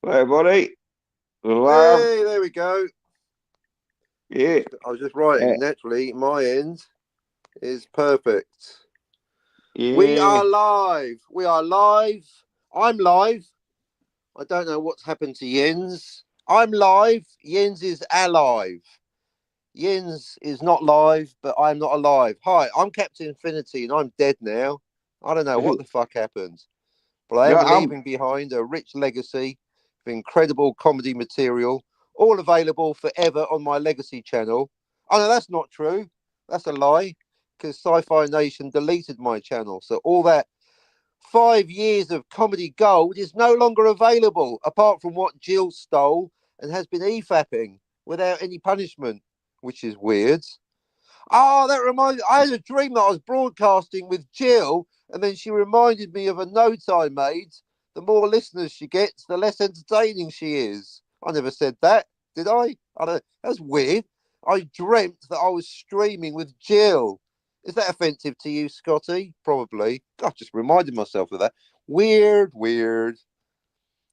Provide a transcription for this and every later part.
Hey, buddy. We're live. Hey, there we go. Yeah. I was just Uh, writing. Naturally, my end is perfect. We yeah. are live. We are live. I'm live. I don't know what's happened to Jens. I'm live. Jens is alive. Jens is not live, but I'm not alive. Hi, I'm Captain Infinity and I'm dead now. I don't know what the fuck happened, but I No, am I'm. leaving behind a rich legacy of incredible comedy material, all available forever on my legacy channel. Oh, no, that's not true. That's a lie, because Sci Fi Nation deleted my channel. So all that 5 years of comedy gold is no longer available, apart from what Jill stole and has been e-fapping without any punishment, which is weird. Oh, that reminds me. I had a dream that I was broadcasting with Jill, and then she reminded me of a note I made. The more listeners she gets, the less entertaining she is. I never said that, did I? I don't. That's weird. I dreamt that I was streaming with Jill. Is that offensive to you, Scotty? Probably. I just reminded myself of that. Weird, weird.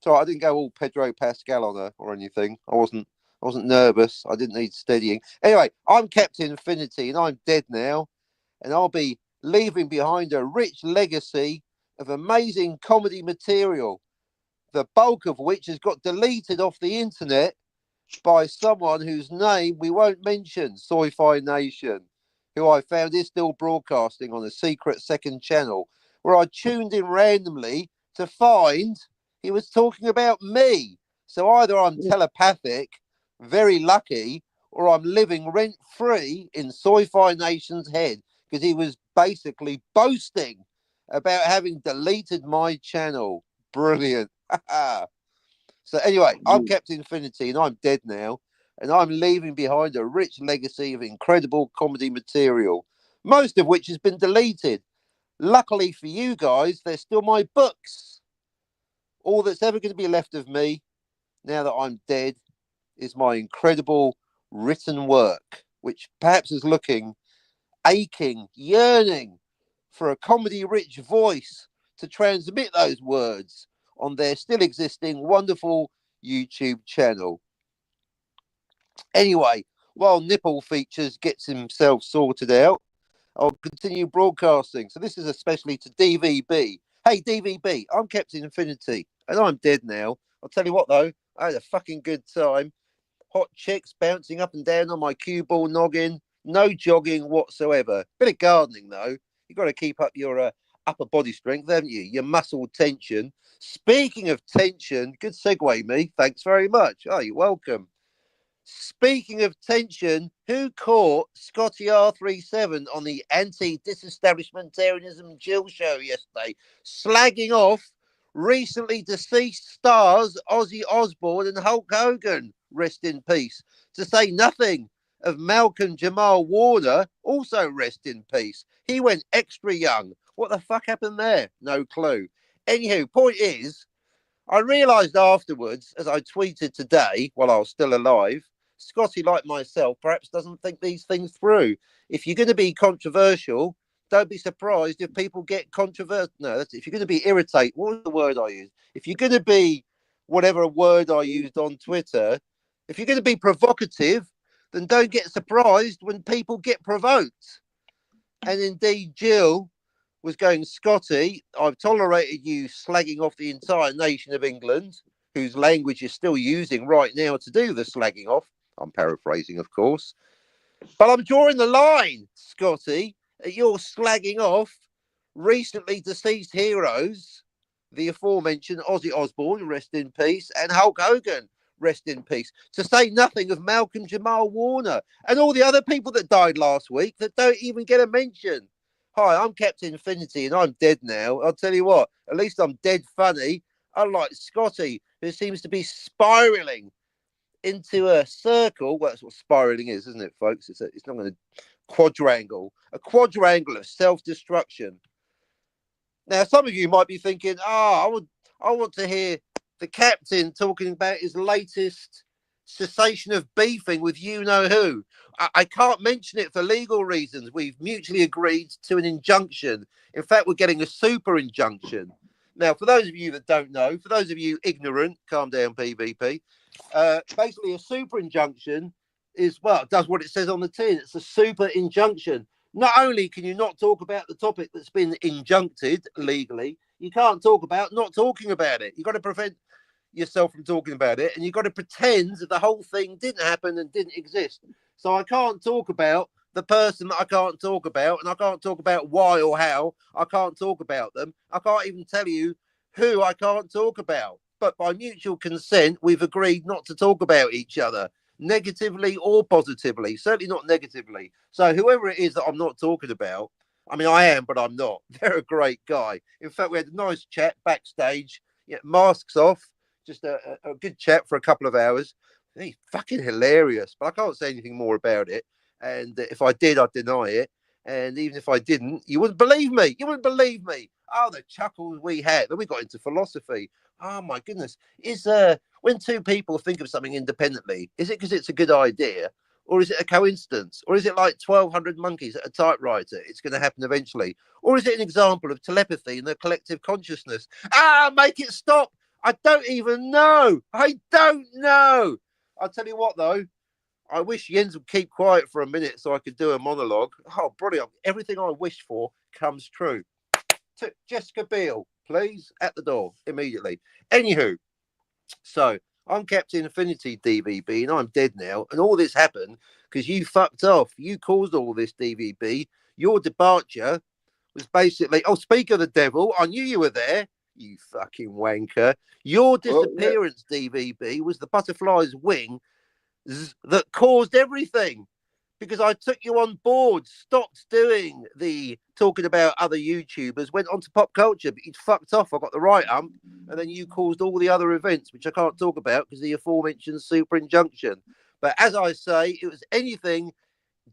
So I didn't go all Pedro Pascal on her or anything. I wasn't nervous. I didn't need steadying. Anyway, I'm Captain Infinity and I'm dead now. And I'll be leaving behind a rich legacy of amazing comedy material, the bulk of which has got deleted off the internet by someone whose name we won't mention, Sci-Fi Nation, who I found is still broadcasting on a secret second channel, where I tuned in randomly to find he was talking about me. So either I'm telepathic, very lucky, or I'm living rent free in Sci-Fi Nation's head, because he was basically boasting about having deleted my channel. Brilliant. So anyway, I'm Captain Infinity and I'm dead now, and I'm leaving behind a rich legacy of incredible comedy material, most of which has been deleted. Luckily for you guys, there's still my books. All that's ever going to be left of me, now that I'm dead, is my incredible written work, which perhaps is looking, aching, yearning for a comedy rich voice to transmit those words on their still existing wonderful YouTube channel. Anyway, while Nipple Features gets himself sorted out, I'll continue broadcasting. So this is especially to DVB. Hey, DVB, I'm Captain Infinity, and I'm dead now. I'll tell you what, though, I had a fucking good time. Hot chicks bouncing up and down on my cue ball noggin. No jogging whatsoever. Bit of gardening, though. You've got to keep up your upper body strength, haven't you? Your muscle tension. Speaking of tension, good segue, me. Thanks very much. Oh, you're welcome. Speaking of tension, who caught Scotty R37 on the anti disestablishmentarianism Jill show yesterday, slagging off recently deceased stars Ozzy Osbourne and Hulk Hogan, rest in peace, to say nothing of Malcolm Jamal Warner, also rest in peace. He went extra young. What the fuck happened there? No clue. Anywho, point is, I realised afterwards, as I tweeted today while I was still alive, Scotty, like myself, perhaps doesn't think these things through. If you're going to be controversial, don't be surprised if people get controversial. No, if you're going to be irritated, what was the word I used? If you're going to be whatever word I used on Twitter, if you're going to be provocative, then don't get surprised when people get provoked. And indeed, Jill was going, Scotty, I've tolerated you slagging off the entire nation of England, whose language you're still using right now to do the slagging off. I'm paraphrasing, of course. But I'm drawing the line, Scotty, at your slagging off recently deceased heroes, the aforementioned Ozzy Osbourne, rest in peace, and Hulk Hogan, rest in peace, to say nothing of Malcolm Jamal Warner and all the other people that died last week that don't even get a mention. Hi, I'm Captain Infinity and I'm dead now. I'll tell you what, at least I'm dead funny, unlike Scotty, who seems to be spiraling into a circle. Well, that's what spiraling is, isn't it, folks? It's not going to quadrangle, a quadrangle of self-destruction. Now, some of you might be thinking, I want to hear the captain talking about his latest cessation of beefing with you know who. I can't mention it for legal reasons. We've mutually agreed to an injunction. In fact, we're getting a super injunction. Now, for those of you that don't know, for those of you ignorant, calm down, PvP. Basically, a super injunction is, well, it does what it says on the tin. It's a super injunction. Not only can you not talk about the topic that's been injuncted legally, you can't talk about not talking about it. You've got to prevent yourself from talking about it, and you've got to pretend that the whole thing didn't happen and didn't exist. So I can't talk about the person that I can't talk about, and I can't talk about why or how I can't talk about them. I can't even tell you who I can't talk about. But by mutual consent, we've agreed not to talk about each other negatively or positively, certainly not negatively. So whoever it is that I'm not talking about, I mean, I am, but I'm not. They're a great guy. In fact, we had a nice chat backstage, masks off, just a good chat for a couple of hours. He's fucking hilarious, but I can't say anything more about it. And if I did, I'd deny it. And even if I didn't, you wouldn't believe me. You wouldn't believe me. Oh, the chuckles we had. Then we got into philosophy. Oh my goodness. Is when two people think of something independently, is it because it's a good idea? Or is it a coincidence? Or is it like 1,200 monkeys at a typewriter? It's going to happen eventually. Or is it an example of telepathy and the collective consciousness? Make it stop. I don't even know. I don't know. I'll tell you what, though. I wish Jens would keep quiet for a minute so I could do a monologue. Oh, brilliant. Everything I wish for comes true. Jessica Biel, please, at the door immediately. Anywho, so I'm Captain Infinity DVB and I'm dead now. And all this happened because you fucked off. You caused all this, DVB. Your departure was basically, oh, speak of the devil, I knew you were there, you fucking wanker. Your disappearance, DVB, was the butterfly's wing that caused everything because I took you on board, stopped doing the talking about other YouTubers, went on to pop culture, but you'd fucked off. I got the right ump, and then you caused all the other events, which I can't talk about because the aforementioned super injunction. But as I say, it was anything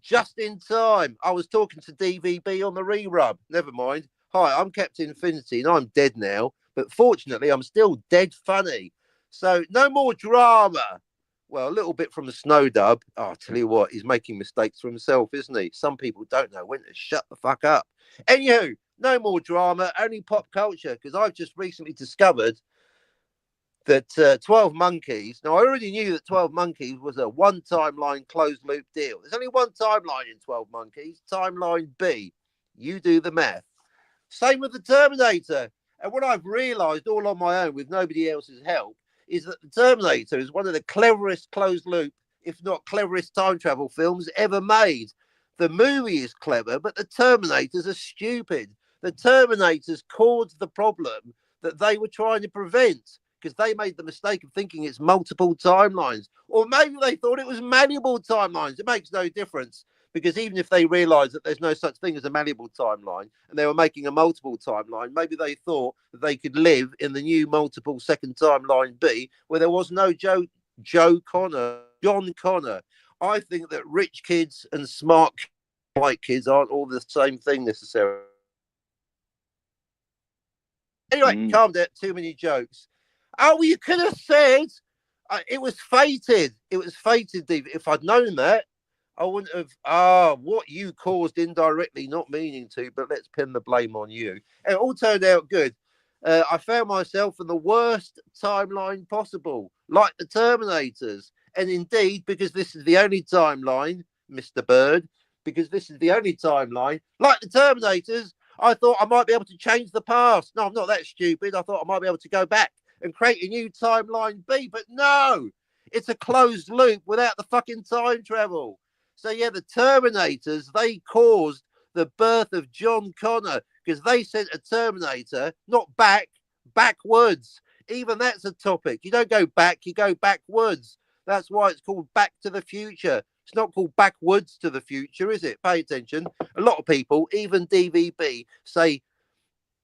just in time. I was talking to DVB on the re-rub. Never mind. Hi, I'm Captain Infinity, and I'm dead now. But fortunately, I'm still dead funny. So no more drama. Well, a little bit from the Snow Dub. Oh, I'll tell you what, he's making mistakes for himself, isn't he? Some people don't know when to shut the fuck up. Anywho, no more drama, only pop culture, because I've just recently discovered that 12 Monkeys, now I already knew that 12 Monkeys was a one timeline closed loop deal. There's only one timeline in 12 Monkeys, timeline B. You do the math. Same with the Terminator. And what I've realized all on my own with nobody else's help is that the Terminator is one of the cleverest closed loop, if not cleverest time travel films ever made. The movie is clever, but the Terminators are stupid. The Terminators caused the problem that they were trying to prevent because they made the mistake of thinking it's multiple timelines. Or maybe they thought it was malleable timelines. It makes no difference because even if they realized that there's no such thing as a malleable timeline and they were making a multiple timeline, maybe they thought that they could live in the new multiple second timeline B where there was no John Connor. I think that rich kids and smart white kids aren't all the same thing necessarily. Anyway, calm down. Too many jokes. Oh, you could have said it was fated. It was fated, Dave. If I'd known that, I wouldn't have. What you caused indirectly, not meaning to, but let's pin the blame on you. And it all turned out good. I found myself in the worst timeline possible, like the Terminators. And indeed, because this is the only timeline, Mr. Bird, because this is the only timeline, like the Terminators, I thought I might be able to change the past. No, I'm not that stupid. I thought I might be able to go back and create a new timeline B, but no, it's a closed loop without the fucking time travel. So yeah, the Terminators, they caused the birth of John Connor because they sent a Terminator not backwards. Even that's a topic. You don't go back, you go backwards. That's why it's called Back to the Future. It's not called Backwoods to the Future, is it? Pay attention. A lot of people, even DVB,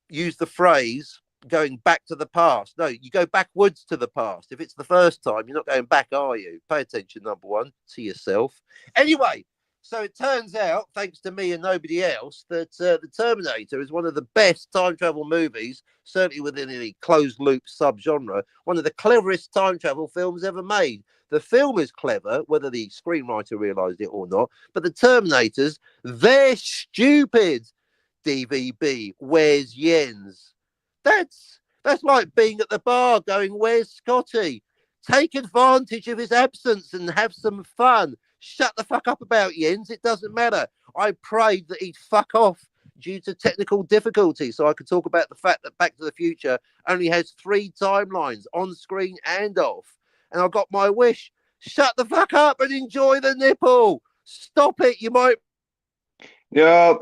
use the phrase going back to the past. No, you go backwards to the past. If it's the first time, you're not going back, are you? Pay attention, number one, to yourself. Anyway, so it turns out, thanks to me and nobody else, that the Terminator is one of the best time travel movies, certainly within the closed loop subgenre, one of the cleverest time travel films ever made. The film is clever, whether the screenwriter realized it or not, but the Terminators, they're stupid. DVB, where's Jens? That's like being at the bar going, "Where's Scotty?" Take advantage of his absence and have some fun. Shut the fuck up about Jens. It doesn't matter. I prayed that he'd fuck off due to technical difficulties so I could talk about the fact that Back to the Future only has 3 timelines, on screen and off. And I got my wish. Shut the fuck up and enjoy the nipple. Stop it. You might. No,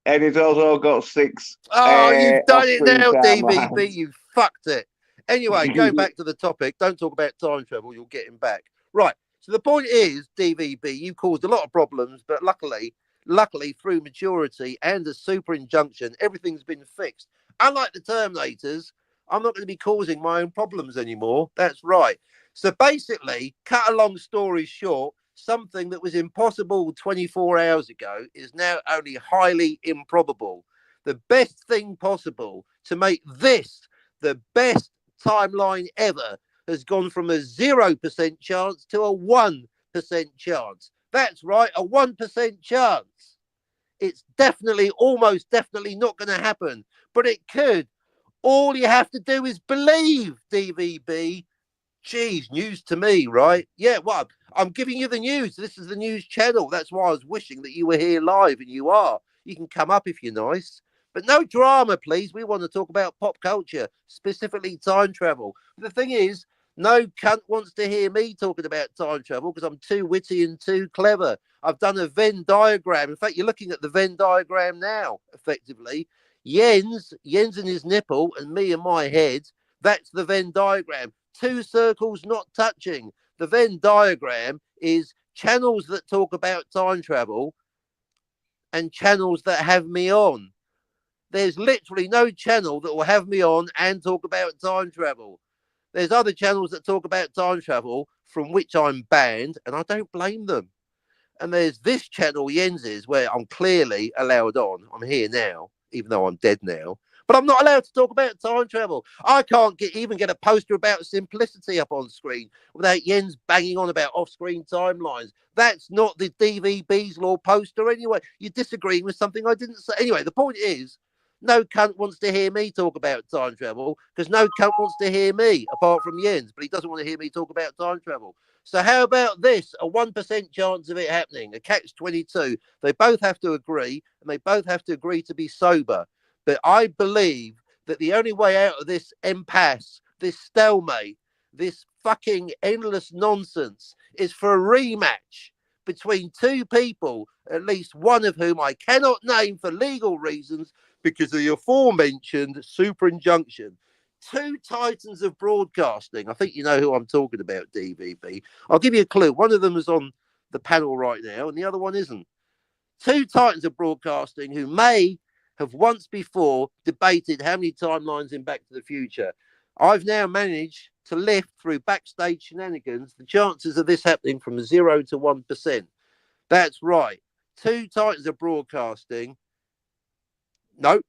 and it's also got 6 Oh, you've done it off-screen now, DVB. timelines. You fucked it. Anyway, going back to the topic, don't talk about time travel. You'll get him back. Right. So the point is, DVB, you caused a lot of problems, but luckily, through maturity and a super injunction, everything's been fixed. Unlike the Terminators, I'm not going to be causing my own problems anymore. That's right. So basically, cut a long story short, something that was impossible 24 hours ago is now only highly improbable. The best thing possible to make this the best timeline ever has gone from a 0% chance to a 1% chance. That's right, a 1% chance. It's definitely, almost definitely not going to happen, but it could. All you have to do is believe, DVB. Geez, news to me, right? Yeah, well, I'm giving you the news. This is the news channel. That's why I was wishing that you were here live, and you are. You can come up if you're nice. But no drama, please. We want to talk about pop culture, specifically time travel. The thing is, no cunt wants to hear me talking about time travel because I'm too witty and too clever. I've done a Venn diagram. In fact, you're looking at the Venn diagram now, effectively. Jens and his nipple, and me and my head. That's the Venn diagram. 2 circles not touching. The Venn diagram is channels that talk about time travel and channels that have me on. There's literally no channel that will have me on and talk about time travel. There's other channels that talk about time travel from which I'm banned, and I don't blame them. And there's this channel, Jens's, where I'm clearly allowed on. I'm here now, even though I'm dead now. But I'm not allowed to talk about time travel. I can't even get a poster about simplicity up on screen without Jens banging on about off-screen timelines. That's not the DVB's law poster anyway. You're disagreeing with something I didn't say. Anyway, the point is, no cunt wants to hear me talk about time travel because no cunt wants to hear me, apart from Jens, but he doesn't want to hear me talk about time travel. So how about this? A 1% chance of it happening, a catch-22. They both have to agree, and they both have to agree to be sober. But I believe that the only way out of this impasse, this stalemate, this fucking endless nonsense is for a rematch between 2 people, at least one of whom I cannot name for legal reasons because of the aforementioned super injunction. 2 titans of broadcasting. I think you know who I'm talking about, DVB. I'll give you a clue. One of them is on the panel right now, and the other one isn't. 2 titans of broadcasting who may have once before debated how many timelines in Back to the Future. I've now managed to lift through backstage shenanigans the chances of this happening from 0 to 1%. That's right. 2 titans of broadcasting. Nope.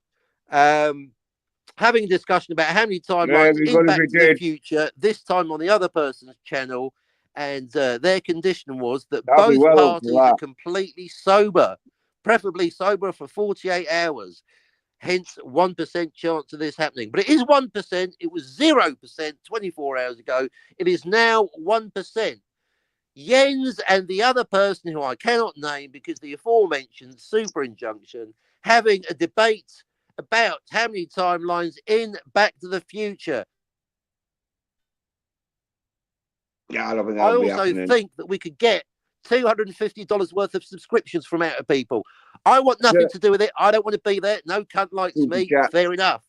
Having a discussion about how many timelines in Back to the Future, this time on the other person's channel, and their condition was that both parties are completely sober, preferably sober for 48 hours. Hence, 1% chance of this happening. But it is 1%. It was 0% 24 hours ago. It is now 1%. Jens and the other person who I cannot name because the aforementioned super injunction having a debate about how many timelines in Back to the Future. Yeah, I don't think I also think that we could get $250 worth of subscriptions from out of people. I want nothing to do with it. I don't want to be there. No cunt likes me. Fair enough.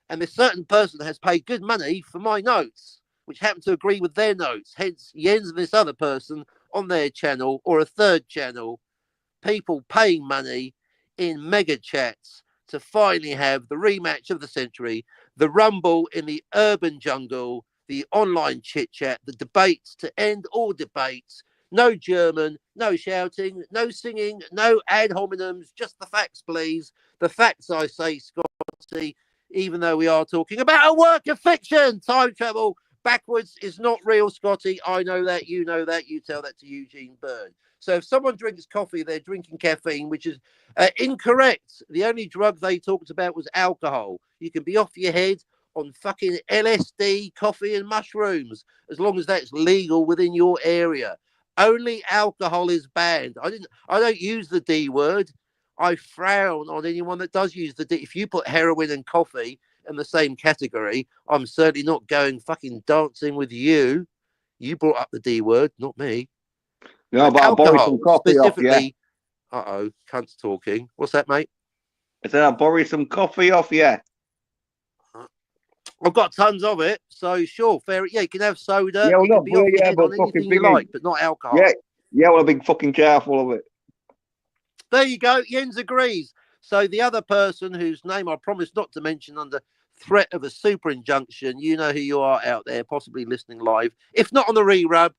And this certain person has paid good money for my notes, which happen to agree with their notes. Hence, Jens and this other person on their channel or a third channel, people paying money in mega chats to finally have the rematch of the century, the rumble in the urban jungle, the online chit chat, the debates to end all debates. No German, no shouting, no singing, no ad hominems, just the facts, please. The facts, I say, Scotty, even though we are talking about a work of fiction. Time travel backwards is not real, Scotty. I know that, you know that, you tell that to Eugene Byrne. So if someone drinks coffee, they're drinking caffeine, which is incorrect. The only drug they talked about was alcohol. You can be off your head on fucking LSD, coffee, and mushrooms, as long as that's legal within your area. Only alcohol is banned. I don't use the D word. I frown on anyone that does use the D. If you put heroin and coffee in the same category, I'm certainly not going fucking dancing with you. You brought up the D word, not me. No, but I'll borrow some Alcohol coffee off you. specifically. Cunt's talking. What's that, mate? I said I'll borrow some coffee off you. I've got tons of it, so sure, fair. Yeah, you can have soda. Yeah, well, you can not be off for your you, head but on anything fucking you big. like, but not alcohol. Yeah, well, I'll be fucking careful of it. There you go. Jens agrees. So the other person whose name I promised not to mention under threat of a super injunction, you know who you are out there, possibly listening live, if not on the re-rub,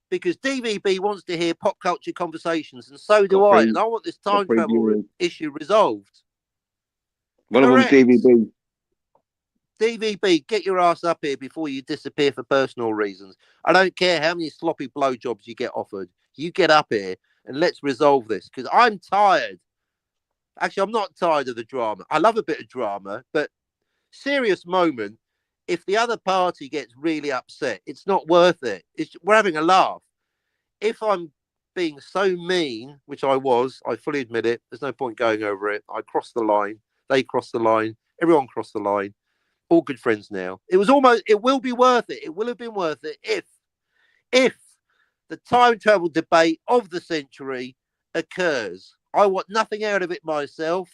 because DVB wants to hear pop culture conversations, and so do I. And I want this time travel issue resolved. One of them's DVB. DVB, get your ass up here before you disappear for personal reasons. I don't care how many sloppy blowjobs you get offered. You get up here and let's resolve this, because I'm tired. Actually, I'm not tired of the drama. I love a bit of drama, but serious moment. If the other party gets really upset, it's not worth it. We're having a laugh. If I'm being so mean, which I was, I fully admit it, there's no point going over it. I crossed the line. They crossed the line. Everyone crossed the line. All good friends now. It will be worth it. It will have been worth it if the time travel debate of the century occurs. I want nothing out of it myself.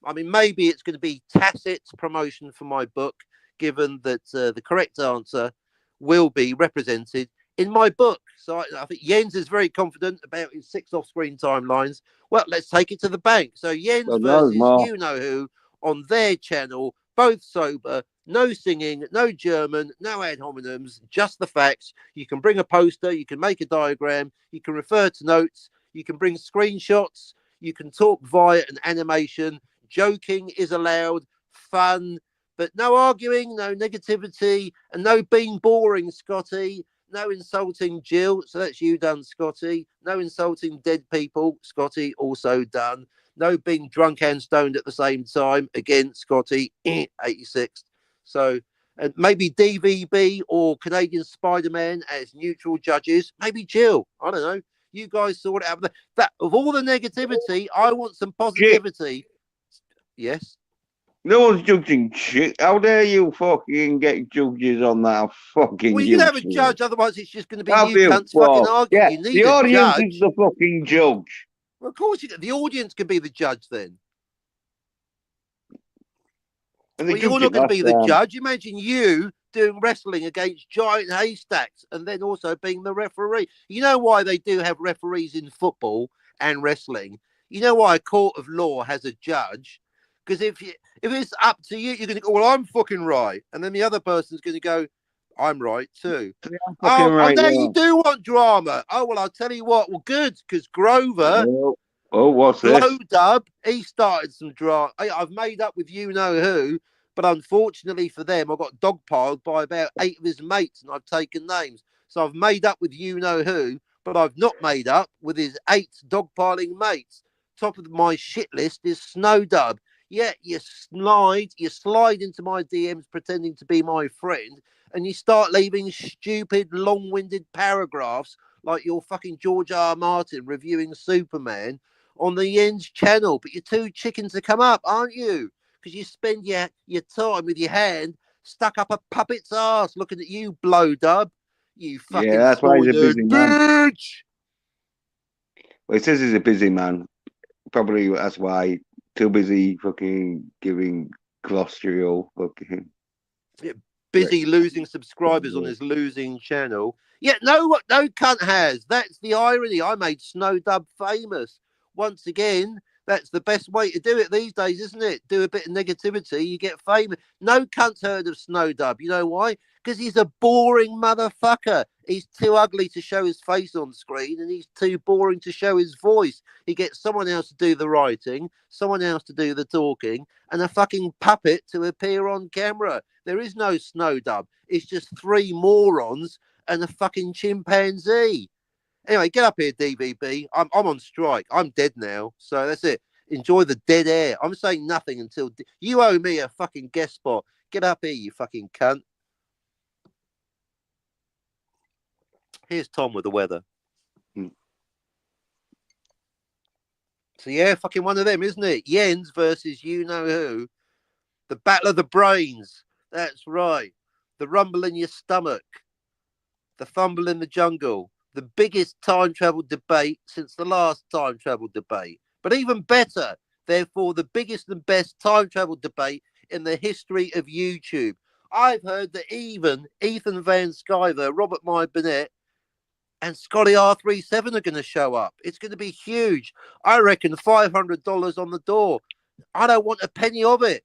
I mean, maybe it's going to be tacit promotion for my book, given that the correct answer will be represented in my book. So I think Jens is very confident about his 6 off-screen timelines. Well, let's take it to the bank. So Jens versus you know who on their channel, both sober, no singing, no German, no ad hominems, just the facts. You can bring a poster, you can make a diagram, you can refer to notes, you can bring screenshots, you can talk via an animation. Joking is allowed, fun, but no arguing, no negativity, and no being boring, Scotty. No insulting Jill. So that's you done, Scotty. No insulting dead people, Scotty, also done. No being drunk and stoned at the same time. Again, Scotty, 86. So and maybe DVB or Canadian Spider-Man as neutral judges. Maybe Jill. I don't know. You guys sort it out. That of all the negativity, I want some positivity. Yes. No one's judging shit. How dare you fucking get judges on that fucking Well, you can have a judge, otherwise it's just going to be you cunts fucking arguing. Yeah, you need the audience judge. is the fucking judge. Well, of course, the audience can be the judge then. Well, you're not going to be the judge. Imagine you doing wrestling against giant haystacks and then also being the referee. You know why they do have referees in football and wrestling? You know why a court of law has a judge? Because if it's up to you, you're going to go, well, I'm fucking right. And then the other person's going to go, I'm right too. Now you do want drama. Oh, well, I'll tell you what. Well, good, because Grover... what's this? Glow Dub, he started some drama. I've made up with you know who, but unfortunately for them, I got dogpiled by about 8 of his mates, and I've taken names. So I've made up with you know who, but I've not made up with his 8 dogpiling mates. Top of my shit list is Snow Dub. Yeah, you slide into my DMs pretending to be my friend, and you start leaving stupid, long-winded paragraphs like you're fucking George R. Martin reviewing Superman on the Jens channel. But you're too chicken to come up, aren't you? Because you spend your time with your hand stuck up a puppet's ass looking at you, Blow Dub. You fucking that's why he's a busy man. Bitch! Well, he says he's a busy man. Probably that's why. Too busy fucking giving Gloucester fucking... Busy losing subscribers on his losing channel. Yeah, no cunt has. That's the irony. I made Snow Dub famous. Once again, that's the best way to do it these days, isn't it? Do a bit of negativity, you get famous. No cunt's heard of Snow Dub. You know why? Because he's a boring motherfucker. He's too ugly to show his face on screen, and he's too boring to show his voice. He gets someone else to do the writing, someone else to do the talking, and a fucking puppet to appear on camera. There is no Snow Dub. It's just 3 morons and a fucking chimpanzee. Anyway, get up here, DVB. I'm on strike. I'm dead now. So that's it. Enjoy the dead air. I'm saying nothing until... You owe me a fucking guest spot. Get up here, you fucking cunt. Here's Tom with the weather. So yeah, fucking one of them, isn't it? Jens versus you know who. The battle of the brains. That's right. The rumble in your stomach. The fumble in the jungle. The biggest time travel debate since the last time travel debate. But even better, therefore, the biggest and best time travel debate in the history of YouTube. I've heard that even Ethan Van Sciver, Robert My Burnett, and Scotty R37 are going to show up. It's going to be huge. I reckon $500 on the door. I don't want a penny of it.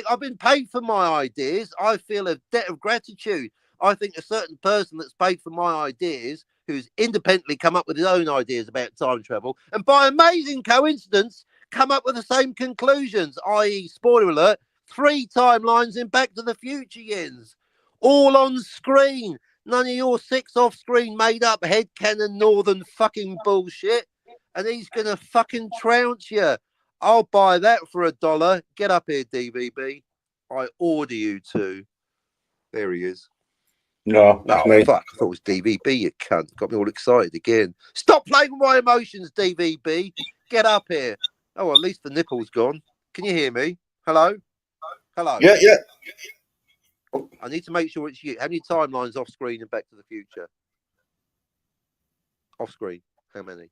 I've been paid for my ideas. I feel a debt of gratitude. I think a certain person that's paid for my ideas, who's independently come up with his own ideas about time travel, and by amazing coincidence, come up with the same conclusions, i.e., spoiler alert, 3 timelines in Back to the Future, Jens. All on screen. None of your 6 off-screen made-up headcanon northern fucking bullshit. And he's going to fucking trounce you. I'll buy that for $1. Get up here, DVB. I order you to. There he is. No, that's me. Fuck. I thought it was DVB, you cunt. Got me all excited again. Stop playing with my emotions, DVB. Get up here. Oh, well, at least the nipple's gone. Can you hear me? Hello? Hello? Yeah. I need to make sure it's you. How many timelines off screen in Back to the Future? Off screen. How many?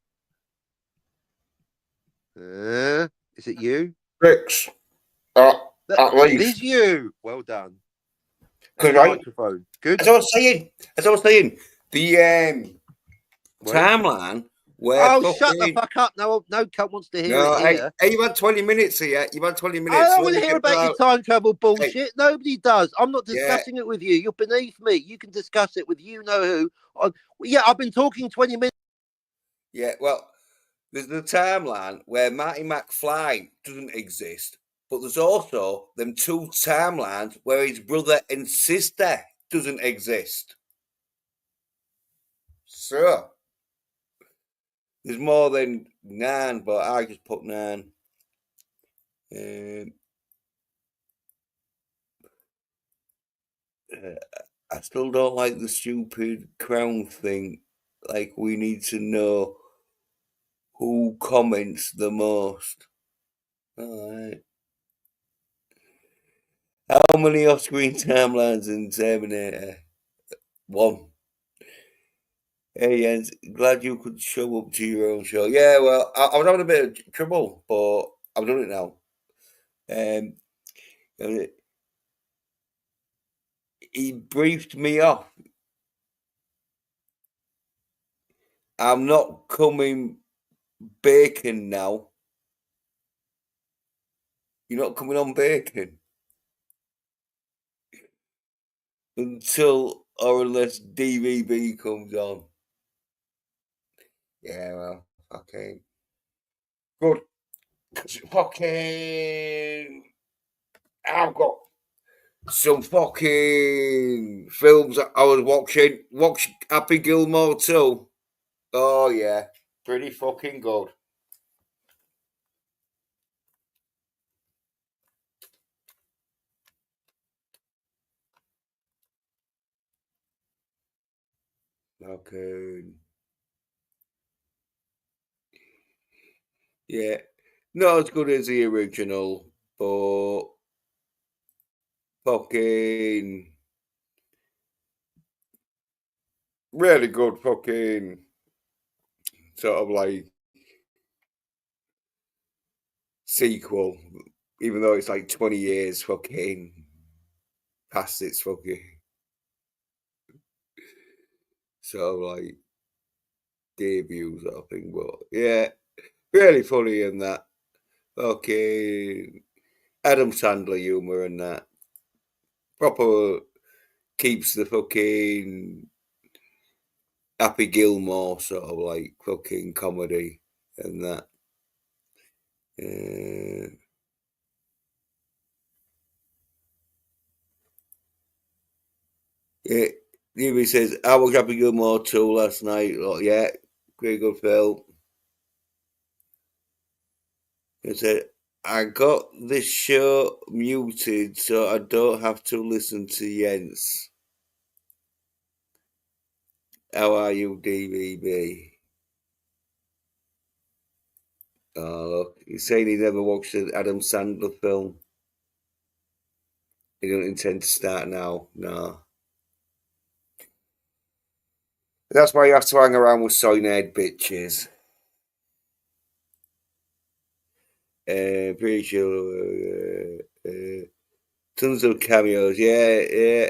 Is it you? 6. At least. It is you. Well done. Good, right? Microphone. Good. As I was saying, the timeline where. Oh, shut the fuck up! No cunt wants to hear it here. Hey, you've had 20 minutes here. You've had 20 minutes. I don't want to hear about your time travel bullshit. Hey. Nobody does. I'm not discussing it with you. You're beneath me. You can discuss it with you know who. Yeah, I've been talking 20 minutes. Yeah, well, there's the timeline where Marty McFly doesn't exist, but there's also them 2 timelines where his brother and sister doesn't exist. So there's more than 9, but I just put 9. I still don't like the stupid crown thing. Like, we need to know who comments the most. All right. How many off-screen timelines in Terminator? 1. Hey, Jens, glad you could show up to your own show. Yeah, well, I was having a bit of trouble, but I've done it now. He briefed me off. I'm not coming bacon now. You're not coming on bacon until or unless DVB comes on. Yeah, well, okay. Good. Fucking, I've got some fucking films that I was watching. Watch Happy Gilmore 2. Oh, yeah. Pretty fucking good. Okay. Yeah. Not as good as the original, but fucking really good fucking sort of like sequel, even though it's like 20 years fucking past its fucking sort of like debuts, I think. But yeah, really funny in that. Fucking Adam Sandler humour and that. Proper keeps the fucking Happy Gilmore sort of like fucking comedy and that. Yeah, Newbie says, I was Happy Gilmore 2 last night. Oh, yeah, pretty good film. He said, I got this show muted so I don't have to listen to Jens. How are you, DVB? Oh, look, he's saying he never watched an Adam Sandler film. He don't intend to start now. No. That's why you have to hang around with soy-head bitches. Pretty sure. Tons of cameos. Yeah, yeah.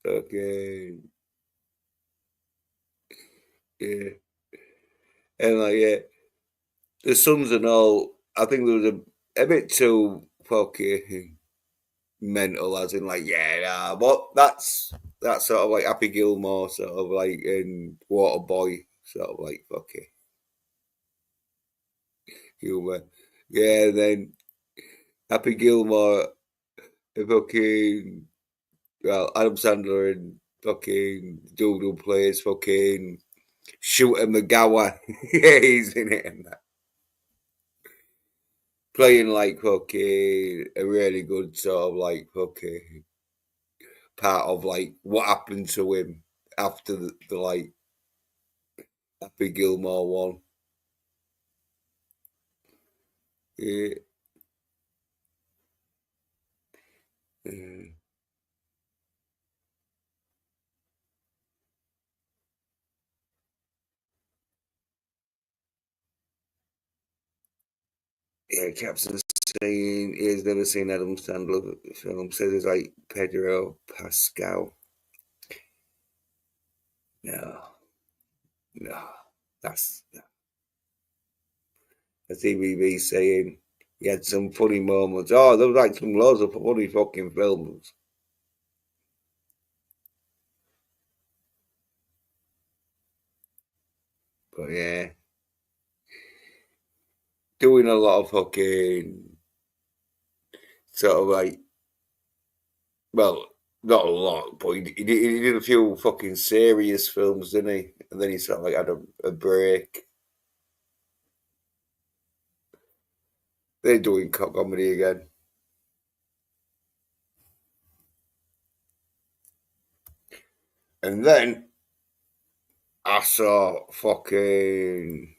Okay. Yeah. And like, yeah. The Sons and all, I think there was a bit too fucking mental, as in like, yeah, nah, but that's sort of like Happy Gilmore, sort of like in Waterboy, sort of like fucking humour. Yeah, then Happy Gilmore, fucking well, Adam Sandler and fucking Doodle plays fucking Shooter McGowan. Yeah, he's in it and that. Playing like fucking a really good sort of like fucking part of like what happened to him after the like Happy Gilmore one. Yeah. Yeah. Yeah, Captain's saying he's never seen Adam Sandler film. Says it's like Pedro Pascal. No, no, that's the TVB saying he had some funny moments. Oh, there was like some loads of funny fucking films. But yeah, doing a lot of fucking sort of like, well, not a lot, but he did a few fucking serious films, didn't he? And then he sort of like had a break. They're doing comedy again. And then I saw fucking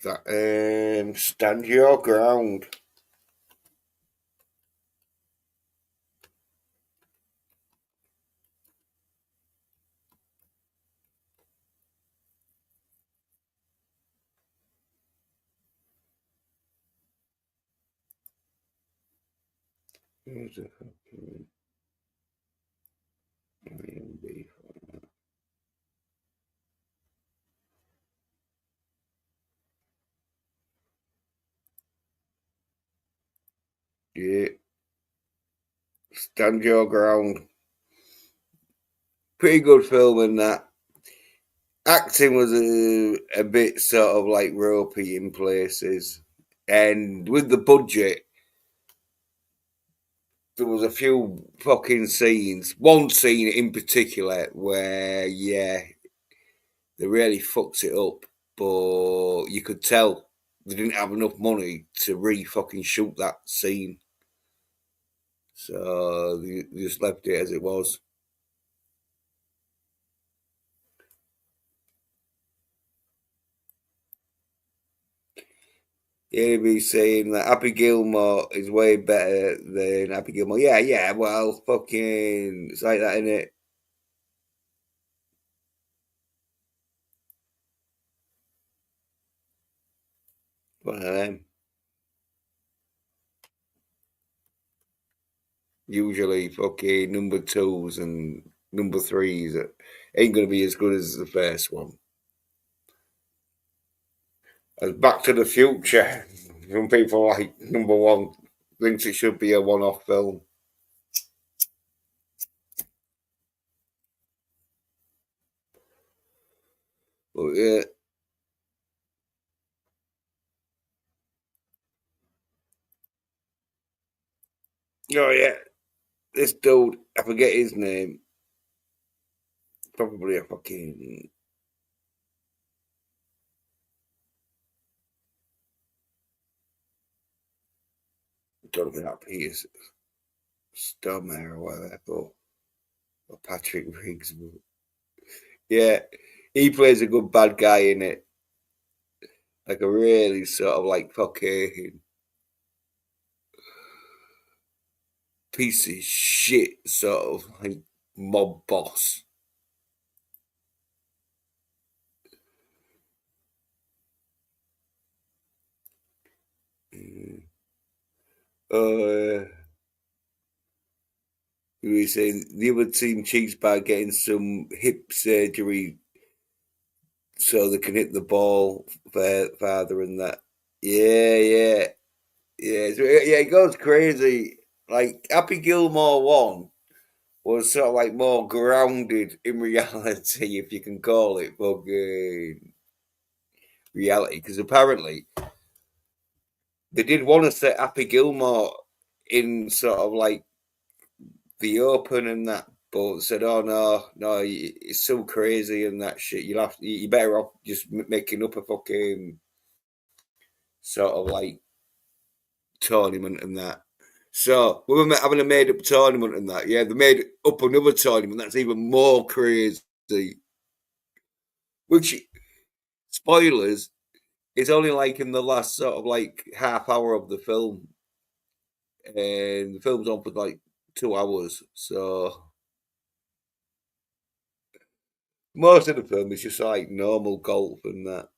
that Stand Your Ground. Here's a fucking IMDb. Yeah, Stand Your Ground. Pretty good film in that. Acting was a bit sort of like ropey in places. And with the budget, there was a few fucking scenes. One scene in particular where, yeah, they really fucked it up. But you could tell they didn't have enough money to fucking shoot that scene. So they just left it as it was. He'd be saying that Happy Gilmore is way better than Happy Gilmore. Yeah, yeah, well, fucking, it's like that, innit? One of them. Usually, fucking number twos and number threes ain't going to be as good as the first one. As Back to the Future, some people like number one thinks it should be a one-off film. But yeah. Oh yeah, this dude, I forget his name. Probably a fucking don't know about Peter Stormare or whatever, or Patrick Riggs. But yeah, he plays a good bad guy in it. Like a really sort of like fucking piece of shit sort of like mob boss. We were saying the other team cheats by getting some hip surgery so they can hit the ball farther and that. Yeah. It goes crazy. Like Happy Gilmore 1 was sort of like more grounded in reality, if you can call it fucking reality, because apparently they did want to set Happy Gilmore in sort of like the open and that, but said, "Oh no, it's so crazy and that shit. You better off just making up a fucking sort of like tournament and that." So we were having a made up tournament and that. Yeah, they made up another tournament that's even more crazy. Which, spoilers, is only like in the last sort of like half hour of the film, and the film's on for like 2 hours. So most of the film is just like normal golf and that.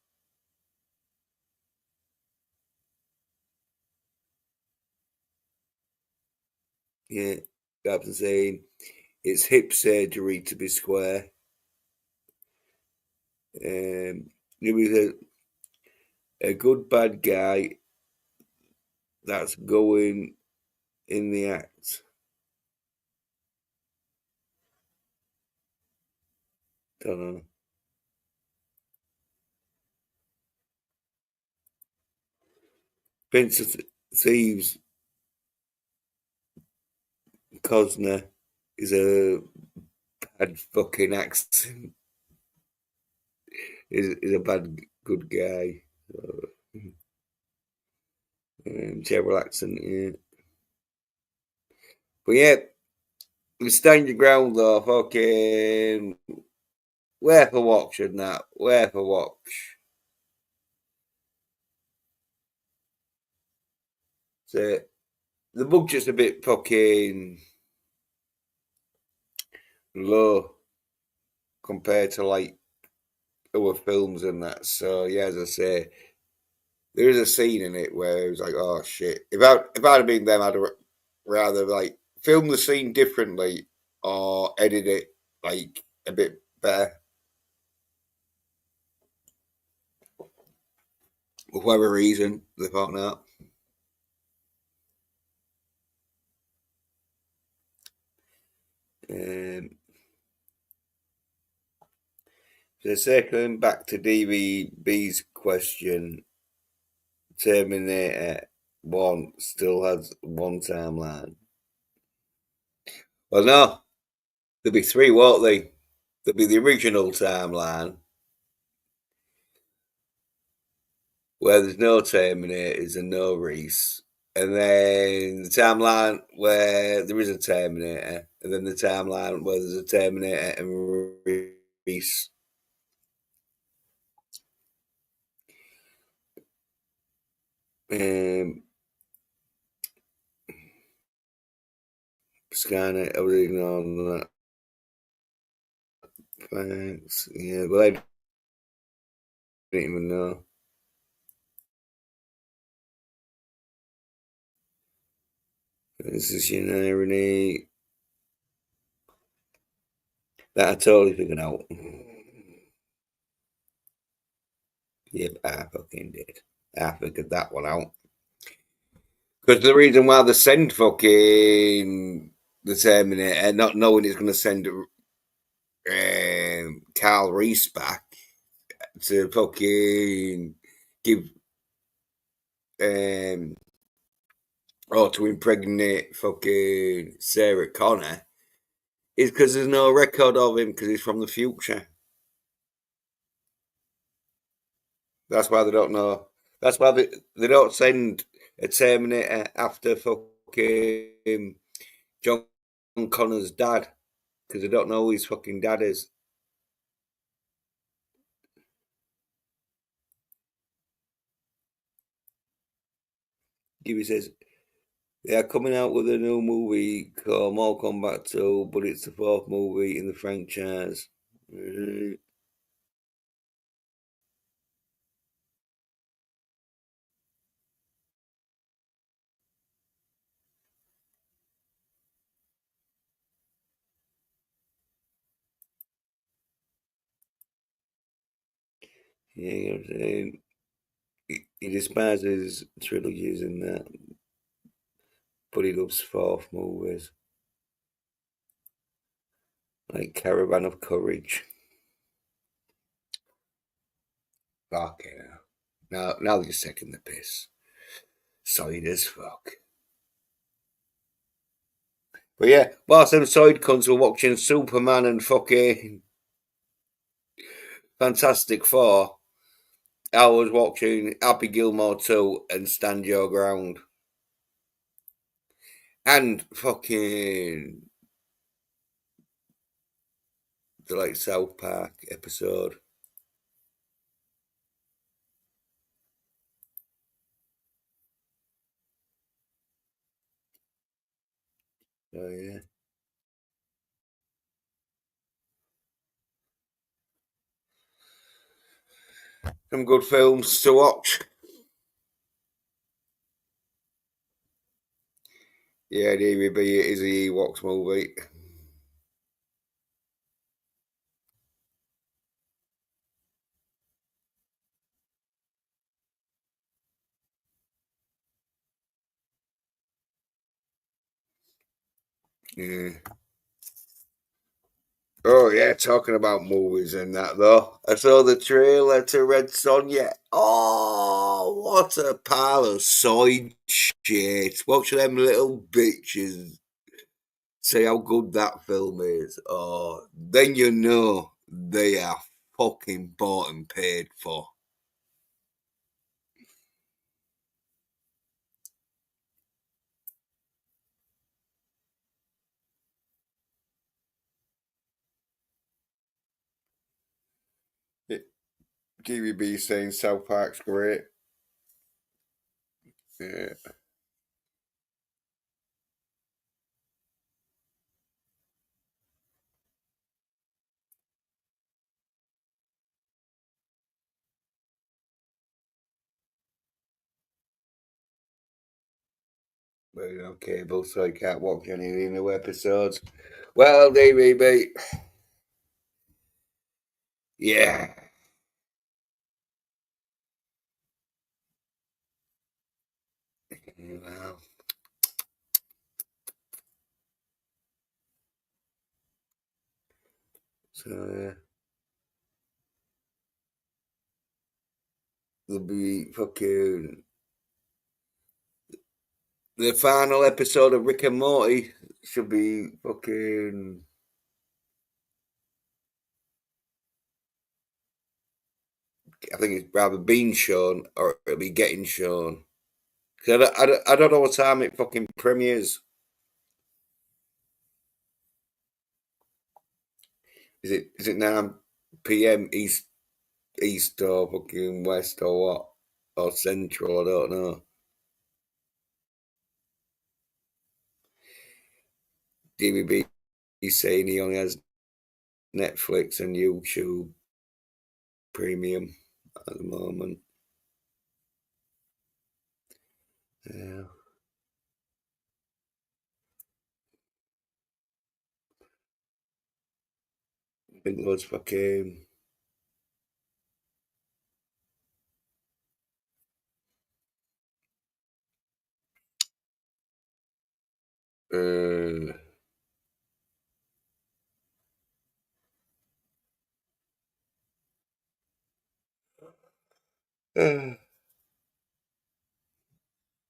Yeah, Captain saying it's hip surgery to be square. He was a good bad guy that's going in the act. Don't know. Prince of Thieves Cosner is a bad fucking accent. Is a bad good guy. Terrible accent, yeah. But yeah, we stand your ground though. Fucking worth a watch and that. Worth a watch. So the budget's a bit fucking low compared to like other films and that. So yeah, as I say, there is a scene in it where it was like, oh shit. If I'd have been them, I'd have rather like film the scene differently or edit it like a bit better. For whatever reason, they thought not. So circling back to DVB's question, Terminator 1 still has one timeline. Well, no, there'll be three, won't they? There'll be the original timeline, where there's no Terminators and no Reese. And then the timeline where there is a Terminator, and then the timeline where there's a Terminator and Reese. Skynet, I was ignoring that. Thanks. Yeah, but I didn't even know. This is an irony that I totally figured out. Yep, I fucking did. I figured that one out. Because the reason why they send fucking the Terminator, not knowing it's going to send Carl Reese back to fucking give or to impregnate fucking Sarah Connor is because there's no record of him because he's from the future. That's why they don't know. That's why they don't send a Terminator after fucking fucking John Connor's dad, because I don't know who his fucking dad is. Gibby says, they are coming out with a new movie called Mortal Kombat 2, but it's the 4th movie in the franchise. Yeah, you know what I'm saying? He despises trilogies and that, but he loves 4th movies. Like Caravan of Courage. Okay, now they're just taking the piss. Solid as fuck. But yeah, whilst them side cunts were watching Superman and fucking Fantastic Four, I was watching Happy Gilmore 2 and Stand Your Ground. And fucking the like South Park episode. Oh yeah. Some good films to watch. Yeah, DVB is the Ewoks movie. Yeah. Oh yeah, talking about movies and that though. I saw the trailer to Red Sonja. Oh, what a pile of side shit. Watch them little bitches say how good that film is. Oh, then you know they are fucking bought and paid for. GVB saying South Park's great. Yeah. But on cable, so I can't watch any of the new episodes. Well, DVB. Yeah. Well. So, there'll be fucking the final episode of Rick and Morty should be fucking. I think it's rather being shown or it'll be getting shown. Cause I don't know what time it fucking premieres. Is it 9 p.m. East or fucking West or what? Or Central, I don't know. DVB he's saying he only has Netflix and YouTube Premium at the moment. Yeah. I think it was fucking. Uh,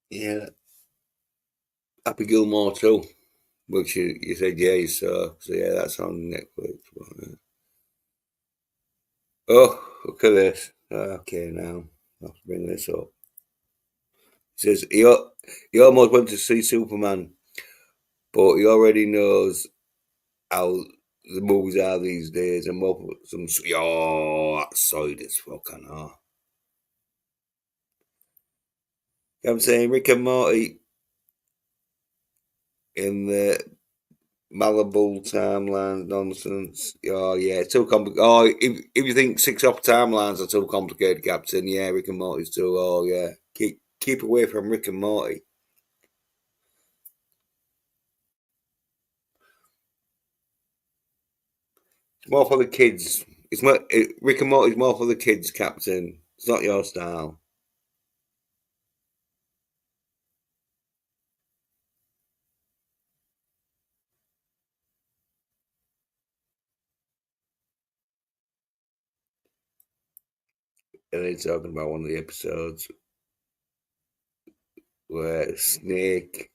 yeah, Happy Gilmore too, which you said yeah, so yeah, that's on Netflix. Oh, look at this. Okay, now I'll bring this up. It says He almost went to see Superman, but he already knows how the movies are these days, and some that side is fucking hard. You know what I'm saying? Rick and Morty in the Malibu timeline nonsense. Oh yeah, too complicated. Oh, if you think 6 off timelines are too complicated, Captain, yeah, Rick and Morty's too. Oh yeah, keep away from Rick and Morty. It's more for the kids. Rick and Morty's more for the kids, Captain. It's not your style. And they're talking about one of the episodes where Snake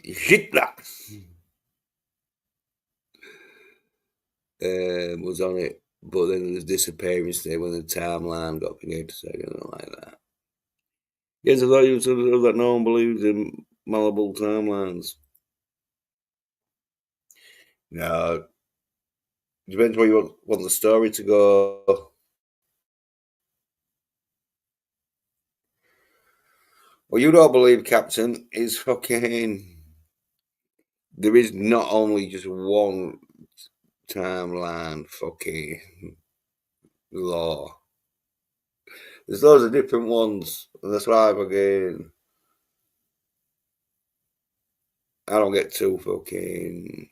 Hitler was on it, but then there was disappearance there when the timeline got forget something like that. Yes, I thought you said that no one believes in Malibu timelines. No, depends where you want the story to go. What you don't believe, Captain, is fucking. There is not only just one timeline fucking law. There's loads of different ones, and that's why fucking I don't get too fucking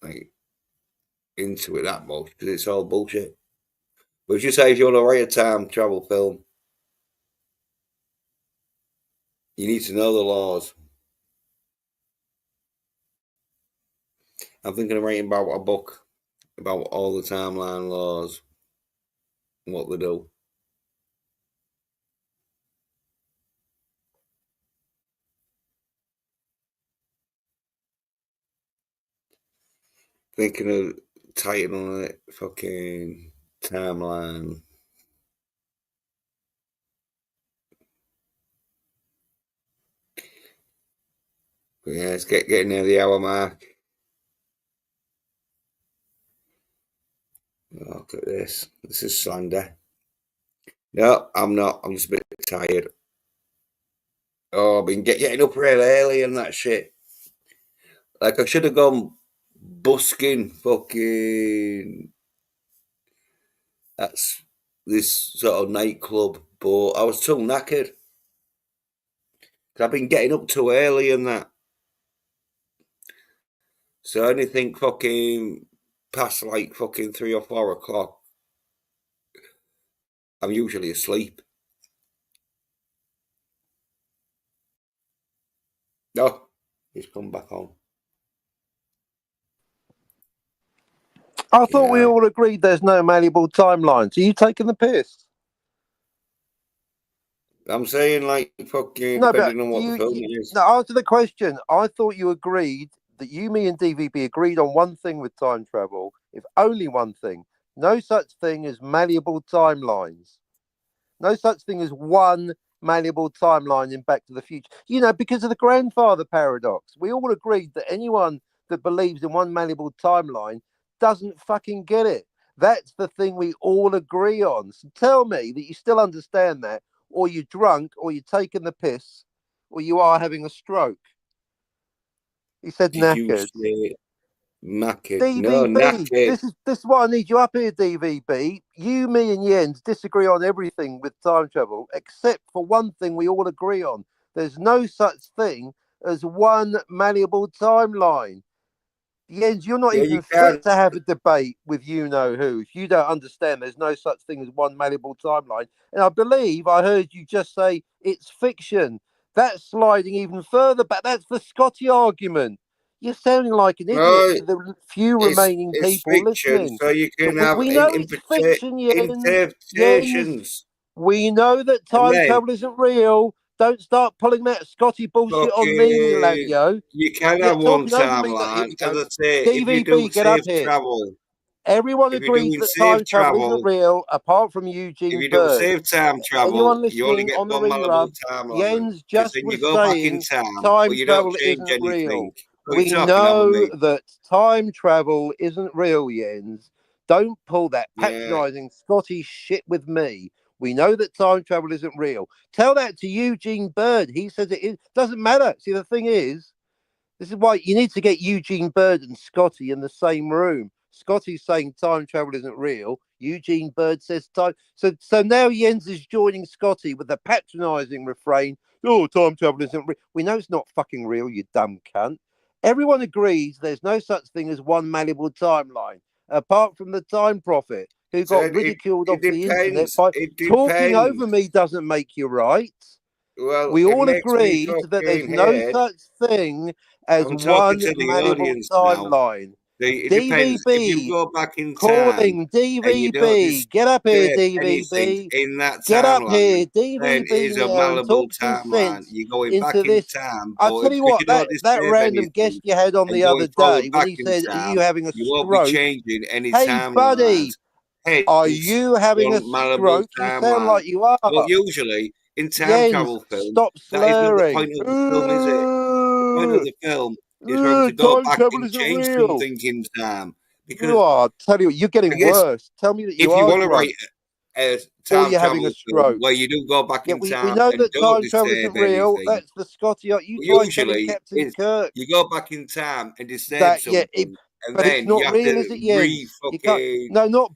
like into it that much because it's all bullshit. But if you say if you want to write a time travel film, you need to know the laws. I'm thinking of writing about a book about all the timeline laws and what they do. Thinking of titling it fucking timeline. But yeah, it's getting near the hour mark. Oh, look at this. This is slander. No, I'm not. I'm just a bit tired. Oh, I've been getting up real early and that shit. Like, I should have gone busking fucking. That's this sort of nightclub, but I was too knackered. I've been getting up too early and that. So anything fucking past like fucking 3 or 4 o'clock, I'm usually asleep. No, he's come back on. I thought we Yeah. all agreed there's no malleable timelines. Are you taking the piss? I'm saying like fucking No, but depending on what the film is. no, answer the question. I thought you agreed that you, me, and DVB agreed on one thing with time travel, if only one thing. No such thing as malleable timelines. No such thing as one malleable timeline in Back to the Future. You know, because of the grandfather paradox. We all agreed that anyone that believes in one malleable timeline doesn't fucking get it. That's the thing we all agree on. So tell me that you still understand that, or you're drunk, or you're taking the piss, or you are having a stroke. He said Did you knackered. say knackered? DVB, No, knackered. this is what I need you up here, DVB. You, me, and Jens disagree on everything with time travel, except for one thing we all agree on. There's no such thing as one malleable timeline. Jens, you're not Yeah, even you fit can. to have a debate with you know who. If you don't understand, there's no such thing as one malleable timeline. And I believe I heard you just say it's fiction. That's sliding even further back. That's the Scotty argument. You're sounding like an idiot No, to the few it's remaining it's people fiction, listening. so you can We, have we know it's fiction, Jens. Jens, interpretations. we know that And time then travel isn't real. Don't start pulling that Scotty bullshit on me, fucking Eladio. you can You're have one talking over me. Look, here timeline, we as go. I say, if you do DVB, get up safe here. travel. Everyone If you're agrees doing that time safe travel isn't travel, real, apart from if Eugene you do Bird. safe time travel, Anyone you only listening get on the one malleable rerun, timeline. Jens Because just then you was go back in saying time, but time you don't travel change isn't anything. real. What are you We talking about know me? that time travel isn't real, Jens. Don't pull that Yeah. patronising Scottish shit with me. We know that time travel isn't real. Tell that to Eugene Bird. He says it is. Doesn't matter. See, the thing is, this is why you need to get Eugene Bird and Scotty in the same room. Scotty's saying time travel isn't real. Eugene Bird says time. So now Jens is joining Scotty with the patronising refrain. Oh, time travel isn't real. We know it's not fucking real, you dumb cunt. Everyone agrees there's no such thing as one malleable timeline, apart from the Time Prophet, who got Said ridiculed it off the internet depends. by It talking depends. over me doesn't make you right. Well, We it all makes me agreed that there's fucking no head. such thing as I'm talking one to the malleable audience now. timeline. It depends. If you DVB, go back in time calling and you don't DVB. Get up here, disturb anything DVB. in that Get up timeline, here, then it DVB is a here, and malleable talk some timeline. sense You're going into back in this. time, I'll but tell if you you what, don't that disturb random guest anything you had on and the going other forward day when back he in said, "Are you time, having a you won't be stroke?" changing any Hey, timelines. buddy, are Hence, you having a one malleable stroke? You sound timeline. like you But are. usually in time Jens, travel films, stop that is not the slurring. point of the film, is it? The point of the film is for them to go Time back travel and isn't change real. something in time. Because Oh, tell you what, you're I getting guess worse. Tell me that you if you are want to write drunk a or time you're having a travel film stroke. where you do go back Yeah, in we time know and that don't time travel isn't disturb real. anything, That's the Scotty. You try telling usually Captain it's Kirk you go back in time and disturb that, yeah, something, and but it's then you not have real, is to it, Jens? You can't. fucking No, not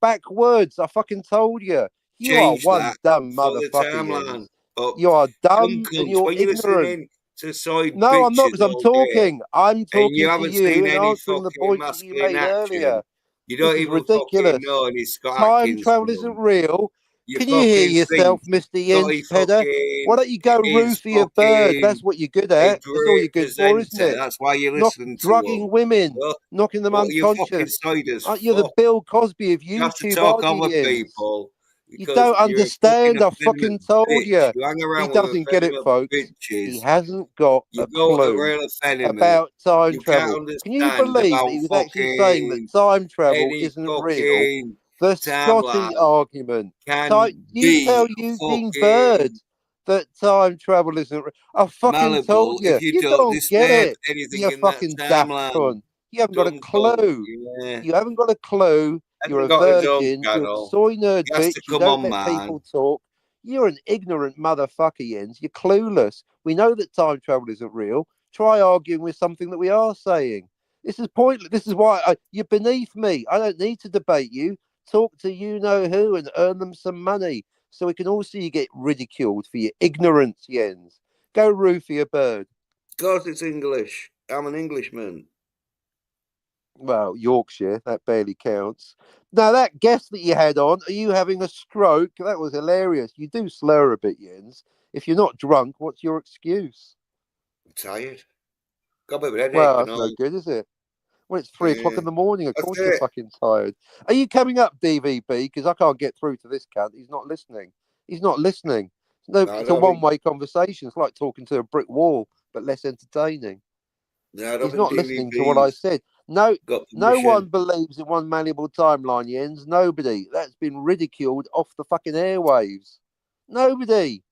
backwards. I fucking told you. You are change one that dumb for the motherfucker, timeline. Jens. But You are dumb dumb and cunts, you're when you're ignorant. listening to side No, I'm not, bitches because I'm all day, talking. I'm and you talking to haven't you seen and any answering the fucking points that you masculine made action, earlier. you This don't is even fucking ridiculous. know any Scott Time Atkins travel isn't film. real. You Can you hear fucking think yourself, Mr. Scotty Jens Pedder? Why fucking don't you go is roofie a bird? fucking That's what you're good a at. That's all great you're good for, isn't presenter. it? That's why you Not listen to drugging him. women, Well, knocking them what are you fucking unconscious. side as Aren't you the fuck? Bill Cosby of You have to YouTube, talk aren't you, over Jens? people You because don't you're a fucking understand. I effeminate fucking told bitch. you. You hang He around with doesn't get it, effeminate folks. bitches. He hasn't got You a go to clue real effeminate. about time You can't travel. Can you understand believe that about he was actually saying that fucking time travel any isn't real? fucking The Scotty timeline argument. can You be tell Eugene Bird fucking that time travel isn't. I fucking told malleable if you. you You don't don't get disturb it. anything You in that fucking daft timeline. cunt. You haven't got a Dumb cunt. clue. Yeah. You haven't got a clue. You're Hasn't a got his own virgin. You're a channel. soy nerd He has to bitch. You come don't on, let man. people talk. You're an ignorant motherfucker, Jens. You're clueless. We know that time travel isn't real. Try arguing with something that we are saying. This is pointless. This is why you're beneath me. I don't need to debate you. Talk to you know who and earn them some money so we can all see you get ridiculed for your ignorance, Jens. Go roofie a bird. Of course it's English. I'm an Englishman. Well, Yorkshire, that barely counts. Now, that guest that you had on, are you having a stroke? That was hilarious. You do slur a bit, Jens. If you're not drunk, what's your excuse? I'm tired. Got a bit of a headache Well, and that's no all. good, is it? Well, it's 3 o'clock Yeah. in the morning. Of That's course you're it. fucking tired. Are you coming up, DVB? Because I can't get through to this cunt. He's not listening. He's not listening. No, No, I it's a don't think one-way conversation. It's like talking to a brick wall, but less entertaining. no, I don't He's think not listening to what I DVB's said. No, got no one permission. believes in one malleable timeline, Jens. Nobody. That's been ridiculed off the fucking airwaves. Nobody.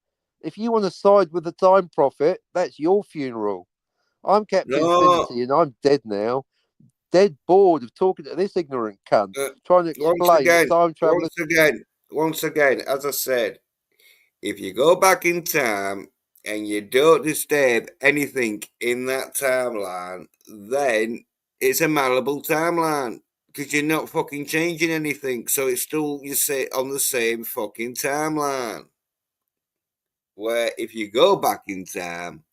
If you want to side with the time prophet, that's your funeral. I'm Captain No. Infinity and I'm dead now. Dead bored of talking to this ignorant cunt, Uh, trying to once explain that again, time travel is. once again, as I said, if you go back in time and you don't disturb anything in that timeline, then it's a malleable timeline because you're not fucking changing anything. So it's still you say on the same fucking timeline. Where if you go back in time,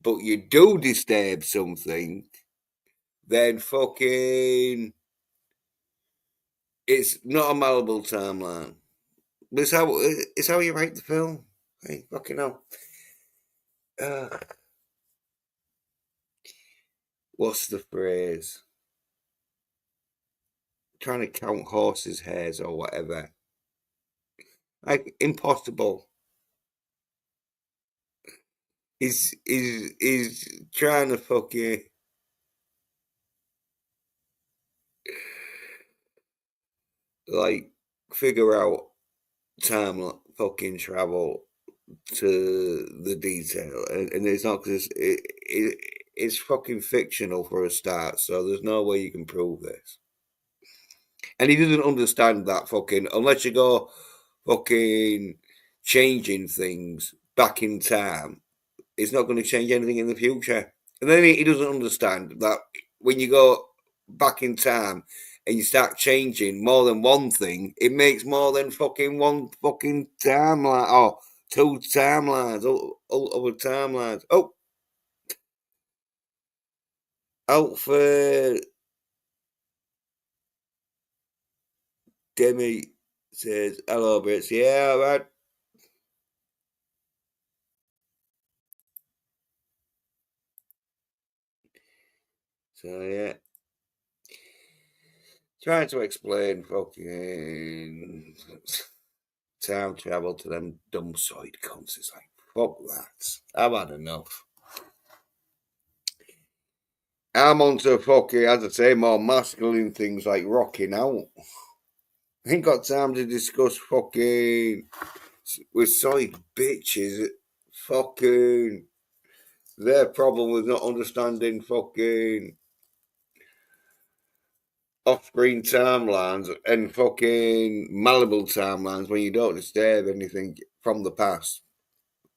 but you do disturb something, then fucking it's not a malleable timeline. But it's how you write the film. Hey, fucking hell. Uh, what's the phrase? Trying to count horses' hairs or whatever. Like impossible. He's trying to fucking like figure out time fucking travel to the detail, and it's not because it's fucking fictional for a start, so there's no way you can prove this. And he doesn't understand that fucking unless you go fucking changing things back in time, it's not going to change anything in the future. And then he doesn't understand that when you go back in time and you start changing more than one thing, it makes more than fucking one fucking timeline or two timelines, other timelines. Oh, out for Demi says, hello, Brits. Yeah, all right. So, yeah. Trying to explain fucking time travel to them dumb side cunts. It's like, fuck that. I've had enough. I'm on to fucking, as I say, more masculine things like rocking out. I ain't got time to discuss fucking with side bitches. Fucking their problem with not understanding fucking off-screen timelines and fucking malleable timelines when you don't disturb anything from the past.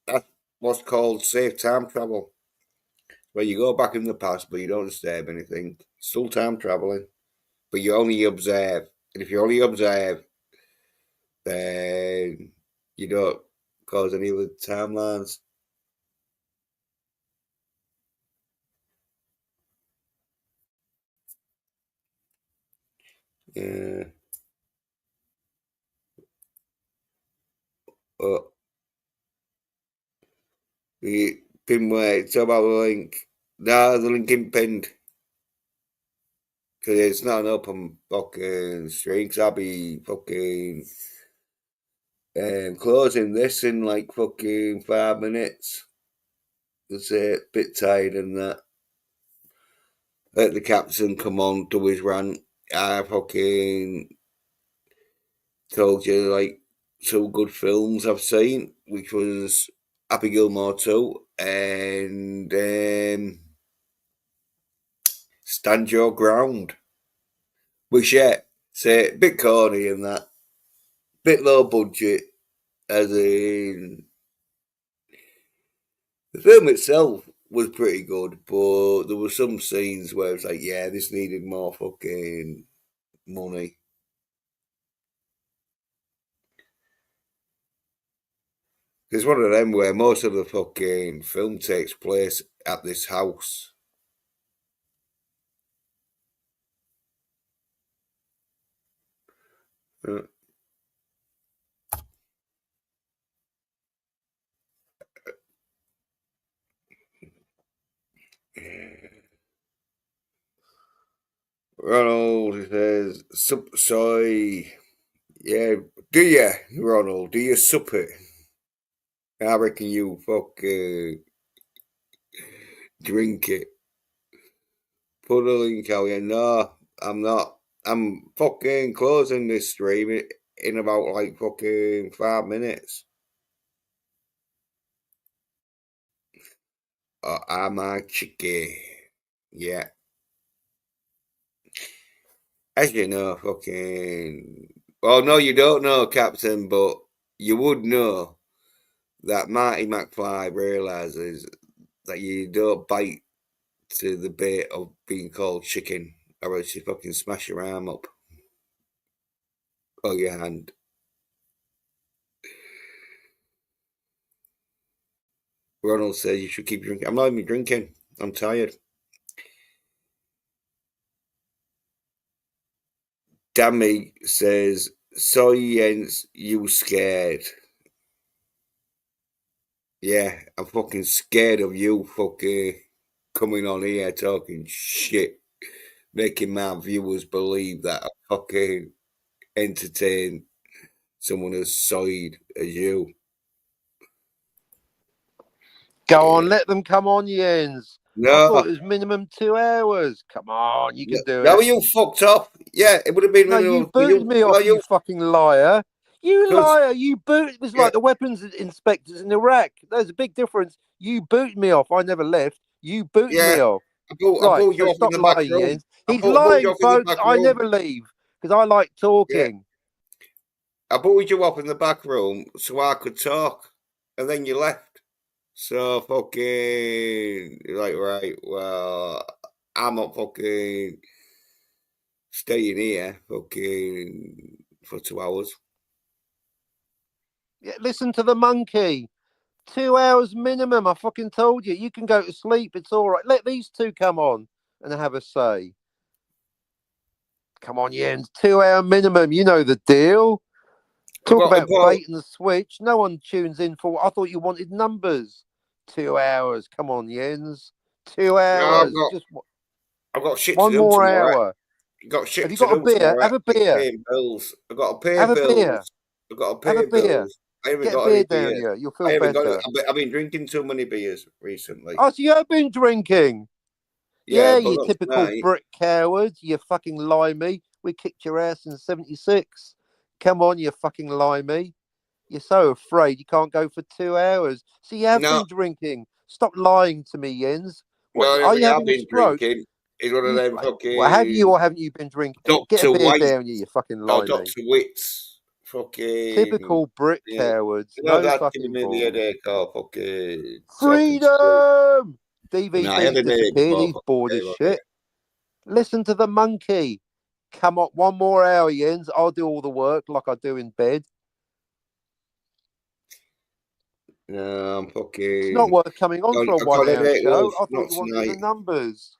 That's what's called safe time travel. Where you go back in the past but you don't disturb anything. Still time traveling. But you only observe. And if you only observe, then you don't cause any of the timelines. Yeah. But the pin where it's about the link. No, the link ain't pinned. Because it's not an open fucking stream. Because I'll be fucking closing this in like fucking 5 minutes. That's it. Bit tired and that. Let the captain come on to his rant. I fucking told you like 2 good films I've seen, which was Happy Gilmore 2 and Stand Your Ground. Which, yeah, say, bit corny and that. Bit low budget, as in. The film itself was pretty good, but there were some scenes where it's like, yeah, this needed more fucking money. It's one of them where most of the fucking film takes place at this house. Ronald says, soy. Yeah, do you, Ronald? Do you sup it? I reckon you fucking drink it. Put a link out here. No, I'm not. I'm fucking closing this stream in about like fucking 5 minutes. I'm a chicken. Yeah. As you know, fucking. Well, no, you don't know, Captain, but you would know that Marty McFly realizes that you don't bite to the bait of being called chicken, or else you fucking smash your arm up or your hand. Ronald says you should keep drinking. I'm not even drinking. I'm tired. Dammy says, Science, you scared. Yeah, I'm fucking scared of you fucking coming on here talking shit, making my viewers believe that I fucking entertain someone as side as you. Go on, let them come on, Jens. I thought No, it was minimum 2 hours. Come on, you can do no, it. you fucked up. Yeah, it would have been No, you minimum. booted me No, off, you fucking liar. You because liar. You booted. It was yeah, like the weapons inspectors in Iraq. There's a big difference. You booted me off. I never left. You booted me yeah. off. I Right, pulled you so off in stop the back lying, room. Jens. He's I pulled you lying, off in the folks. back I room. never leave because I like Yeah, talking. I pulled you off in the back room so I could talk, and then you left. So fucking like right. Well, I'm not fucking staying here fucking for 2 hours. Yeah, listen to the monkey. 2 hours minimum. I fucking told you. You can go to sleep. It's all right. Let these two come on and have a say. Come on, Jens. 2 hour minimum. You know the deal. Talk I about got, bait and switch. No one tunes in for. I thought you wanted numbers. 2 hours. Come on, Jens. two no, hours. Just I've got shit to one do more tomorrow. hour. Got Have shit you to got a do beer? tomorrow. Have a beer. Paying bills. I've got to pay Have a beer. bills. I've got to Have a pay beer. bills. I haven't Get a got beer any down beer. here. You'll I feel haven't got. better. I've been drinking too many beers recently. Oh, so you have been drinking? Yeah, Yeah, but you not typical tonight. Brit coward. You fucking limey. We kicked your ass in '76. Come on, you fucking limey. You're so afraid you can't go for 2 hours. So you have No, been drinking. Stop lying to me, Jens. What, no, I are haven't you have having a been stroke? drinking. It's one of You, them well, have you fucking or haven't you been drinking? Get a Doctor beer White down you fucking or limey. Doctor Wits. Fucking Typical Brit yeah. cowards. You know No that's giving fucking me the balls. headache or fucking talking shit. Freedom! No, I had DVB's an headache disappeared. before He's bored fucking as came on here. shit. Listen to the monkey. Come on, one more hour, Jens. I'll do all the work like I do in bed. No, I'm It's not fucking. worth coming on for a I've got 1 hour headache show. loads, I thought not you wanted the tonight. numbers.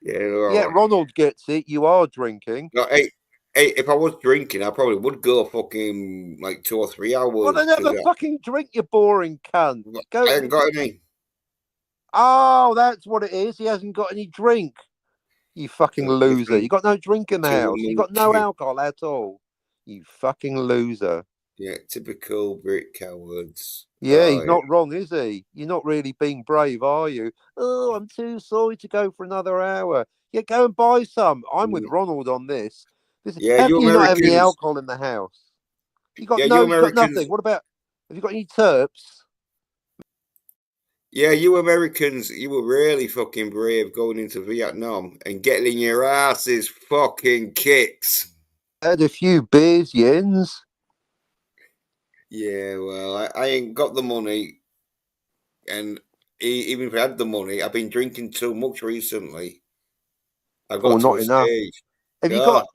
Yeah, Yeah, all right. Ronald gets it. You are drinking. No, hey, if I was drinking, I probably would go fucking like 2 or 3 hours Well, then have because a fucking drink, you boring cunt. I Go. ain't got any. Oh, that's what it is. He hasn't got any drink. You fucking So loser. You different got no drink in the to a house. You got no monkey. alcohol at all. You fucking loser. Yeah, typical Brit cowards. Yeah, Oh, he's not wrong, is he? You're not really being brave, are you? Oh, I'm too sorry to go for another hour. Yeah, go and buy some. I'm with yeah. Ronald on this. Yeah, How you can you not have any Americans. alcohol in the house? Yeah, you You got Americans. nothing. What about, have you got any terps? Yeah, you Americans. You were really fucking brave going into Vietnam and getting your asses fucking kicked. Had a few beers, Jens. Yeah, well, I ain't got the money, and even if I had the money, I've been drinking too much recently. I Oh, got to not a enough. stage. Have you Yeah, got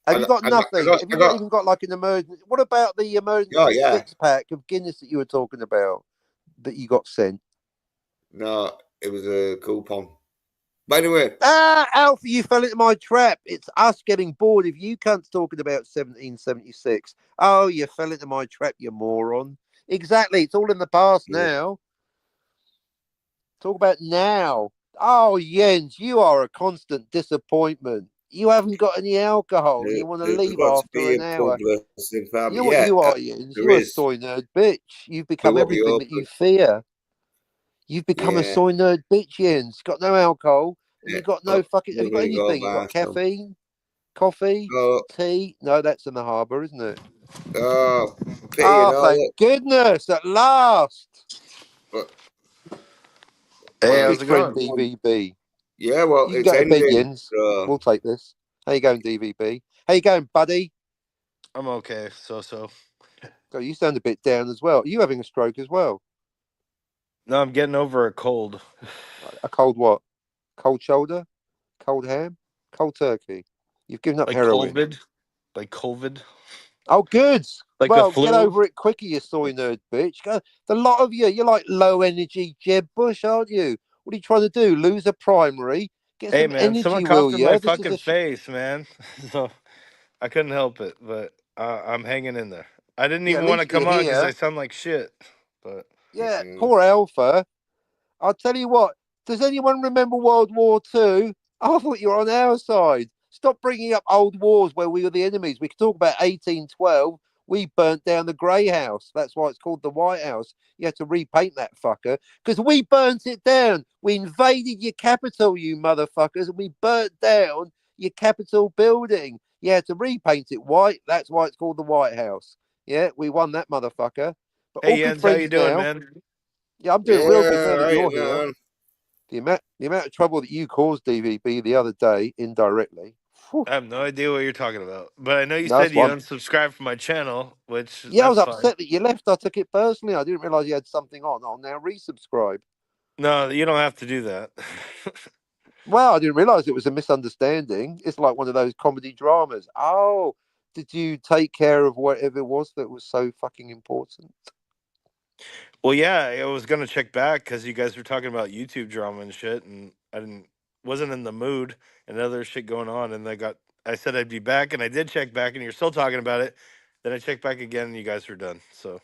have you got nothing? Have you not even got like an emergency? What about the oh emergency yeah. 6 pack of Guinness that you were talking about that you got sent? No, it was a coupon. By the way, Ah, Alfie, you fell into my trap. It's us getting bored if you cunts talking about 1776. Oh, you fell into my trap, you moron. Exactly. It's all in the past yeah, now. Talk about now. Oh, Jens, you are a constant disappointment. You haven't got any alcohol and you want to there's leave got to after be an a hour. publicity You family. know what Yeah, you are, Jens? there You're a is. soy nerd bitch. You've We become won't be everything that open. you fear. You've become a Yeah, soy nerd bitch, Jens. Got no alcohol and yeah. you got no Oh, fucking. Have we're you got gonna go anything? You buy got some. caffeine, coffee, Oh, tea? No, that's in the harbour, isn't it? oh, pity and Oh, all thank that. goodness! At last, But Hey, my well, big how's it friend going? DVB. yeah, well, You can it's go to bed, ending. Jens. So We'll take this. How you going, DVB? How you going, buddy? I'm okay. So. God, you sound a bit down as well. Are you having a stroke as well? No, I'm getting over a cold. A cold what? Cold shoulder? Cold ham? Cold turkey? You've given up Like heroin. COVID. Like COVID. Oh, good. Like the Well, get flu. over it quicker, you soy nerd bitch. Go, the lot of you, you're like low energy Jeb Bush, aren't you? What are you trying to do? Lose a primary? Get Hey, some man, someone energy, will coughed in my you? This is fucking a face, man. So I couldn't help it, but I'm hanging in there. I didn't yeah. At even want to least you're come on because I here. sound like shit. But Yeah, mm, poor Alpha. I'll tell you what. Does anyone remember World War Two? I thought you were on our side. Stop bringing up old wars where we were the enemies. We could talk about 1812 We burnt down the Grey House. That's why it's called the White House. You had to repaint that fucker because we burnt it down. We invaded your capital, you motherfuckers, and we burnt down your Capitol building. You had to repaint it white. That's why it's called the White House. Yeah, we won that motherfucker. But all Hey good Jens, how you friends doing, now. man? Yeah, I'm doing Yeah, real good now that right, you're here. man. The amount of trouble that you caused DVB the other day indirectly. Whew, I have no idea what you're talking about, but I know you that's said you one. unsubscribed from my channel, which Yeah, I was that's fine. upset that you left. I took it personally. I didn't realize you had something on. I'll now resubscribe. No, you don't have to do that. Well, I didn't realize it was a misunderstanding. It's like one of those comedy dramas. Oh, did you take care of whatever it was that was so fucking important? Well, yeah, I was gonna check back because you guys were talking about YouTube drama and shit, and I wasn't in the mood and other shit going on, and I said I'd be back, and I did check back, and you're still talking about it. Then I checked back again, and you guys were done. So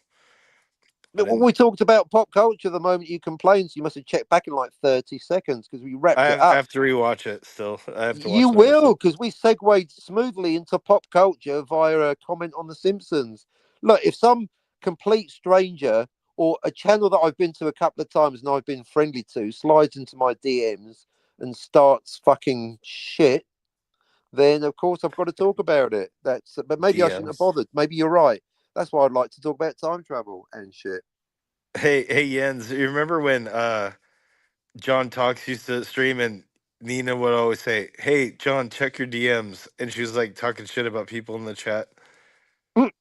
I But when didn't. we talked about pop culture the moment you complained, so you must have checked back in like 30 seconds because we wrapped it I up. have to rewatch it still. I have to You watch the rest of will, it. because we segued smoothly into pop culture via a comment on The Simpsons. Look, if some complete stranger or a channel that I've been to a couple of times and I've been friendly to slides into my DMs and starts fucking shit, then of course I've got to talk about it. But maybe I shouldn't have DMs. bothered. Maybe you're right. That's why I'd like to talk about time travel and shit. Hey Jens, you remember when John Talks used to stream and Nina would always say, "Hey John, check your DMs," and she was like talking shit about people in the chat.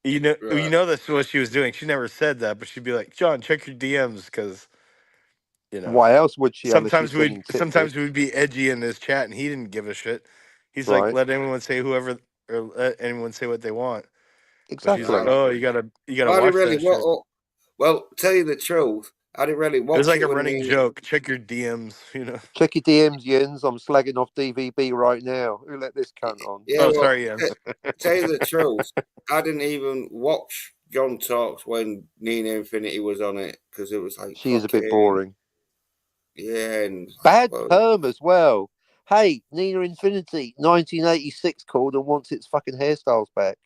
You Right. know that's what she was doing. She never said that, but she'd be like, "John, check your DMs," because you know Why else would she unless she's sending tit sometimes pics? we'd be edgy in his chat, and he didn't give a shit. He's like, Right? let anyone say whoever or let anyone say what they want. But she's like, Exactly. Right. "Oh, you gotta I didn't watch really that shit." well, tell you the truth, I didn't really It was watch like it a when running me. joke. Check your DMs, you know. Check your DMs, Jens. I'm slagging off DVB right now. Who let this cunt on? Yeah, Oh, well, sorry, Jens. tell you the truth, I didn't even watch John Talks when Nina Infinity was on it because it was like She is a bit fucking boring. yeah, and Bad well, perm as well. Hey, Nina Infinity, 1986 called and wants its fucking hairstyles back.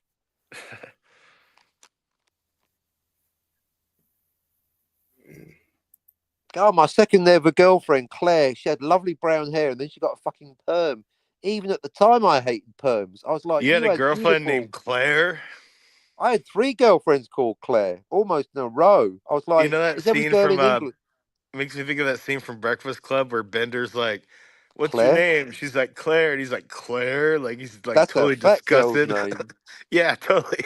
God, my second ever girlfriend, Claire, she had lovely brown hair and then she got a fucking perm. Even at the time, I hated perms. I was like, You had you a had girlfriend beautiful. named Claire. I had 3 girlfriends called Claire, almost in a row. I was You like, know that is every scene girl from in England makes me think of that scene from Breakfast Club where Bender's like, "What's your Claire? name?" She's like Claire, and he's like Claire, like he's like That's a totally fat girl's disgusted. name. Yeah, totally.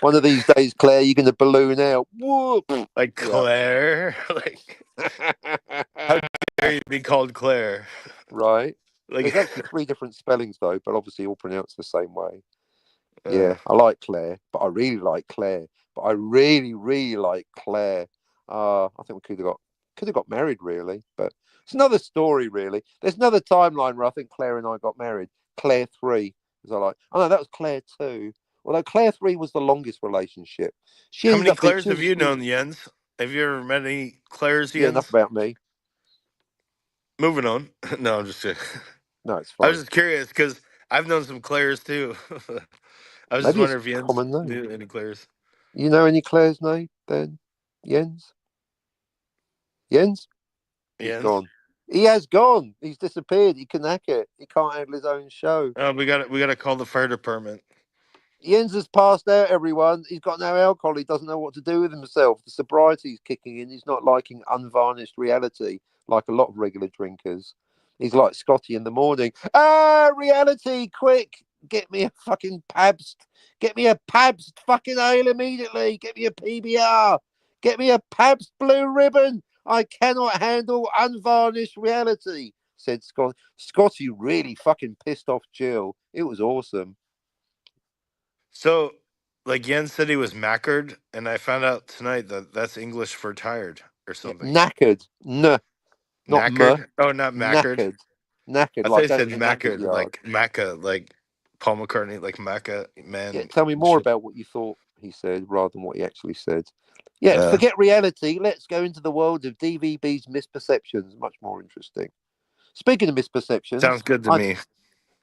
One of these days, Claire, you're going to balloon out. Whoop. Like Yeah. Claire, like dare you be called Claire? Right. Like, There's actually 3 different spellings though, but obviously all pronounced the same way. uh, Yeah, I like Claire, but I really like Claire. But I really, really like Claire. I think we could have got married really, but it's another story really. There's another timeline where I think Claire and I got married. Claire 3, as I like. Oh no, that was Claire 2. Although Claire 3 was the longest relationship. She how ended many up being Claires have you known, Jens? Have you ever met any Claires, yeah, enough Jens? about me. Moving on. No, I'm just kidding. No, it's I was fine. just curious because I've known some Claires too. I was just Maybe it's wondering if a Jens common name. knew any Claires. You know any Claire's name then? Jens? Jens? He's Jens. gone. He has gone. He's disappeared. He can hack it. He can't handle his own show. We got to call the fire department. Jens has passed out, everyone. He's got no alcohol. He doesn't know what to do with himself. The sobriety's kicking in. He's not liking unvarnished reality like a lot of regular drinkers. He's like Scotty in the morning. Reality, quick. Get me a fucking Pabst. Get me a Pabst fucking ale immediately. Get me a PBR. Get me a Pabst Blue Ribbon. I cannot handle unvarnished reality, said Scott. Scotty really fucking pissed off Jill. It was awesome. So, like Jens said, he was mackered, and I found out tonight that that's English for tired or Yeah, something. knackered. Not Knackered? Oh, not mackered. knackered. Knackered, I thought like he going said to the knackers mackered, yard. like Macca, like Paul McCartney, like Macca, Yeah, man. tell me more Shit. about what you thought he said rather than what he actually said. Yeah, Uh, forget reality. Let's go into the world of DVB's misperceptions. Much more interesting. Speaking of Sounds misperceptions, good to me.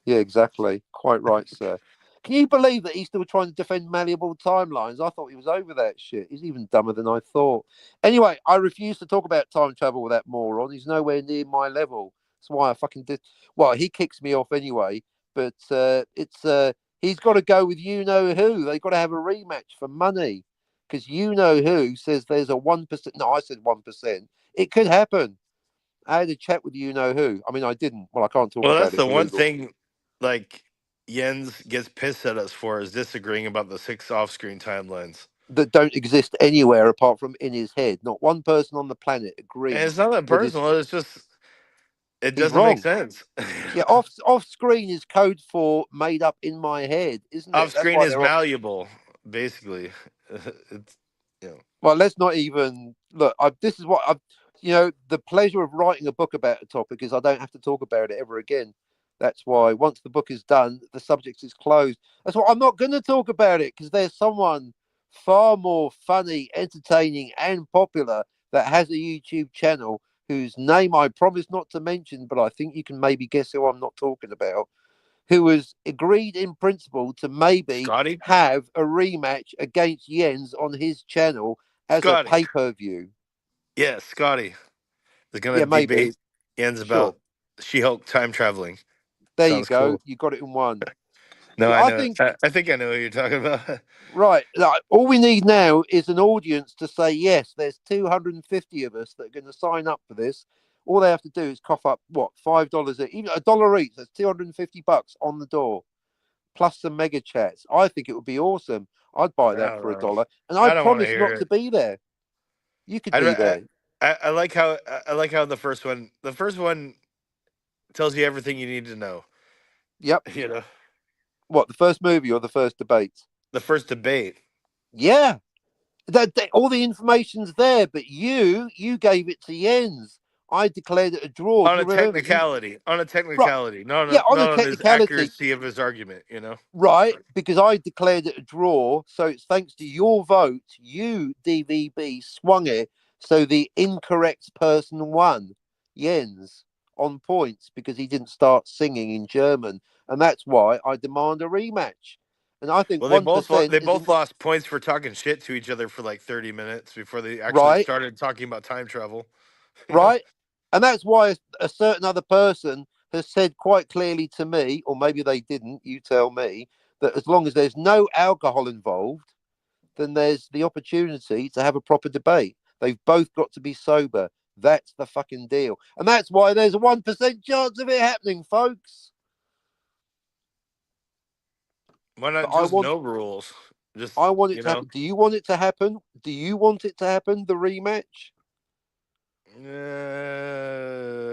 yeah, exactly. Quite right, sir. Can you believe that he's still trying to defend malleable timelines? I thought he was over that shit. He's even dumber than I thought. Anyway, I refuse to talk about time travel with that moron. He's nowhere near my level. That's why I fucking did. Well, he kicks me off anyway, but he's got to go with you know who. They've got to have a rematch for money because you know who says there's a 1%. No, I said 1%. It could happen. I had a chat with you know who. I mean, I didn't. Well, I can't talk Well, about that's it. the It's one illegal. thing, like Jens gets pissed at us for is disagreeing about the 6 off-screen timelines. That don't exist anywhere apart from in his head. Not one person on the planet And agrees it's not that that is personal. It's just it he's doesn't make wrong. sense. Yeah, off screen is code for made up in my head, isn't it? That's Off-screen why is they're off. malleable, basically. It's Well, let's not even look. This is what I've. The pleasure of writing a book about a topic is I don't have to talk about it ever again. That's why once the book is done, the subject is closed. That's why I'm not going to talk about it because there's someone far more funny, entertaining, and popular that has a YouTube channel whose name I promise not to mention, but I think you can maybe guess who I'm not talking about, who has agreed in principle to maybe Scotty. have a rematch against Jens on his channel as a Scotty. pay-per-view. Yeah, Scotty is gonna Yeah, maybe. debate Jens Sure. about She-Hulk time traveling. There you Sounds go. cool. You got it in one. No, I I know. think I think I know what you're talking about. right. Like, all we need now is an audience to say yes. There's 250 of us that are going to sign up for this. All they have to do is cough up what $5, even $1 each. That's $250 on the door, plus some mega chats. I think it would be awesome. I'd buy I that don't for know. $1, and I I don't want to promise hear not to it. be there. You could I'd, be ra- there. I like how the first one tells you everything you need to know. Yep. You know, What, the first movie or the first debate? the first debate. Yeah, that all the information's there, but you gave it to Jens. I declared it a draw. On Do a you remember? technicality, Right? not Yeah, on a on his technicality, accuracy of his argument. You know, right? Because I declared it a draw, so it's thanks to your vote. You DVB swung it, so the incorrect person won. Jens on points because he didn't start singing in German, and that's why I demand a rematch. And I think well, 1% they is both lost points for talking shit to each other for like 30 minutes before they actually right. started talking about time travel. You know, Right? And that's why a certain other person has said quite clearly to me, or maybe they didn't, you tell me, that as long as there's no alcohol involved, then there's the opportunity to have a proper debate. They've both got to be sober. That's the fucking deal. And that's why there's a 1% chance of it happening, folks. why But not just no rules? Just I want it you to know, happen. Do you want it to happen? Do you want it to happen, the rematch?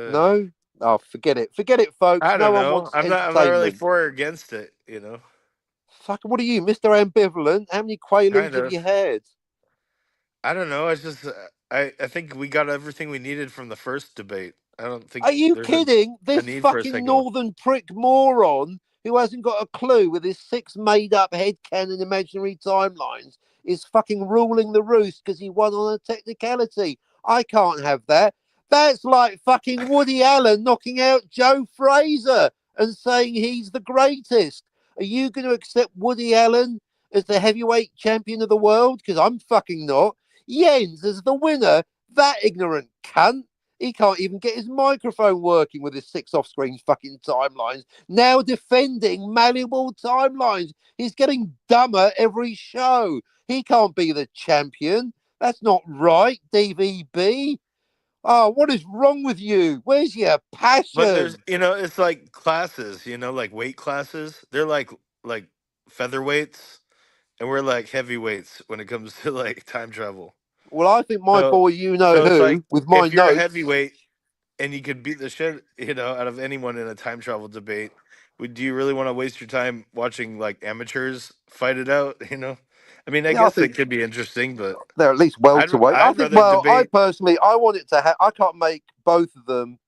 No? Oh, forget it. Forget it, folks. I No don't one know. wants I'm not really entertainment. for or against it. You know, Fuck, what are you, Mr. Ambivalent? How many kind Quaaludes have of. you had? I don't know. It's just I think we got everything we needed from the first debate. I don't think Are you there's kidding? a This need for a fucking second one. northern prick moron who hasn't got a clue with his 6 made up headcanon imaginary timelines is fucking ruling the roost because he won on a technicality. I can't have that. That's like fucking Woody Allen knocking out Joe Fraser and saying he's the greatest. Are you going to accept Woody Allen as the heavyweight champion of the world? Because I'm fucking not. Jens as the winner. That ignorant cunt. He can't even get his microphone working with his 6 off-screen fucking timelines. Now defending malleable timelines. He's getting dumber every show. He can't be the champion. That's not right, DVB. Oh, what is wrong with you? Where's your But there's passion? it's like classes. Like weight classes. They're like featherweights, and we're like heavyweights when it comes to like time travel. Well, I think my So boy, you know so it's like who, with my if you're a notes. heavyweight and you could beat the shit out of anyone in a time travel debate, do you really want to waste your time watching like amateurs fight it out? I mean, I Yeah, I guess think it could be interesting, but they're at least welterweight. I I'd think. rather Well, I debate. personally, I want it to have. I can't make both of them,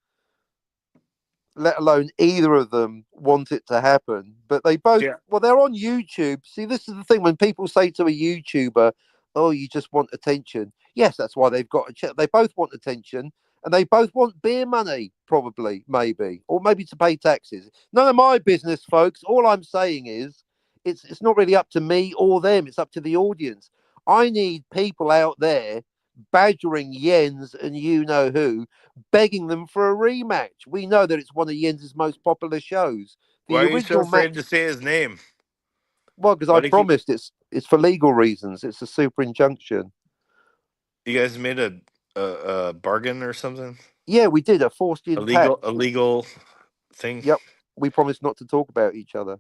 let alone either of them, want it to happen. But they both, Yeah, well, they're on YouTube. See, this is the thing when people say to a YouTuber, "Oh, you just want attention." Yes, that's why they've got a chat. They both want attention, and they both want beer money, probably, maybe, or maybe to pay taxes. None of my business, folks. All I'm saying is, it's not really up to me or them. It's up to the audience. I need people out there badgering Jens and you know who, begging them for a rematch. We know that it's one of Jens's most popular shows. Why The are you so original afraid match. to say his name? Well, because Why I do you keep? promised it's for legal reasons. It's a super injunction. You guys made a bargain or something? Yeah, we did a Forstian pact. A legal thing? Yep, we promised not to talk about each other.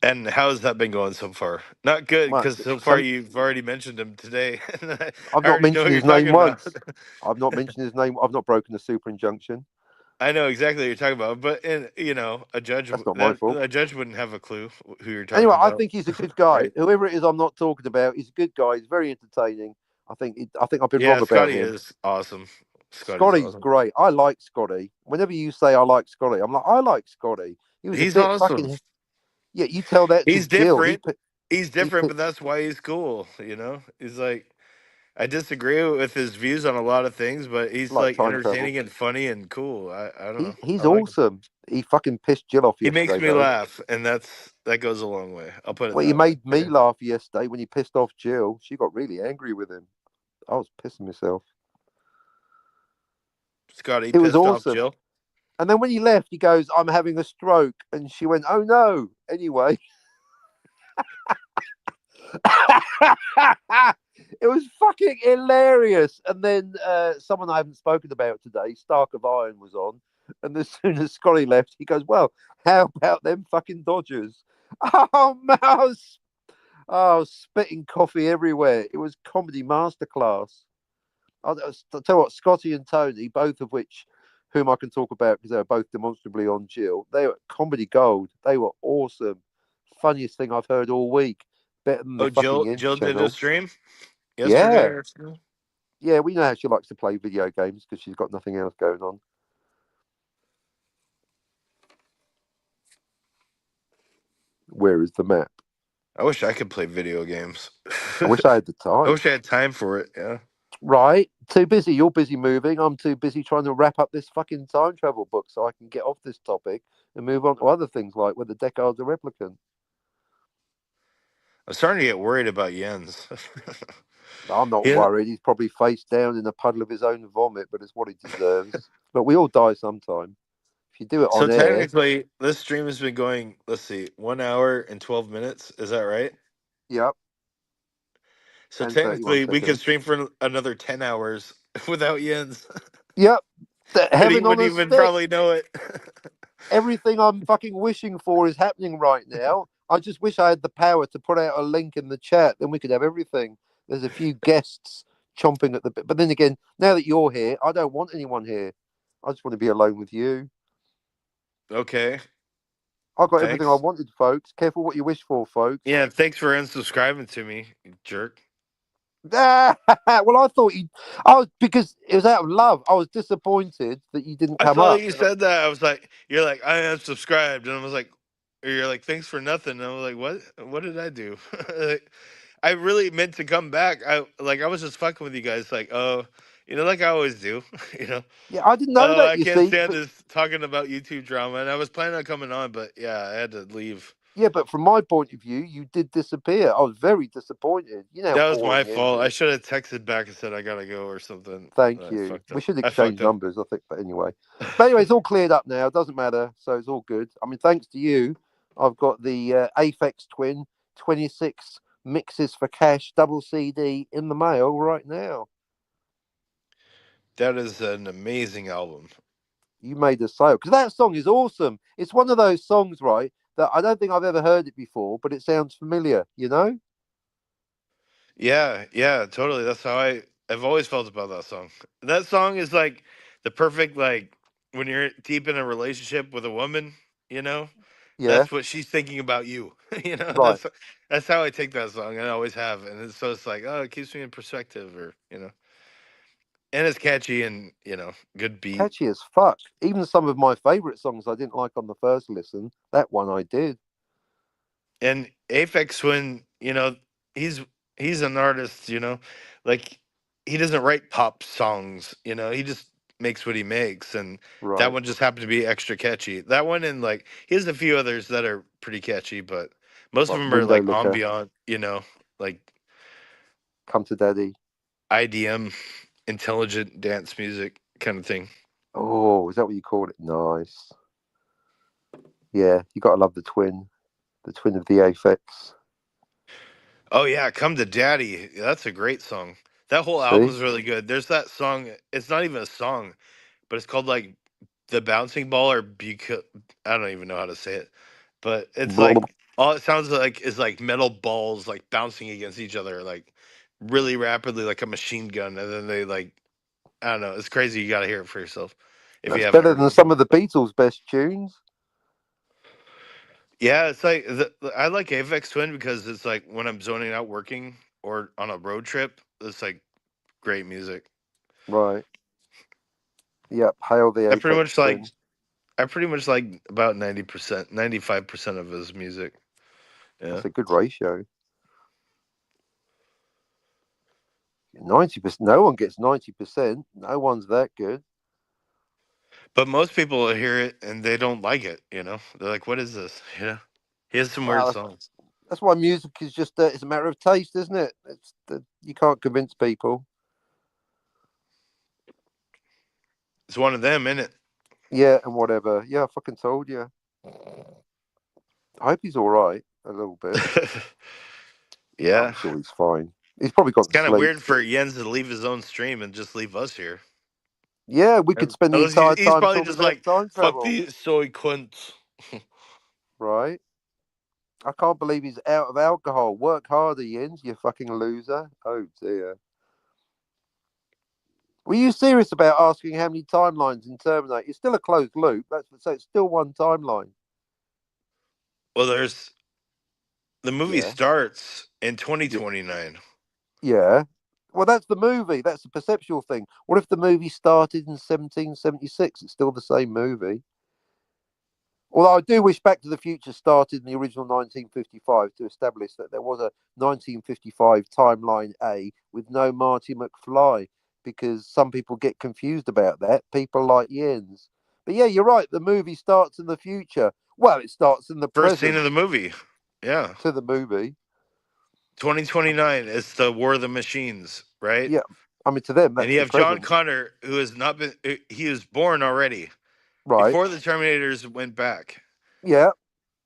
And how has that been going so far? Not good, Well, because so far you've already mentioned him today. And I I've not already know what mentioned you're his name talking about. once. I've not mentioned his name. I've not broken the super injunction. I know exactly what you're talking about, but a judge That's not my fault. wouldn't have a clue who you're talking Anyway, I about, think he's a good guy. right? Whoever it is, I'm not talking about. He's a good guy. He's very entertaining. I think I've been Yeah, wrong about Scotty him. is awesome. Scotty's Scotty's awesome. great. I like Scotty. Whenever you say I like Scotty, I'm like I like Scotty. He was a He's bit awesome. fucking. Yeah, you tell that to He's Jill. different. He's He different, but that's why he's cool. He's like, I disagree with his views on a lot of things, but he's like like time travel. entertaining and funny and cool. I don't know. He's I like him. awesome. He fucking pissed Jill off He makes yesterday me though. laugh, and that goes a long way. I'll put it Well, he that way. made me laugh yesterday when he pissed off Jill. She got really angry with him. I was pissing myself. Scotty It was pissed off awesome. Jill. And then when he left, he goes, "I'm having a stroke," and she went, "Oh no!" Anyway, it was fucking hilarious. And then someone I haven't spoken about today, Stark of Iron, was on. And as soon as Scotty left, he goes, "Well, how about them fucking Dodgers?" Oh, mouse! Oh, spitting coffee everywhere. It was comedy masterclass. I'll tell you what, Scotty and Tony, both of whom I can talk about because they were both demonstrably on Jill, they were comedy gold. They were awesome. Funniest thing I've heard all week. Better than the Oh, fucking Jill Yin Jill did a channel. stream yesterday Yeah. or something. Yeah, we know how she likes to play video games because she's got nothing else going on. Where is the map? I wish I could play video games. I wish I had the I time. wish I had time for it. Yeah. Right. Too busy. You're busy moving. I'm too busy trying to wrap up this fucking time travel book so I can get off this topic and move on to other things like whether Deckard's a replicant. I'm starting to get worried about Jens. I'm not Yeah. worried. He's probably face down in a puddle of his own vomit, but it's what he deserves. But we all die sometime. If you do it So on air, technically, this stream has been going, let's see, 1 hour and 12 minutes. Is that right? yep. So And 31 technically, we could seconds. stream for another 10 hours without Jens. Yep. And he Heaven on wouldn't a even stick. probably know it. Everything I'm fucking wishing for is happening right now. I just wish I had the power to put out a link in the chat. Then we could have everything. There's a few guests chomping at the bit. But then again, now that you're here, I don't want anyone here. I just want to be alone with you. Okay. I got everything I Thanks. wanted, folks. Careful what you wish for, folks. Yeah, thanks for unsubscribing to me, you jerk. Well, I thought because it was out of love. I was disappointed that you didn't I come saw up. that you said that. I was like, you're like, I unsubscribed. And I was like, or you're like, thanks for nothing. And I was like, what? What did I do? Like, I really meant to come back. I was just fucking with you guys. Like, oh, like I always do. you know, Yeah, I didn't know oh, that. I You can't see, stand but this talking about YouTube drama. And I was planning on coming on, but yeah, I had to leave. yeah, but from my point of view, you did disappear. I was very disappointed. You know how That was boring my Jens fault. I is. should have texted back and said I gotta go or something. Thank I you. fucked We up. should I exchange fucked up. numbers, I think. But anyway, it's all cleared up now. It doesn't matter. So it's all good. I mean, thanks to you, I've got the Aphex Twin 26 mixes for cash double CD in the mail right now. That is an amazing album. You made a sale because that song is awesome. It's one of those songs, right, that I don't think I've ever heard it before, but it sounds familiar, you know? Yeah, totally. That's how I've always felt about that song. That song is like the perfect, like, when you're deep in a relationship with a woman, you know, Yeah, that's what she's thinking about you. right. That's how I take that song, and I always have. And it's like, oh, it keeps me in perspective, or and it's catchy and good beat. Catchy as fuck. Even some of my favorite songs I didn't like on the first listen, that one I did. And Aphex Twin, he's he's an artist, like he doesn't write pop songs, he just makes what he makes, and that Right. one just happened to be extra catchy. That one, and like he has a few others that are pretty catchy, but most of Like them are Window like Licker, ambient, like Come to Daddy. IDM, intelligent dance music kind of thing. Oh, is that what you call it? Nice. Yeah, you gotta love the twin of the Aphex. Oh yeah, "Come to Daddy." That's a great song. That whole album See, is really good. There's that song. It's not even a song, but it's called like "The Bouncing Ball" or because I don't even know how to say it, but it's Blah, blah, like all it sounds like is like metal balls like bouncing against each other like really rapidly like a machine gun, and then they like I don't know. It's crazy. You got to hear it for yourself if you that's haven't better heard than it some before. of the Beatles' best tunes. Yeah, it's like I like Avex Twin because it's like when I'm zoning out working or on a road trip, it's like great music. Right. Yep. Hail the I pretty Aphex much like Twin. I pretty much like about 90%, 95% of his music. Yeah. That's a good ratio. 90%. No one gets 90%. No one's that good. But most people hear it and they don't like it, They're like, "What is this?" He has some weird Wow, songs. that's why music is just it's a matter of taste, isn't it? You can't convince people. It's one of them, isn't it? Yeah, and whatever. Yeah, I fucking told you. I hope he's all right a little bit. I'm Yeah. sure he's fine. He's probably got It's to kind of sleep. weird for Jens to leave his own stream and just leave us here. Yeah, we could spend the Unless entire he's time probably talking just about like, time "Fuck travel, these soy cunts." right? I can't believe he's out of alcohol. Work harder, Jens, you fucking loser. Oh dear. Were you serious about asking how many timelines in Terminator? It's still a closed loop. So it's still one timeline. Well, the movie Yeah. starts in Yeah. 2029. Yeah. Well, that's the movie. That's the perceptual thing. What if the movie started in 1776? It's still the same movie. Although I do wish Back to the Future started in the original 1955 to establish that there was a 1955 timeline A with no Marty McFly, because some people get confused about that. People like Jens. But yeah, you're right. The movie starts in the future. Well, it starts in the First scene present of the movie. Yeah. to the movie. 2029. It's the War of the Machines, right? Yeah. I mean, to them, And that's you the have John present. Connor, who has not been, he was born already Right. before the Terminators went back. Yeah.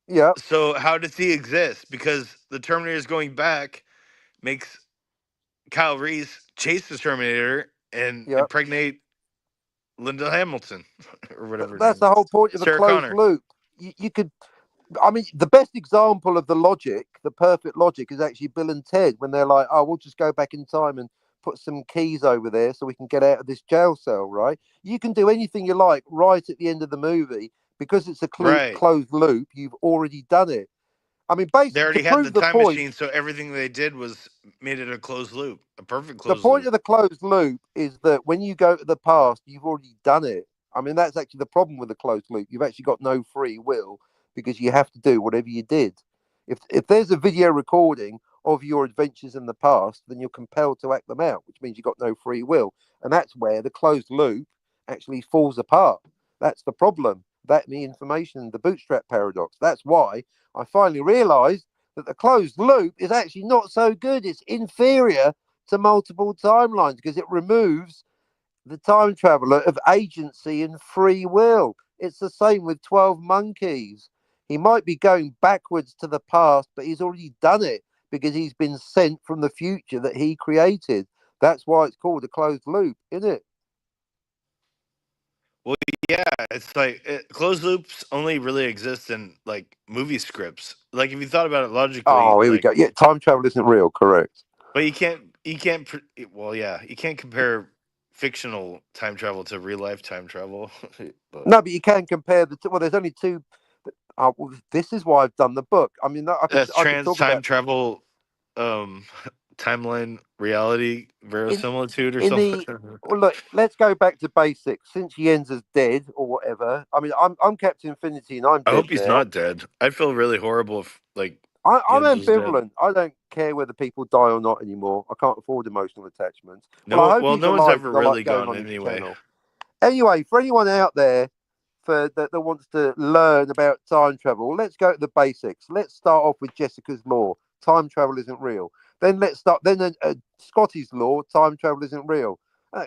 Yeah. So how does he exist? Because the Terminators going back makes Kyle Reese chase the Terminator and Yeah. impregnate Linda Hamilton or whatever her That's name the is. whole point of a Sarah closed Connor. loop. You could, I mean, the best example of the logic, the perfect logic, is actually Bill and Ted when they're like, "Oh, we'll just go back in time and put some keys over there so we can get out of this jail cell." Right? You can do anything you like right at the end of the movie because it's a Right. closed loop. You've already done it. I mean, They basically, to already had the prove the time point, machine, so everything they did was made it a closed loop, a perfect the closed point loop. of the closed loop is that when you go to the past, you've already done it. I mean, that's actually the problem with the closed loop. You've actually got no free will because you have to do whatever you did. If there's a video recording of your adventures in the past, then you're compelled to act them out, which means you've got no free will. And that's where the closed loop actually falls apart. That's the problem. That and the information, the bootstrap paradox. That's why I finally realized that the closed loop is actually not so good. It's inferior to multiple timelines because it removes the time traveler of agency and free will. It's the same with 12 Monkeys. He might be going backwards to the past, but he's already done it because he's been sent from the future that he created. That's why it's called a closed loop, isn't it? Well, yeah, it's like closed loops only really exist in like movie scripts. Like if you thought about it logically, Oh, here we like, go. Yeah, time travel isn't real, correct. but well, yeah, you can't compare fictional time travel to real life time travel. But No, but you can compare the two. Well, there's only two. Well, this is why I've done the book. I mean, that's I could trans talk time about travel, um, timeline reality in verisimilitude or in something. the well, look, let's go back to basics. Since Jens is dead or whatever, I mean, I'm Captain Infinity and I'm I dead hope he's now. not dead. I'd feel really horrible if like I'm Jens was dead. ambivalent. I don't care whether people die or not anymore. I can't afford emotional attachments. Well, I No, hope well, he's no one's alive ever because I like really going gone on his anyway. channel. Anyway, for anyone out there that wants to learn about time travel, let's go to the basics. Let's start off with Jessica's law. Time travel isn't real. Then let's start. Then Scotty's law. Time travel isn't real.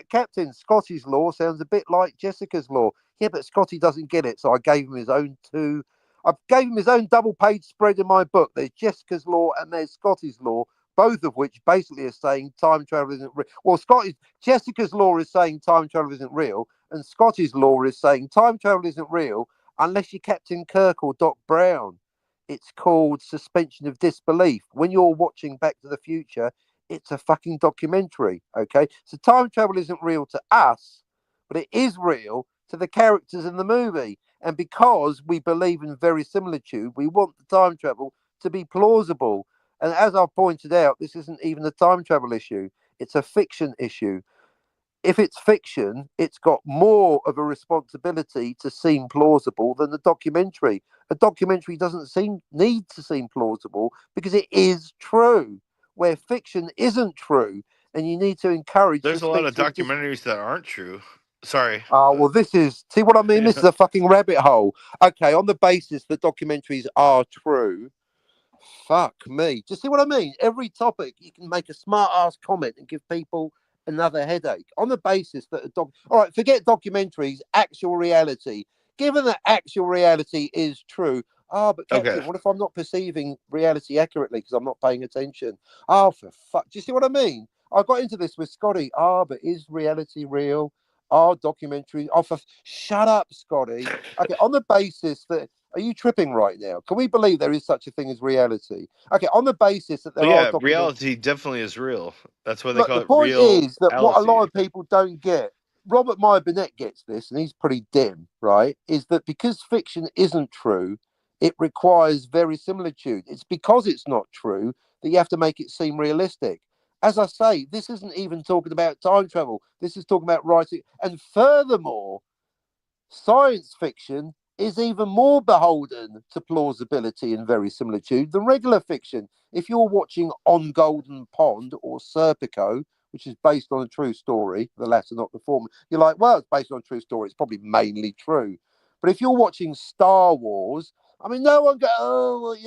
Captain, Scotty's law sounds a bit like Jessica's law. Yeah, but Scotty doesn't get it, so I gave him his own two. I gave him his own double-page spread in my book. There's Jessica's law and there's Scotty's law, both of which basically are saying time travel isn't real. Well, Jessica's law is saying time travel isn't real, and Scotty's law is saying time travel isn't real unless you're Captain Kirk or Doc Brown. It's called suspension of disbelief. When you're watching Back to the Future, it's a fucking documentary, okay? So time travel isn't real to us, but it is real to the characters in the movie. And because we believe in verisimilitude, we want the time travel to be plausible. And as I've pointed out, this isn't even a time travel issue. It's a fiction issue. If it's fiction, it's got more of a responsibility to seem plausible than the documentary. A documentary doesn't need to seem plausible because it is true, where fiction isn't true, and you need to encourage. There's a lot of documentaries that aren't true. Sorry. Well, see what I mean? This is a fucking rabbit hole. Okay, on the basis that documentaries are true, fuck me. Do you see what I mean? Every topic you can make a smart ass comment and give people another headache on the basis that all right, forget documentaries, actual reality. Given that actual reality is true, but Captain, what if I'm not perceiving reality accurately because I'm not paying attention? Oh, for fuck. Do you see what I mean? I got into this with Scotty. But is reality real? Documentary. Shut up, Scotty. Okay, on the basis that are you tripping right now? Can we believe there is such a thing as reality? Okay, on the basis that there are reality definitely is real. That's why they call it real. The point real. is that what a lot of people don't get, Robert Meyer Burnett gets this, and he's pretty dim, right? Is that because fiction isn't true, it requires verisimilitude. It's because it's not true that you have to make it seem realistic. As I say, this isn't even talking about time travel. This is talking about writing. And furthermore, science fiction is even more beholden to plausibility and verisimilitude than regular fiction. If you're watching On Golden Pond or Serpico, which is based on a true story, the latter, not the former, you're like, well, it's based on a true story. It's probably mainly true. But if you're watching Star Wars, I mean, no one goes,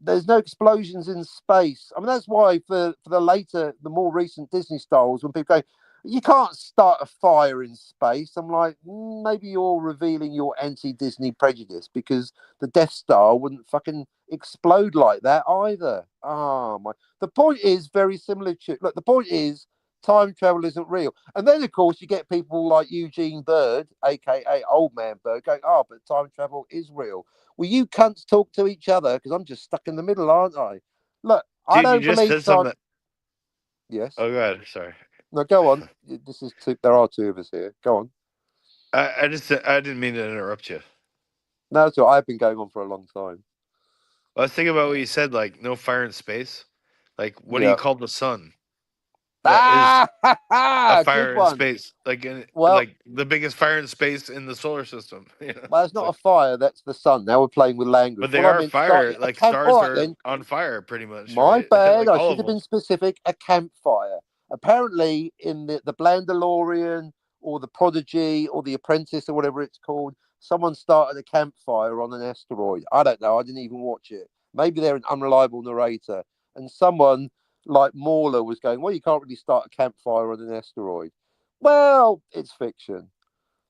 there's no explosions in space. I mean, that's why for the more recent Disney Star Wars, when people go, you can't start a fire in space. I'm like, maybe you're revealing your anti-Disney prejudice because the Death Star wouldn't fucking explode like that either. The point is very similar to, look, the point is time travel isn't real. And then, of course, you get people like Eugene Bird, aka Old Man Bird, going, but time travel is real. Well, you cunts talk to each other because I'm just stuck in the middle, aren't I? Look, I don't believe time. Yes. Oh, God, sorry. No, go on. This is two. There are two of us here. Go on. I didn't mean to interrupt you. No, so I've been going on for a long time. I was thinking about what you said, like no fire in space. Like, what do you call the sun? That is a fire in space. Like the biggest fire in space in the solar system. Well, it's not a fire. That's the sun. Now we're playing with language. But they are fire. Like stars are on fire, pretty much. My bad. Like I should have been specific. A campfire. Apparently, in the Blandalorian or the Prodigy or the Apprentice or whatever it's called, someone started a campfire on an asteroid. I don't know. I didn't even watch it. Maybe they're an unreliable narrator. And someone like Mauler was going, well, you can't really start a campfire on an asteroid. Well, it's fiction.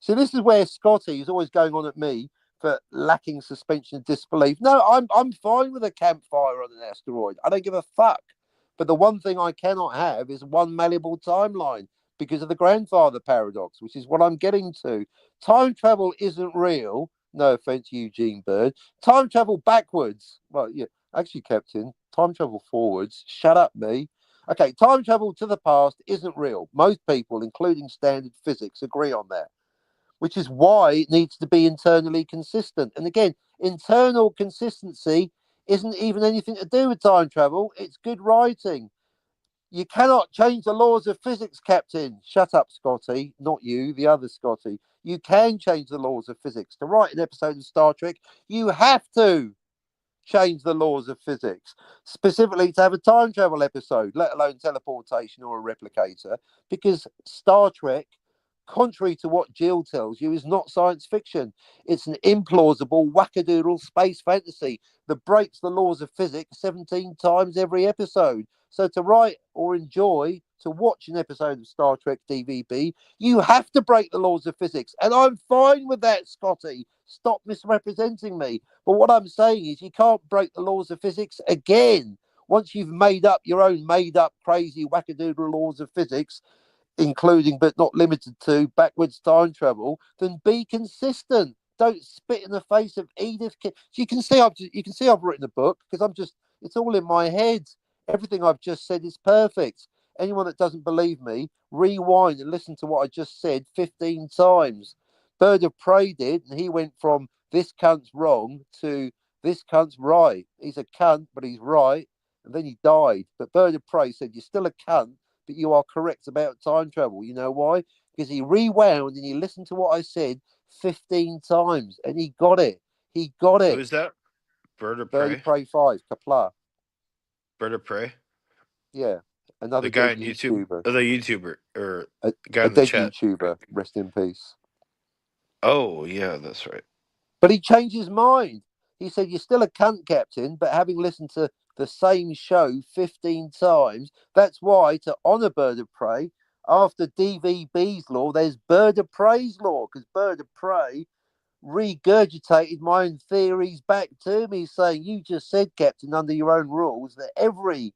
So this is where Scotty is always going on at me for lacking suspension of disbelief. No, I'm fine with a campfire on an asteroid. I don't give a fuck. But the one thing I cannot have is one malleable timeline because of the grandfather paradox, which is what I'm getting to. Time travel isn't real. No offense, Eugene Bird. Time travel backwards. Well, yeah, actually, Captain, time travel forwards. Shut up, me. Okay, time travel to the past isn't real. Most people, including standard physics, agree on that, which is why it needs to be internally consistent. And again, internal consistency isn't even anything to do with time travel. It's good writing. You cannot change the laws of physics, Captain. Shut up, Scotty. Not you, the other Scotty. You can change the laws of physics. To write an episode of Star Trek, you have to change the laws of physics, specifically to have a time travel episode, let alone teleportation or a replicator, because Star Trek contrary to what Jill tells you, is not science fiction. It's an implausible wackadoodle space fantasy that breaks the laws of physics 17 times every episode. So to write or enjoy, to watch an episode of Star Trek DVB, you have to break the laws of physics. And I'm fine with that, Scotty. Stop misrepresenting me. But what I'm saying is you can't break the laws of physics again. Once you've made up your own made up crazy wackadoodle laws of physics, including but not limited to backwards time travel, then be consistent. Don't spit in the face of Edith. You can see I've written a book because it's all in my head. Everything I've just said is perfect. Anyone that doesn't believe me, rewind and listen to what I just said 15 times. Bird of Prey did, and he went from this cunt's wrong to this cunt's right. He's a cunt, but he's right. And then he died. But Bird of Prey said, you're still a cunt, but you are correct about time travel. You know why? Because he rewound and he listened to what I said 15 times and he got it. He got it. Who's that? Bird of Bird Prey? of Prey 5, Kapla. Bird of Prey? Yeah. Another The guy dead on YouTube? YouTuber. The YouTuber. Or A, guy a in the dead chat. YouTuber. Rest in peace. Oh, yeah, that's right. But he changed his mind. He said, you're still a cunt, Captain, but having listened to the same show 15 times, that's why, to honour Bird of Prey, after DVB's law, there's Bird of Prey's law, because Bird of Prey regurgitated my own theories back to me, saying, you just said, Captain, under your own rules, that every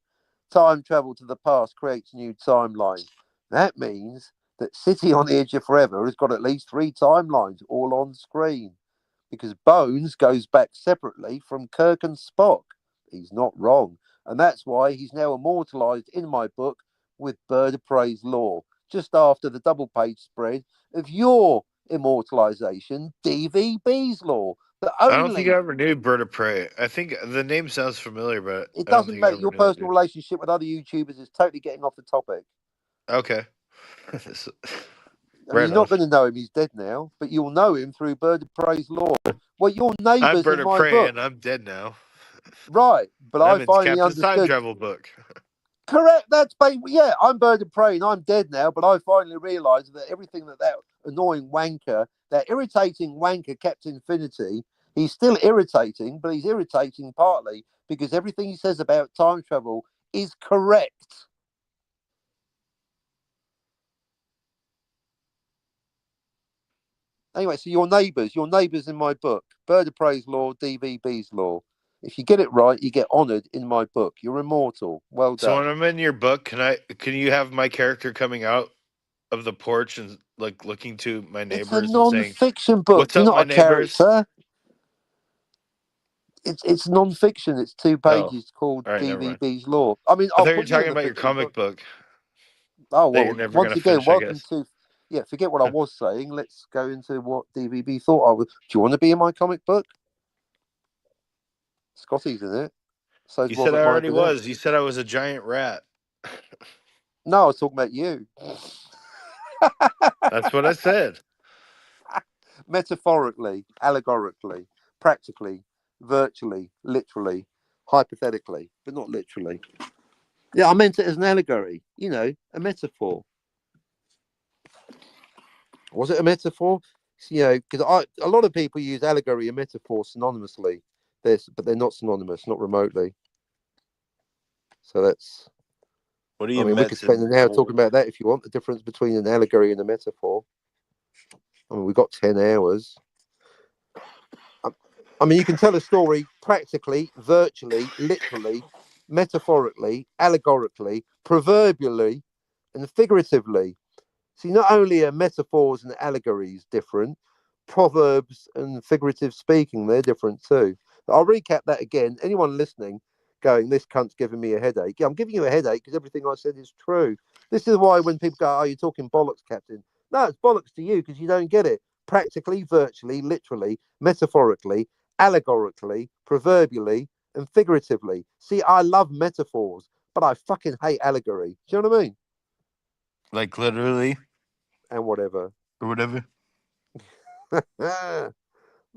time travel to the past creates a new timeline. That means that City on the Edge of Forever has got at least 3 timelines, all on screen, because Bones goes back separately from Kirk and Spock. He's not wrong. And that's why he's now immortalized in my book with Bird of Prey's law, just after the double page spread of your immortalization, DVB's law. The I don't think I only, ever knew Bird of Prey. I think the name sounds familiar, but it I don't doesn't think I matter, ever your knew it, personal dude. relationship with other YouTubers is totally getting off the topic. Okay. I mean, Right you're not on. going to know him, he's dead now, but you'll know him through Bird of Prey's law. Well, your I'm neighbours Bird in of my Prey, book. and I'm dead now. Right, but I I'm in finally Captain's Time understood. Travel book. Correct. That's yeah. I'm Bird of Prey and I'm dead now. But I finally realised that everything that annoying wanker, that irritating wanker, Captain Infinity, he's still irritating, but he's irritating partly because everything he says about time travel is correct. Anyway, so your neighbours in my book, Bird of Prey's law, DVB's law. If you get it right, you get honoured in my book. You're immortal. Well So done. when I'm in your book, can you have my character coming out of the porch and like looking to my It's a neighbors and saying, non-fiction book. "What's You're up, not my a neighbors?" character. It's non-fiction. It's 2 Oh, pages called all right, never mind. DVB's Law. I mean, I I'll thought you were put you talking in a about your fiction comic book. book Oh that you're well, never once gonna again, finish, I welcome guess. to forget what I was saying. Let's go into what DVB thought I was. Do you want to be in my comic book? Scotty's in it. So's You said I Robert already Michael. was. You said I was a giant rat. No, I was talking about you. That's what I said. Metaphorically, allegorically, practically, virtually, literally, hypothetically, but not literally. Yeah, I meant it as an allegory. You know, a metaphor. Was it a metaphor? You know, because a lot of people use allegory and metaphor synonymously. But they're not synonymous, not remotely. So that's. What do I you mean, we could spend an hour talking for? about that if you want. The difference between an allegory and a metaphor. I mean, we've got 10 hours. I mean, you can tell a story practically, virtually, literally, metaphorically, allegorically, proverbially, and figuratively. See, not only are metaphors and allegories different, proverbs and figurative speaking, they're different too. I'll recap that again. Anyone listening going, this cunt's giving me a headache. Yeah, I'm giving you a headache because everything I said is true. This is why when people go, oh, you're talking bollocks, Captain. No, it's bollocks to you because you don't get it. Practically, virtually, literally, metaphorically, allegorically, proverbially, and figuratively. See, I love metaphors, but I fucking hate allegory. Do you know what I mean? Like literally And whatever. or whatever.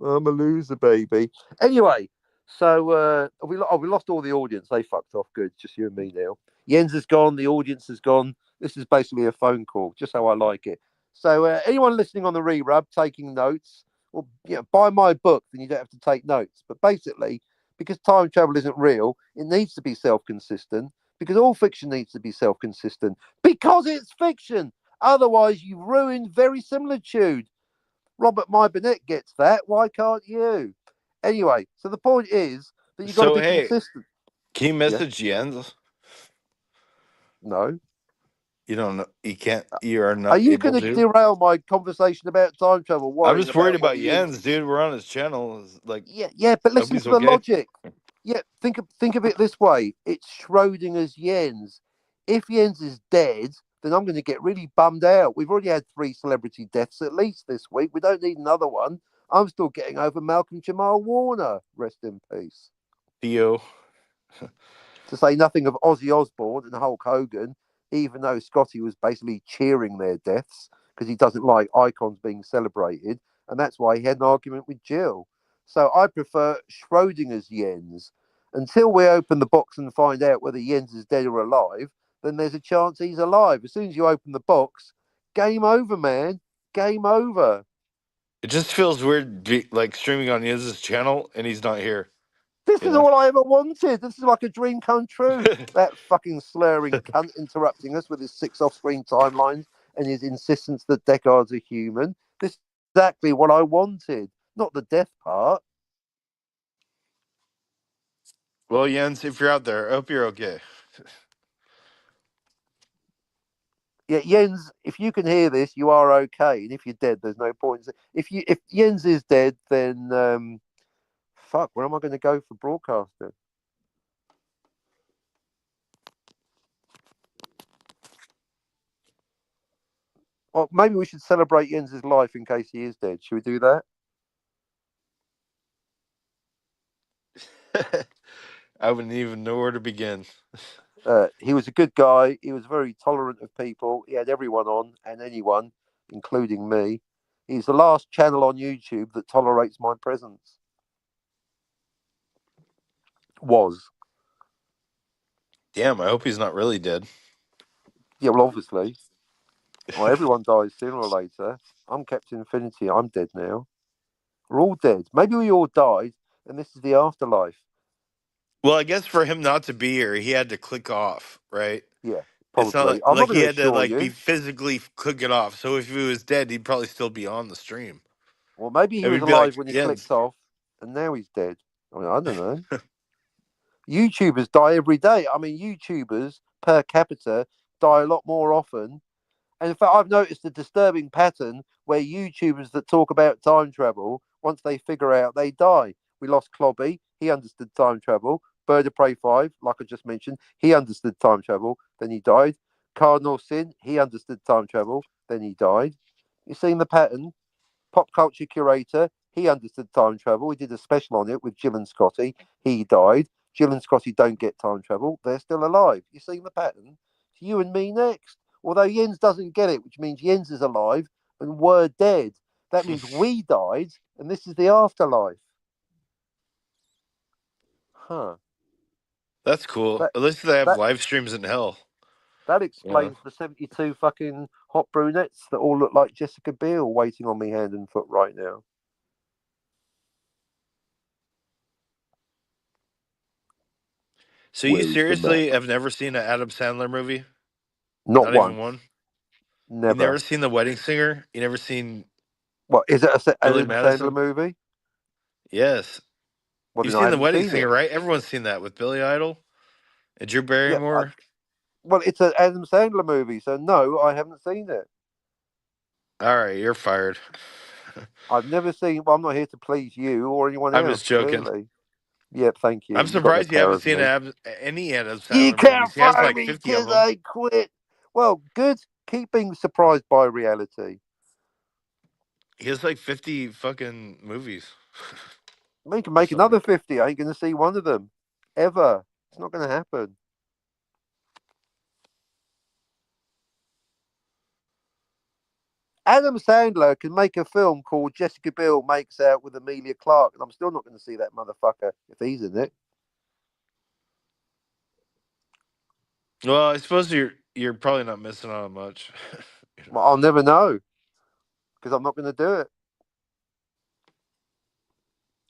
I'm a loser, baby. Anyway, so we lost all the audience. They fucked off. Good, just you and me now. Jens is gone. The audience is gone. This is basically a phone call, just how I like it. So anyone listening on the re-rub, taking notes, well, buy my book, then you don't have to take notes. But basically, because time travel isn't real, it needs to be self-consistent. Because all fiction needs to be self-consistent. Because it's fiction. Otherwise, you ruin verisimilitude. Robert My Burnett gets that. Why can't you? Anyway, so the point is that you've got to So be hey, consistent. can you Yeah. message Jens? No. You don't know. You can't. You are Are not you able going to to. derail my conversation about time travel, I'm worrying just worried about what about the yin? Jens, dude. We're on his channel. It's like, Yeah, but hope listen he's to the okay. logic. Yeah, think of it this way: it's Schrodinger's Jens. If Jens is dead, then I'm going to get really bummed out. We've already had 3 celebrity deaths at least this week. We don't need another one. I'm still getting over Malcolm Jamal Warner. Rest in peace. Theo. To say nothing of Ozzy Osbourne and Hulk Hogan, even though Scotty was basically cheering their deaths because he doesn't like icons being celebrated, and that's why he had an argument with Jill. So I prefer Schrodinger's Jens. Until we open the box and find out whether Jens is dead or alive, then there's a chance he's alive. As soon as you open the box, game over, man. Game over. It just feels weird, like streaming on Jens's channel, and he's not here. This You is know? all I ever wanted. This is like a dream come true. That fucking slurring cunt interrupting us with his 6 off-screen timelines and his insistence that Deckard's a human. This is exactly what I wanted, not the death part. Well, Jens, if you're out there, I hope you're okay. Yeah, Jens, if you can hear this, you are okay, and if you're dead, there's no point. If Jens is dead, then fuck, where am I going to go for broadcasting? Well, maybe we should celebrate Jens's life in case he is dead. Should we do that? I wouldn't even know where to begin. He was a good guy. He was very tolerant of people. He had everyone on and anyone, including me. He's the last channel on YouTube that tolerates my presence. Was. Damn, I hope he's not really dead. Yeah, well, obviously. Well, everyone dies sooner or later. I'm Captain Infinity. I'm dead now. We're all dead. Maybe we all died, and this is the afterlife. Well, I guess for him not to be here, he had to click off, right? Yeah, It's not probably. like, I'm not like going he to had to assure like be you. physically click it off. So if he was dead, he'd probably still be on the stream. Well, maybe he And was we'd be like, alive when he Jens. clicked off, and now he's dead. I mean, I don't know. YouTubers die every day. I mean, YouTubers per capita die a lot more often. And in fact, I've noticed a disturbing pattern where YouTubers that talk about time travel, once they figure out, they die. We lost Clobby. He understood time travel. Bird of Prey 5, like I just mentioned, he understood time travel. Then he died. Cardinal Sin, he understood time travel. Then he died. You seen the pattern? Pop culture curator, he understood time travel. He did a special on it with Jill and Scotty. He died. Jill and Scotty don't get time travel. They're still alive. You seen the pattern? It's you and me next. Although Jens doesn't get it, which means Jens is alive and we're dead. That means we died and this is the afterlife. Huh. That's cool. That At least they have that live streams in hell. that You know? explains the 72 fucking hot brunettes that all look like Jessica Biel waiting on me hand and foot right now. So you Where's the seriously map? have never seen an Adam Sandler movie? Not Not even once. one? You Never. never seen The Wedding Singer? You never seen What is it? An Billy Adam Sandler Madison? movie? Yes. Well, You've then I seen The haven't Wedding seen it. Singer, right? Everyone's seen that with Billy Idol and Drew Yeah. Barrymore. Well, it's an Adam Sandler movie, so no, I haven't seen it. All right, you're fired. I've never seen. Well, I'm not here to please you or anyone I'm else. just joking. Clearly. Yep. Thank you. I'm You got that surprised you power haven't of seen me. any Adam You Sandler can't movies. He has fire like me 50 of because them. I quit. Well, good. Keep being surprised by reality. He has like 50 fucking movies. We can Or make something. another 50. I ain't going to see one of them ever. It's not going to happen. Adam Sandler can make a film called Jessica Biel Makes Out with Amelia Clark, and I'm still not going to see that motherfucker if he's in it. Well, I suppose you're probably not missing out on much. Well, I'll never know. because I'm not going to do it.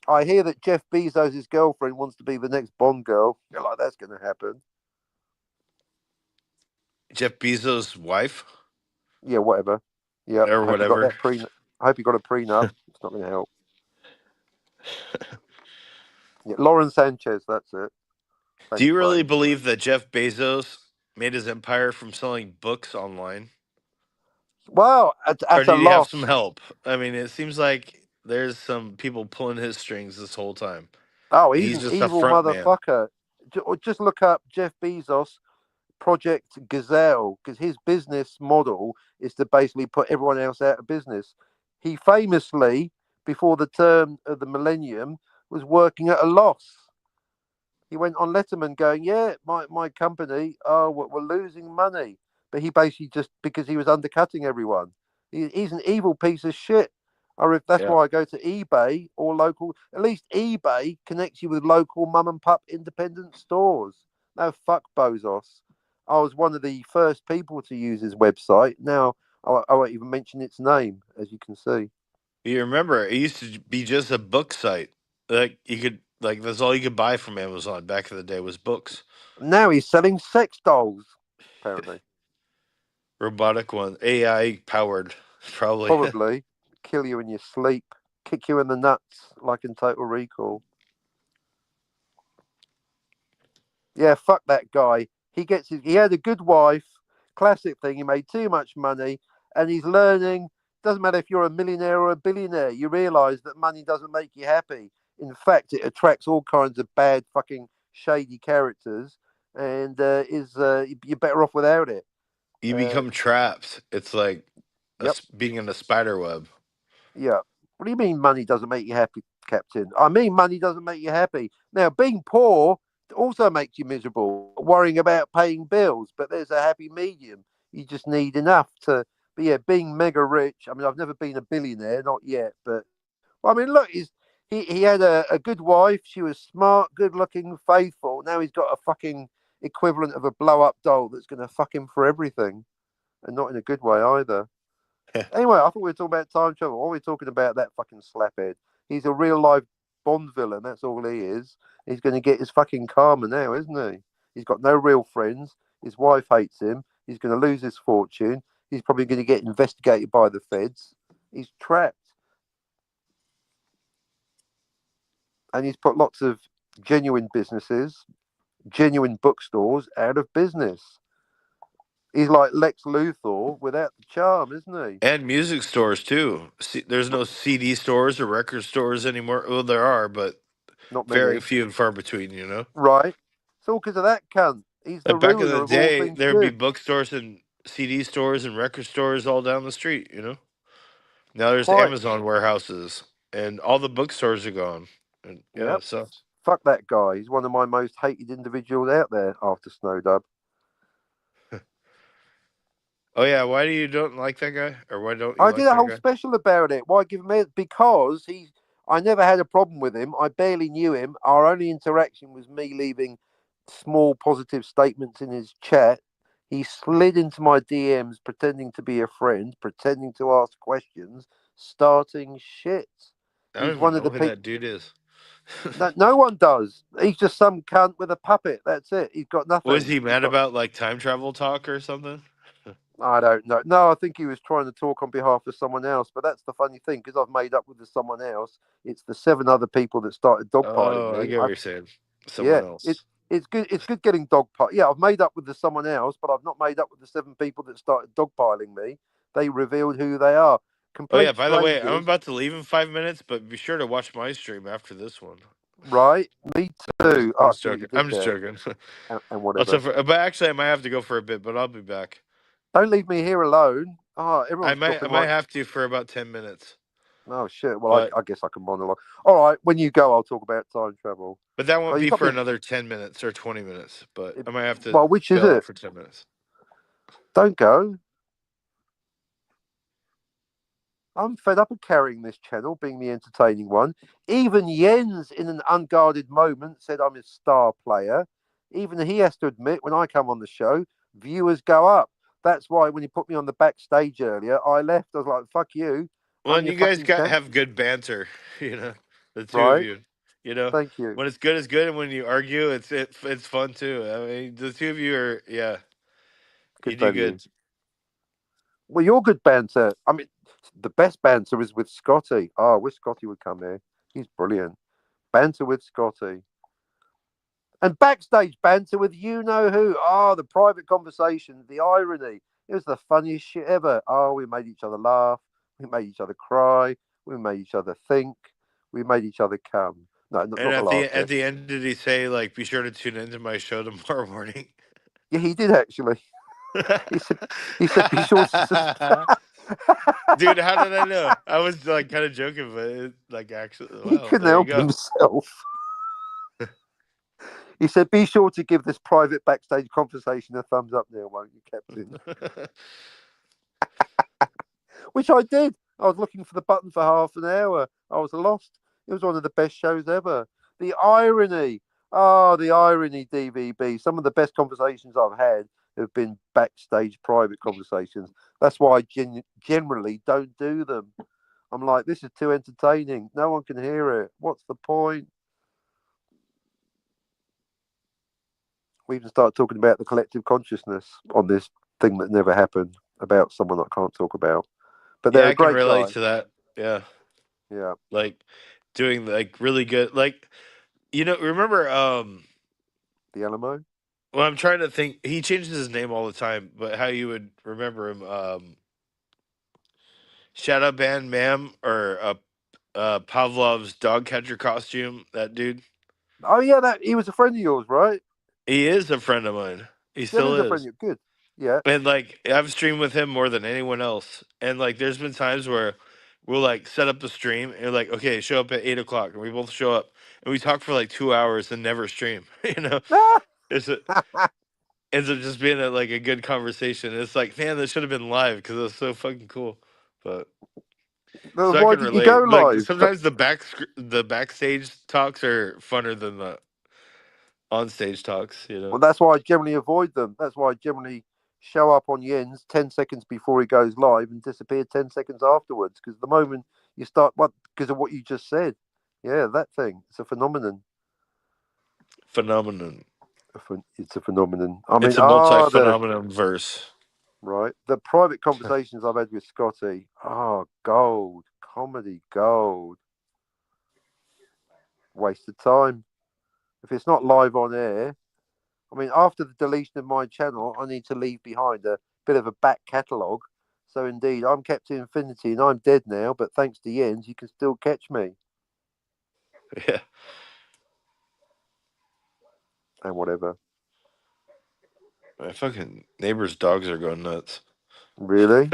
I hear that Jeff Bezos' girlfriend wants to be the next Bond girl. You're like, that's going to happen. Jeff Bezos' wife Yeah, whatever. Yeah, or I hope you got whatever. that I hope you got a prenup. It's not going to help. Yeah, Lauren Sanchez, that's it. Do you really Frank. believe that Jeff Bezos made his empire from selling books online? Well, Or at a did he have some loss. help? I mean, it seems like there's some people pulling his strings this whole time. Oh, And he's he's an just a evil front man. motherfucker. Just look up Jeff Bezos Project Gazelle, because his business model is to basically put everyone else out of business. He famously, before the turn of the millennium, was working at a loss. He went on Letterman going, yeah, my company, we're losing money. But he basically just, because he was undercutting everyone. He's an evil piece of shit. Or if that's Yeah. why I go to eBay or local, at least eBay connects you with local mum and pup independent stores. No, fuck Bezos. I was one of the first people to use his website. Now I won't even mention its name, as you can see. You remember, it used to be just a book site. Like you could, like that's all you could buy from Amazon back in the day was books. Now he's selling sex dolls, apparently. Robotic one, AI powered, probably. Probably kill you in your sleep, kick you in the nuts like in Total Recall. Yeah, fuck that guy. He had a good wife, classic thing. He made too much money, and he's learning. Doesn't matter if you're a millionaire or a billionaire. You realise that money doesn't make you happy. In fact, it attracts all kinds of bad, fucking shady characters, and you're better off without it. You become trapped. It's like Yep. being in a spider web. Yeah. What do you mean money doesn't make you happy, Captain? I mean money doesn't make you happy. Now, being poor also makes you miserable, worrying about paying bills, but there's a happy medium. You just need enough to. But yeah, being mega rich. I mean, I've never been a billionaire, not yet. But well, I mean, look, he had a good wife. She was smart, good looking, faithful. Now he's got a fucking equivalent of a blow up doll that's going to fuck him for everything, and not in a good way either. Anyway, I thought we were talking about time travel. Why are we talking about that fucking slaphead? He's a real life Bond villain. That's all he is. He's going to get his fucking karma now, isn't he? He's got no real friends. His wife hates him. He's going to lose his fortune. He's probably going to get investigated by the feds. He's trapped. And he's put lots of genuine businesses, genuine bookstores out of business. He's like Lex Luthor without the charm, isn't he? And music stores too. There's no CD stores or record stores anymore. Well, there are, but Not very many. few and far between. You know, Right. It's all because of that cunt. He's the like back in the ruler of all day, things there'd be good. bookstores and CD stores and record stores all down the street. You know, now there's Quite. Amazon warehouses, and all the bookstores are gone. And yeah, Yep. so Fuck that guy. He's one of my most hated individuals out there after Snowdub. oh yeah, why do you don't like that guy, or why don't you I did like a that whole guy? special about it. Why give him it? Because I never had a problem with him. I barely knew him. Our only interaction was me leaving small positive statements in his chat. He slid into my DMs pretending to be a friend, pretending to ask questions, starting shit. I He's don't even one of know the who people. that dude is. No one does. He's just some cunt with a puppet. That's it. He's got Was nothing. he He's mad got. about like time travel talk or something? I don't know. No, I think he was trying to talk on behalf of someone else. But that's the funny thing, because I've made up with someone else. It's the 7 other people that started dogpiling Oh, I me. get what you're saying. Yeah, Someone else. it's good. It's good getting dogpiled. Yeah, I've made up with the someone else, but I've not made up with the 7 people that started dogpiling me. They revealed who they are. Oh yeah, Complete by the way, I'm strangers, about to leave in 5 minutes, but be sure to watch my stream after this one. right? Me too. I'm Oh, I just see what you joking. did I'm just there, joking. and I'll whatever. suffer, but actually, I might have to go for a bit, but I'll be back. Don't leave me here alone. Oh, I everyone's might, I dropping might like. have to for about 10 minutes. Oh shit! Well, But I guess I can monologue. All right, when you go, I'll talk about time travel. that Oh, won't you be got for me. another 10 minutes or 20 minutes. But I might have to Well, which is bail out it? for 10 minutes. Don't go. I'm fed up of carrying this channel, being the entertaining one. Even Jens, in an unguarded moment, said I'm a star player. Even he has to admit, when I come on the show, viewers go up. That's why when he put me on the backstage earlier, I left. I was like, fuck you. Well, I'm and your you guys fucking champ, have good banter, the two of right? you. Thank you. When it's good, it's good, and when you argue, it's fun too. I mean, the two of you are, yeah, you Good do value. good. Well, you're good banter. I mean, the best banter is with Scotty. Oh, I wish Scotty would come here. He's brilliant. Banter with Scotty. And backstage banter with you know who. Oh, the private conversations, the irony. It was the funniest shit ever. Oh, we made each other laugh. We made each other cry. We made each other think. We made each other come. No, not And the at last the bit. end, did he say like, "Be sure to tune into my show tomorrow morning"? Yeah, he did actually. He said, be sure to subscribe. Dude, how did I know? I was like kind of joking, but like actually, He wow, couldn't there you help go. himself. He said, be sure to give this private backstage conversation a thumbs up now, won't you, Captain? Which I did. I was looking for the button for half an hour. I was lost. It was one of the best shows ever. The irony. Oh, the irony, DVB. Some of the best conversations I've had have been backstage private conversations. That's why I generally don't do them. I'm like, this is too entertaining. No one can hear it. What's the point? We even start talking about the collective consciousness on this thing that never happened about someone I can't talk about. But they're Yeah, a I can great relate guy. to that. Yeah, Yeah. like doing like really good, like remember The Alamo. well, I'm trying to think. He changes his name all the time, but how you would remember him? Shadow Band Ma'am or Pavlov's dog catcher costume. That dude. Oh yeah, that he was a friend of yours, right? He is a friend of mine. He Still still is a friend of is. yours. Good. Yeah. And like I've streamed with him more than anyone else. And like there's been times where we'll like set up the stream and like, okay, show up at 8 o'clock, and we both show up and we talk for like 2 hours and never stream. It's a, ends up just being like a good conversation. It's like, man, this should have been live because it was so fucking cool. But so I Why can didn't you go relate. Like live? sometimes the backstage talks are funner than the on stage talks. Well, that's why I generally avoid them. That's why I generally show up on Jens 10 seconds before he goes live and disappear 10 seconds afterwards. Because the moment you start, because of what you just said, yeah, that thing, it's a phenomenon. Phenomenon. It's a phenomenon. I mean, It's a multi-phenomenon verse. right, the private conversations I've had with Scotty, gold, comedy gold. Waste of time. If it's not live on air, I mean, after the deletion of my channel, I need to leave behind a bit of a back catalogue. So indeed, I'm kept to infinity and I'm dead now, but thanks to Jens, you can still catch me. Yeah. And whatever. My fucking neighbor's dogs are going nuts. Really?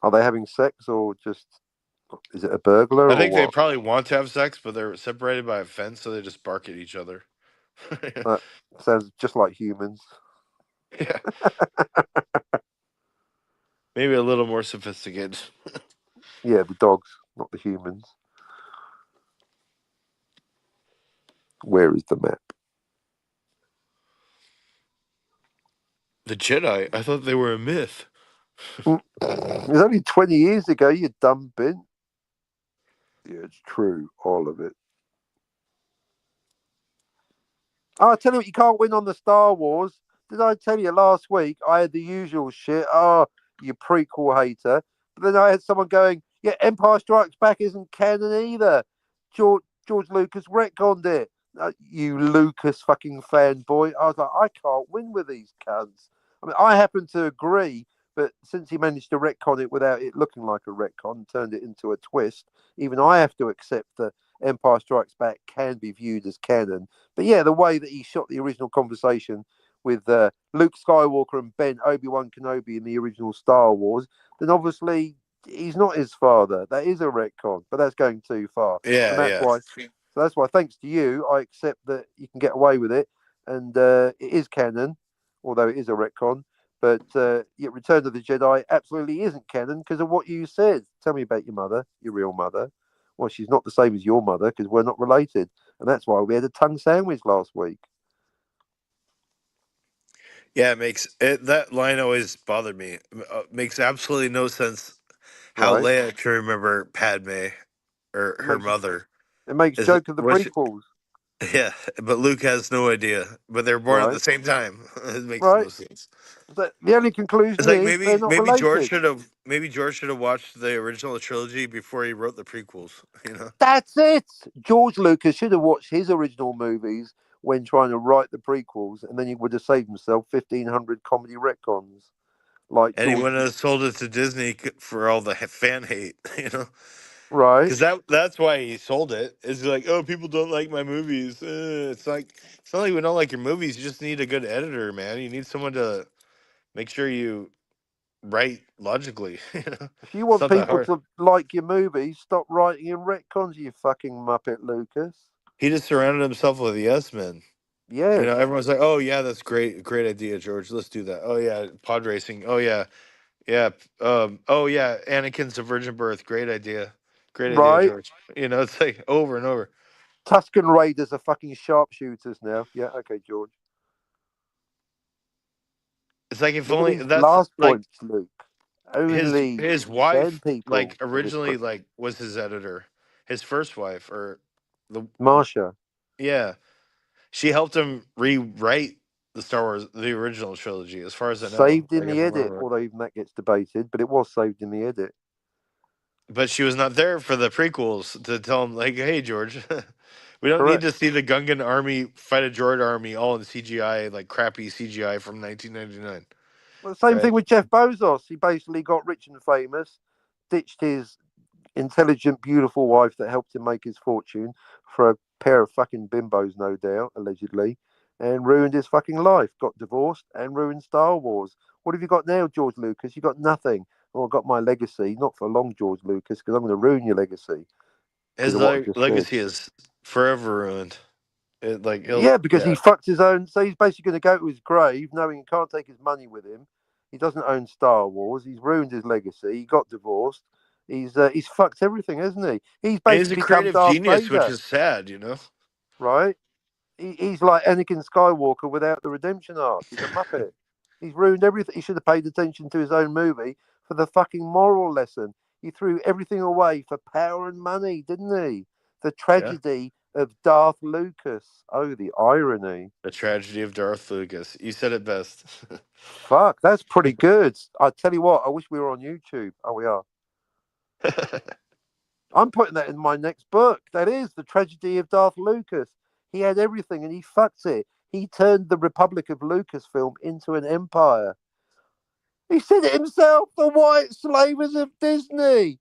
Are they having sex or just, is it a burglar I or think they what? probably want to have sex, but they're separated by a fence, so they just bark at each other. That sounds just like humans. Yeah. Maybe a little more sophisticated. Yeah, the dogs, not the humans. Where is the map? The Jedi, I thought they were a myth. It was only 20 years ago, you dumb bin. Yeah, it's true, all of it. Oh, I tell you what, you can't win on the Star Wars. Did I tell you last week I had the usual shit? Oh, you prequel hater. But then I had someone going, yeah, Empire Strikes Back isn't canon either. George Lucas retconned it. You Lucas fucking fanboy. I was like, I can't win with these cunts. I mean, I happen to agree, but since he managed to retcon it without it looking like a retcon, turned it into a twist, even I have to accept that Empire Strikes Back can be viewed as canon. But yeah, the way that he shot the original conversation with Luke Skywalker and Ben Obi-Wan Kenobi in the original Star Wars, then obviously he's not his father. That is a retcon, but that's going too far. Yeah, And that's why. So that's why, thanks to you, I accept that you can get away with it, and it is canon, although it is a retcon. But yet, Return of the Jedi absolutely isn't canon because of what you said. Tell me about your mother, your real mother. Well, she's not the same as your mother because we're not related, and that's why we had a tongue sandwich last week. Yeah, it makes it, that line always bothered me. Makes absolutely no sense how Right. Leia can remember Padme or It her makes mother. it makes Is joke of the was she, prequels. yeah, but Luke has no idea. But they're born at the Right. same time. It makes no Right. sense. The only It's conclusion like is they're not related. Maybe George should have watched the original trilogy before he wrote the prequels. You know, That's it. George Lucas should have watched his original movies when trying to write the prequels, and then he would have saved himself 1,500 comedy retcons like and he George. wouldn't have sold it to Disney for all the fan hate. You know, Right. because that's why he sold it. Is like, oh, people don't like my movies. It's like it's not like we don't like your movies. You just need a good editor, man. You need someone to make sure you write logically. You know, If you it's want not that people hard. to like your movies, stop writing in retcons, you fucking muppet, Lucas. He just surrounded himself with yes men. You Yes. know, everyone's like, "Oh yeah, that's great, great idea, George. Let's do that." Oh yeah, pod racing. Oh yeah, yeah. Oh yeah, Anakin's a virgin birth. Great idea, Right. George. You know, it's like over and over. Tuscan Raiders are fucking sharpshooters now. Yeah. Okay, George. It's like if Look at only these that's last like points, Luke. Only his 10 wife, people like of this. originally, like was his editor, his first wife, or the Marsha yeah, she helped him rewrite the Star Wars, the original trilogy, as far as I know. saved in Like I the edit, remember. although even that gets debated, but it was saved in the edit. But she was not there for the prequels to tell him, like, hey, George, we don't need Correct. to see the Gungan army fight a droid army all in CGI, like crappy CGI from 1999. Well, the same thing Right? with Jeff Bezos. He basically got rich and famous, ditched his intelligent, beautiful wife that helped him make his fortune for a pair of fucking bimbos, no doubt, allegedly, and ruined his fucking life. Got divorced and ruined Star Wars. What have you got now, George Lucas? You got nothing. Well, I got my legacy, not for long, George Lucas, because I'm going to ruin your legacy because His of what I just said. legacy is forever ruined. Yeah, because he yeah. fucked his own. So he's basically going to go to his grave knowing he can't take his money with him. He doesn't own Star Wars. He's ruined his legacy. He got divorced. He's fucked everything, hasn't he? He's And he's basically a become creative Darth genius, which Vader, is sad, you know? right? He's like Anakin Skywalker without the redemption arc. He's a muppet. He's ruined everything. He should have paid attention to his own movie for the fucking moral lesson. He threw everything away for power and money, didn't he? The Yeah. tragedy of Darth Lucas. Oh, the irony. The tragedy of Darth Lucas. You said it best. Fuck, that's pretty good. I tell you what, I wish we were on YouTube. Oh, we are. I'm putting that in my next book. That is the tragedy of Darth Lucas. He had everything and he fucked it. He turned the Republic of Lucasfilm into an empire. He said it himself, the white slavers of Disney.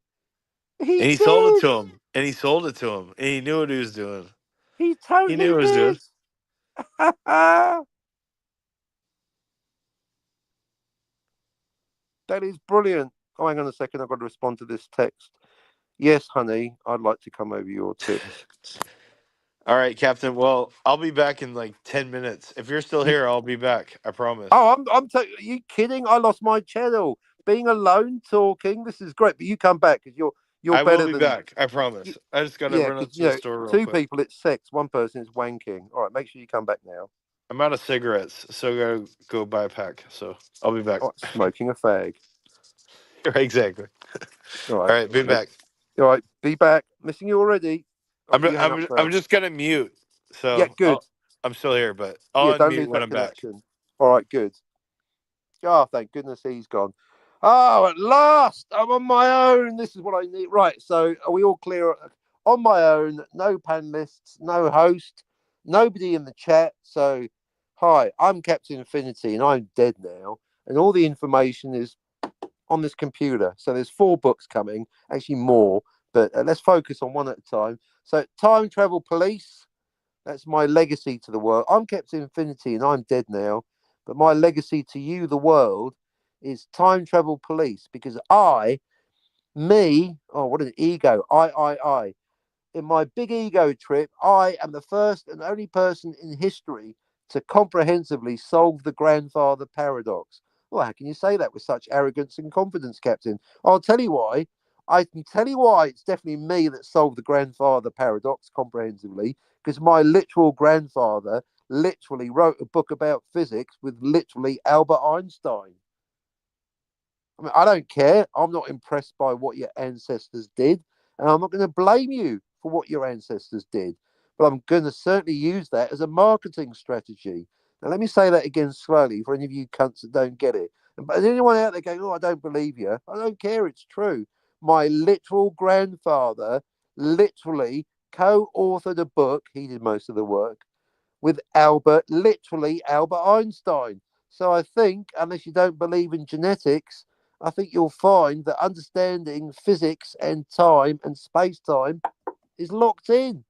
He And he sold it did. to him. And he sold it to him. And he knew what he was doing. He He knew totally what he was did. doing. That is brilliant. Oh, hang on a second. I've got to respond to this text. Yes, honey, I'd like to come over your tits. All right, Captain. Well, I'll be back in like 10 minutes. If you're still You, here, I'll be back. I promise. oh, are you kidding? I lost my channel. Being alone talking, this is great. But you come back because you're I will better be than back. I promise. I just got to yeah. run up Because to the store real two quick. people it's sex, one person is wanking. All right, make sure you come back now. I'm out of cigarettes, so I gotta go buy a pack. So I'll be back. All right, smoking a fag. Exactly. All All right, right, be back. all right, be back. Missing you already. All right, you hang up I'm first. just gonna mute. Yeah, So good. I'm still here, but Yeah, I'll don't unmute lose when that I'm back. connection. All right, good. Oh, thank goodness he's gone. Oh, at last, I'm on my own. This is what I need. Right, so are we all clear? On my own, no panelists, no host, nobody in the chat. So, hi, I'm Captain Infinity and I'm dead now. And all the information is on this computer. So there's 4 books coming, actually more, but let's focus on one at a time. So, Time Travel Police, that's my legacy to the world. I'm Captain Infinity and I'm dead now. But my legacy to you, the world, is Time Travel Police because what an ego. I. In my big ego trip, I am the first and only person in history to comprehensively solve the grandfather paradox. Well, how can you say that with such arrogance and confidence, Captain? I'll tell you why. I can tell you why it's definitely me that solved the grandfather paradox comprehensively, because my literal grandfather literally wrote a book about physics with literally Albert Einstein. I mean, I don't care. I'm not impressed by what your ancestors did, and I'm not going to blame you for what your ancestors did. But I'm going to certainly use that as a marketing strategy. Now, let me say that again slowly for any of you cunts that don't get it. But anyone out there going, "Oh, I don't believe you," I don't care. It's true. My literal grandfather literally co-authored a book. He did most of the work with literally Albert Einstein. So I think, unless you don't believe in genetics, I think you'll find that understanding physics and time and space time is locked in.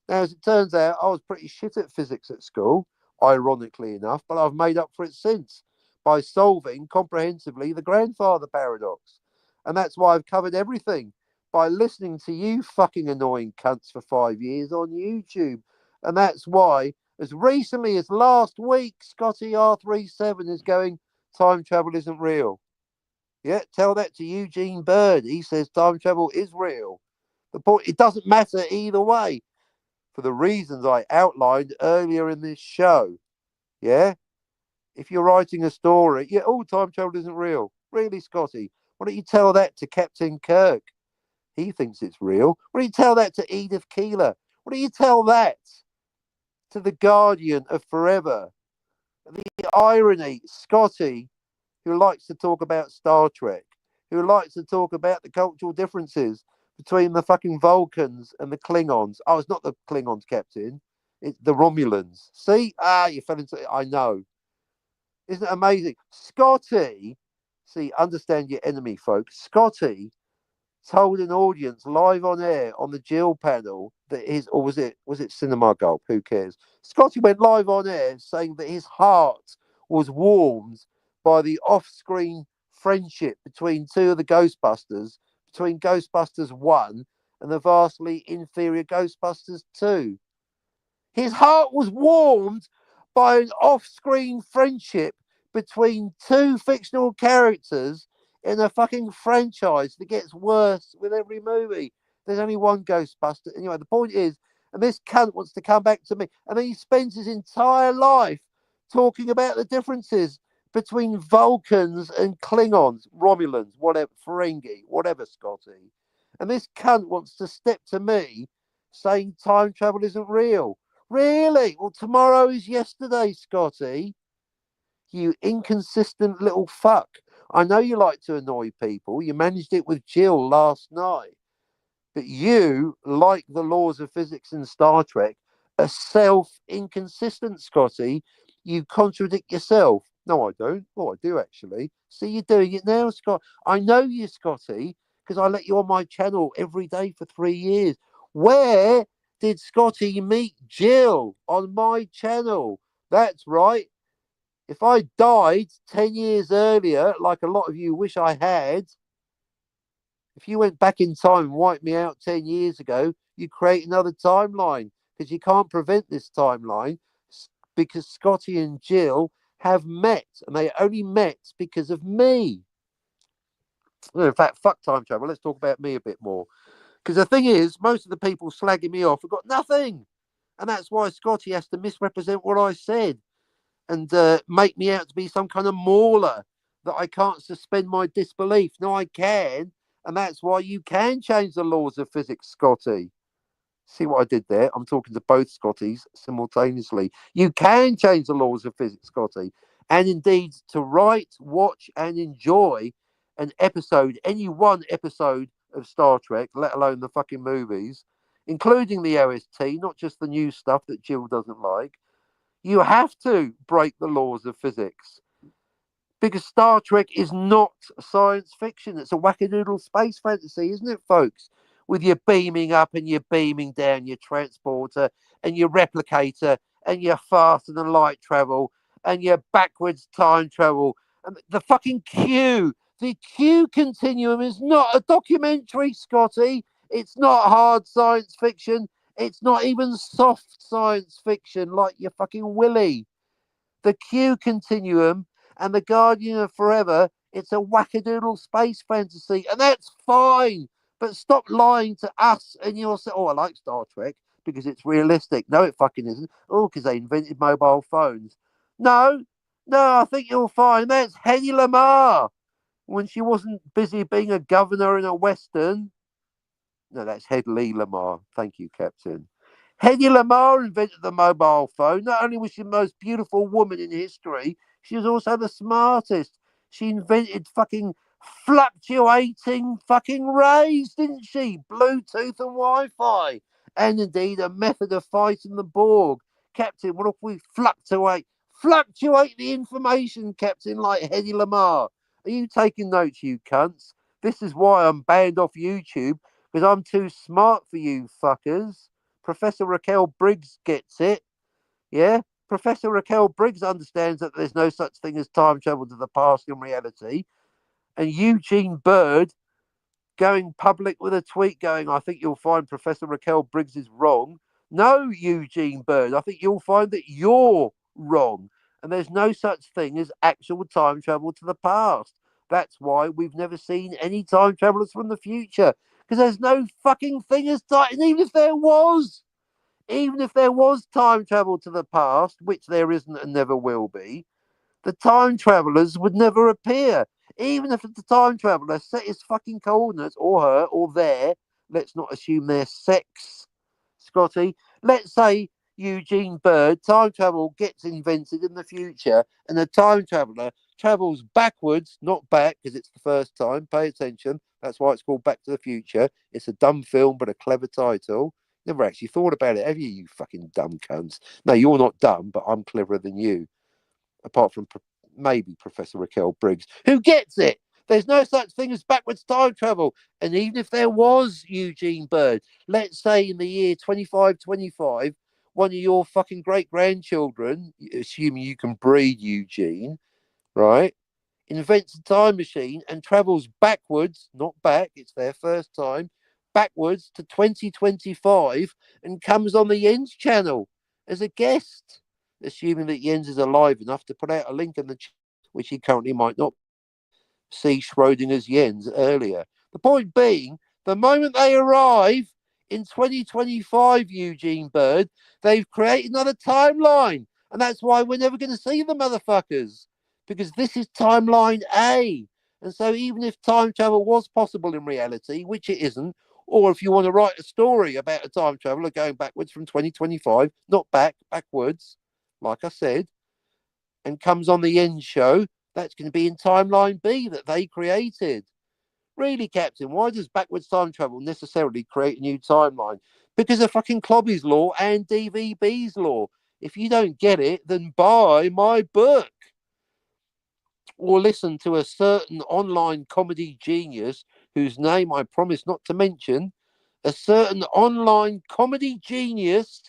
Now, as it turns out, I was pretty shit at physics at school, ironically enough, but I've made up for it since by solving comprehensively the grandfather paradox. And that's why I've covered everything by listening to you fucking annoying cunts for 5 years on YouTube. And that's why, as recently as last week, Scotty R37 is going, time travel isn't real. Yeah, tell that to Eugene Bird. He says time travel is real. The point, it doesn't matter either way for the reasons I outlined earlier in this show. Yeah? If you're writing a story, yeah, all time travel isn't real. Really, Scotty? Why don't you tell that to Captain Kirk? He thinks it's real. Why don't you tell that to Edith Keeler? Why don't you tell that to the Guardian of Forever? The irony, Scotty, who likes to talk about Star Trek, who likes to talk about the cultural differences between the fucking Vulcans and the Klingons. Oh, it's not the Klingons, Captain. It's the Romulans. See? Ah, you fell into it. I know. Isn't it amazing? Scotty, see, understand your enemy, folks. Scotty told an audience live on air on the Jill panel that his, or was it Cinema Gulp? Who cares? Scotty went live on air saying that his heart was warmed by the off-screen friendship between two of the Ghostbusters, between Ghostbusters 1 and the vastly inferior Ghostbusters 2. His heart was warmed by an off-screen friendship between two fictional characters in a fucking franchise that gets worse with every movie. There's only one Ghostbuster. Anyway, the point is, and this cunt wants to come back to me, and then he spends his entire life talking about the differences between Vulcans and Klingons, Romulans, whatever, Ferengi, whatever, Scotty. And this cunt wants to step to me saying time travel isn't real. Really? Well, tomorrow is yesterday, Scotty. You inconsistent little fuck. I know you like to annoy people. You managed it with Jill last night. But you, like the laws of physics in Star Trek, are self-inconsistent, Scotty. You contradict yourself. No, I don't. Oh, I do actually. See, you're doing it now, Scott. I know you, Scotty, because I let you on my channel every day for 3 years. Where did Scotty meet Jill? On my channel. That's right. If I died 10 years earlier, like a lot of you wish I had, if you went back in time and wiped me out 10 years ago, you create another timeline because you can't prevent this timeline because Scotty and Jill have met and they only met because of me. In fact, fuck time travel. Let's talk about me a bit more. Because the thing is, most of the people slagging me off have got nothing. And that's why Scotty has to misrepresent what I said and make me out to be some kind of mauler that I can't suspend my disbelief. No, I can. And that's why you can change the laws of physics, Scotty. See what I did there? I'm talking to both Scotties simultaneously. You can change the laws of physics, Scotty. And indeed, to write, watch, and enjoy an episode, any one episode of Star Trek, let alone the fucking movies, including the OST, not just the new stuff that Jill doesn't like, you have to break the laws of physics. Because Star Trek is not science fiction. It's a wackadoodle space fantasy, isn't it, folks? With your beaming up and your beaming down, your transporter and your replicator and your faster than light travel and your backwards time travel. And the fucking Q. The Q continuum is not a documentary, Scotty. It's not hard science fiction. It's not even soft science fiction like your fucking Willy. The Q continuum and the Guardian of Forever, it's a wackadoodle space fantasy, and that's fine. But stop lying to us and yourself. Oh, I like Star Trek because it's realistic. No, it fucking isn't. Oh, because they invented mobile phones. No, I think you'll find that's Hedy Lamarr when she wasn't busy being a governor in a Western. No, that's Hedy Lamarr. Thank you, Captain. Hedy Lamarr invented the mobile phone. Not only was she the most beautiful woman in history, she was also the smartest. She invented fucking fluctuating fucking rays, didn't she? Bluetooth and Wi-Fi. And indeed a method of fighting the Borg. Captain, what if we fluctuate the information, Captain, like Hedy Lamarr? Are you taking notes, you cunts? This is why I'm banned off YouTube, because I'm too smart for you fuckers. Professor Raquel Briggs gets it. Yeah? Professor Raquel Briggs understands that there's no such thing as time travel to the past in reality. And Eugene Bird going public with a tweet going, I think you'll find Professor Raquel Briggs is wrong. No, Eugene Bird, I think you'll find that you're wrong. And there's no such thing as actual time travel to the past. That's why we've never seen any time travelers from the future. Because there's no fucking thing as time. And even if there was time travel to the past, which there isn't and never will be, the time travelers would never appear. Even if the time traveler set his fucking coordinates, or her, or their, let's not assume their sex, Scotty. Let's say Eugene Bird, time travel gets invented in the future, and the time traveler travels backwards, not back, because it's the first time. Pay attention. That's why it's called Back to the Future. It's a dumb film, but a clever title. Never actually thought about it, have you, you fucking dumb cunts? No, you're not dumb, but I'm cleverer than you. Apart from maybe Professor Raquel Briggs, who gets it. There's no such thing as backwards time travel. And even if there was, Eugene Bird, let's say in the year 2525, one of your fucking great grandchildren, assuming you can breed, Eugene, right, invents a time machine and travels backwards, not back, it's their first time, backwards to 2025 and comes on the Jens channel as a guest, assuming that Jens is alive enough to put out a link in the chat, which he currently might not. See Schrodinger's Jens earlier. The point being, the moment they arrive in 2025, Eugene Bird, they've created another timeline. And that's why we're never going to see the motherfuckers, because this is timeline A. And so even if time travel was possible in reality, which it isn't, or if you want to write a story about a time traveler going backwards from 2025, not backwards, like I said, and comes on the end show, that's going to be in timeline B that they created. Really, Captain, why does backwards time travel necessarily create a new timeline? Because of fucking Clobby's law and DVB's law. If you don't get it, then buy my book. Or listen to a certain online comedy genius whose name I promise not to mention. A certain online comedy genius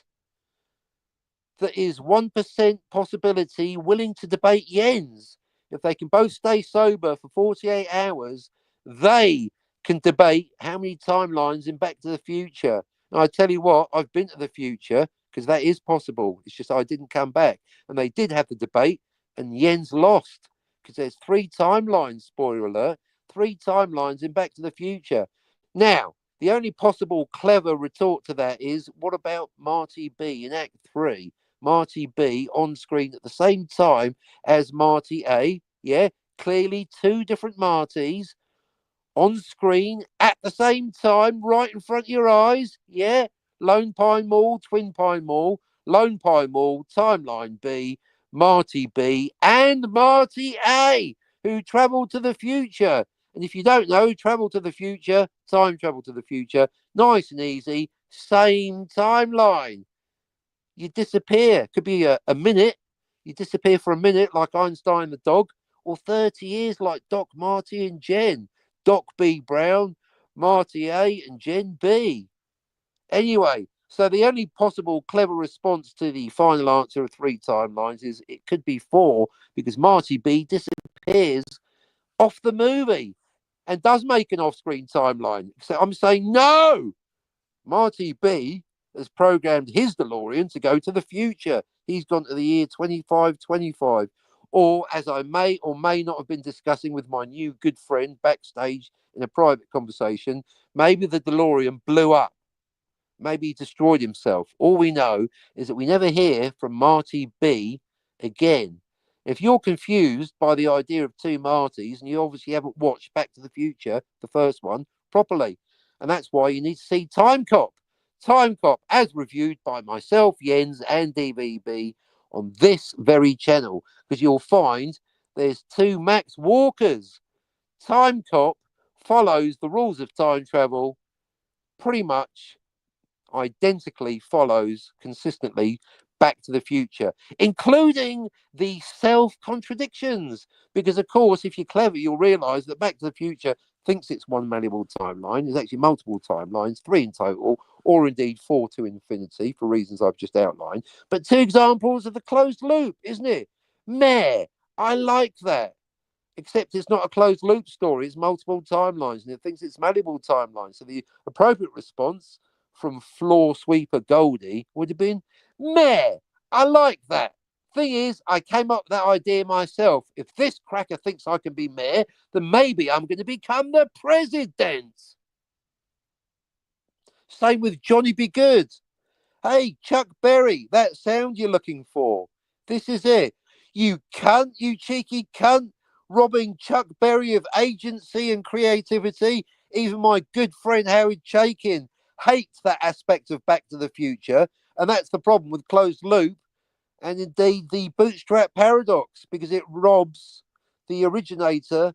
that is 1% possibility willing to debate Jens. If they can both stay sober for 48 hours, they can debate how many timelines in Back to the Future. And I tell you what, I've been to the future because that is possible. It's just I didn't come back. And they did have the debate, and Jens lost because there's 3 timelines, spoiler alert, 3 timelines in Back to the Future. Now, the only possible clever retort to that is, what about Marty B in Act 3? Marty B on screen at the same time as Marty A. Yeah, clearly 2 different Martys on screen at the same time, right in front of your eyes. Yeah, Lone Pine Mall, Twin Pine Mall, Lone Pine Mall, Timeline B, Marty B, and Marty A, who travel to the future. And if you don't know, travel to the future, time travel to the future, nice and easy, same timeline. You disappear. Could be a minute. You disappear for a minute, like Einstein the dog, or 30 years, like Doc, Marty, and Jen. Doc B. Brown, Marty A., and Jen B. Anyway, so the only possible clever response to the final answer of 3 timelines is it could be 4, because Marty B. disappears off the movie and does make an off-screen timeline. So I'm saying no. Marty B has programmed his DeLorean to go to the future. He's gone to the year 2525. Or, as I may or may not have been discussing with my new good friend backstage in a private conversation, maybe the DeLorean blew up. Maybe he destroyed himself. All we know is that we never hear from Marty B again. If you're confused by the idea of two Martys, and you obviously haven't watched Back to the Future, the first one, properly, and that's why you need to see Time Cop. Time Cop, as reviewed by myself, Jens, and DVB on this very channel, because you'll find there's two Max Walkers. Time Cop follows the rules of time travel pretty much identically, follows consistently Back to the Future, including the self-contradictions. Because, of course, if you're clever, you'll realise that Back to the Future thinks it's one malleable timeline. There's actually multiple timelines, 3 in total, or indeed 4 to infinity, for reasons I've just outlined. But 2 examples of the closed loop, isn't it? Meh, I like that. Except it's not a closed loop story, it's multiple timelines, and it thinks it's malleable timelines. So the appropriate response from floor sweeper Goldie would have been, meh, I like that. Thing is, I came up with that idea myself. If this cracker thinks I can be mayor, then maybe I'm going to become the president. Same with Johnny Be Good. Hey, Chuck Berry, that sound you're looking for. This is it. You cunt, you cheeky cunt, robbing Chuck Berry of agency and creativity. Even my good friend Howard Chaykin hates that aspect of Back to the Future. And that's the problem with closed loop and indeed the bootstrap paradox, because it robs the originator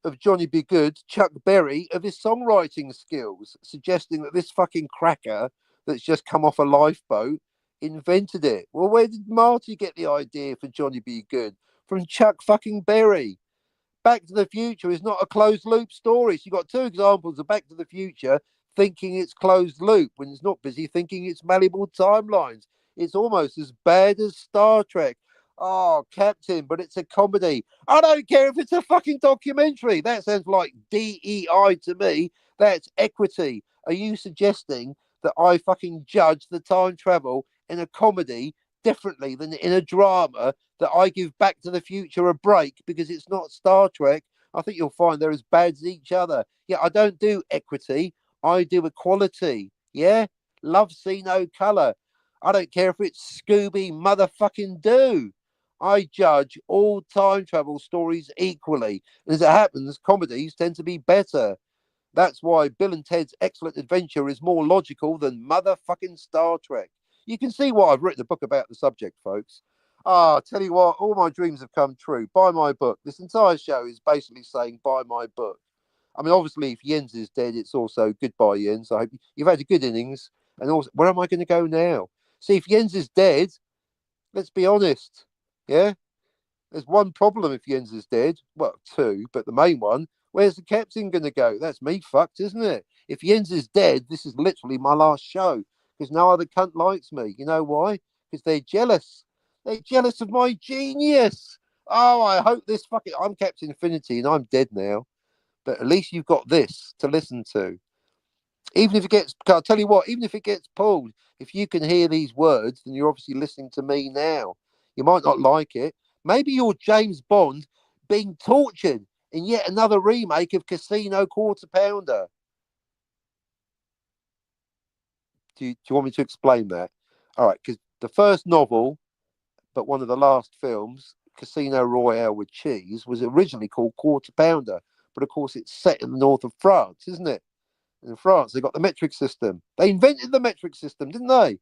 of Johnny Be Good, Chuck Berry, of his songwriting skills, suggesting that this fucking cracker that's just come off a lifeboat invented it. Well, where did Marty get the idea for Johnny Be Good? From Chuck fucking Berry. Back to the Future is not a closed loop story. So you've got 2 examples of Back to the Future thinking it's closed loop when it's not busy thinking it's malleable timelines. It's almost as bad as Star Trek. Oh, Captain, but it's a comedy. I don't care if it's a fucking documentary. That sounds like DEI to me. That's equity. Are you suggesting that I fucking judge the time travel in a comedy differently than in a drama, that I give Back to the Future a break because it's not Star Trek? I think you'll find they're as bad as each other. Yeah, I don't do equity. I do equality. Yeah? Love see no colour. I don't care if it's Scooby motherfucking Doo. I judge all time travel stories equally. And as it happens, comedies tend to be better. That's why Bill and Ted's Excellent Adventure is more logical than motherfucking Star Trek. You can see why I've written a book about the subject, folks. Ah, tell you what, all my dreams have come true. Buy my book. This entire show is basically saying, buy my book. I mean, obviously, if Jens is dead, it's also goodbye, Jens. I hope you've had a good innings. And also, where am I going to go now? See, if Jens is dead, let's be honest. Yeah? There's one problem if Jens is dead. Well, 2, but the main one, where's the captain going to go? That's me fucked, isn't it? If Jens is dead, this is literally my last show because no other cunt likes me. You know why? Because they're jealous. They're jealous of my genius. Oh, I hope this fucking... I'm Captain Infinity and I'm dead now. But at least you've got this to listen to. Even if it gets... I'll tell you what, even if it gets pulled, if you can hear these words, then you're obviously listening to me now. You might not like it. Maybe you're James Bond being tortured in yet another remake of Casino Quarter Pounder. Do you want me to explain that? All right, because the first novel, but one of the last films, Casino Royale with Cheese, was originally called Quarter Pounder. But of course, it's set in the north of France, isn't it? In France, they got the metric system. They invented the metric system, didn't they?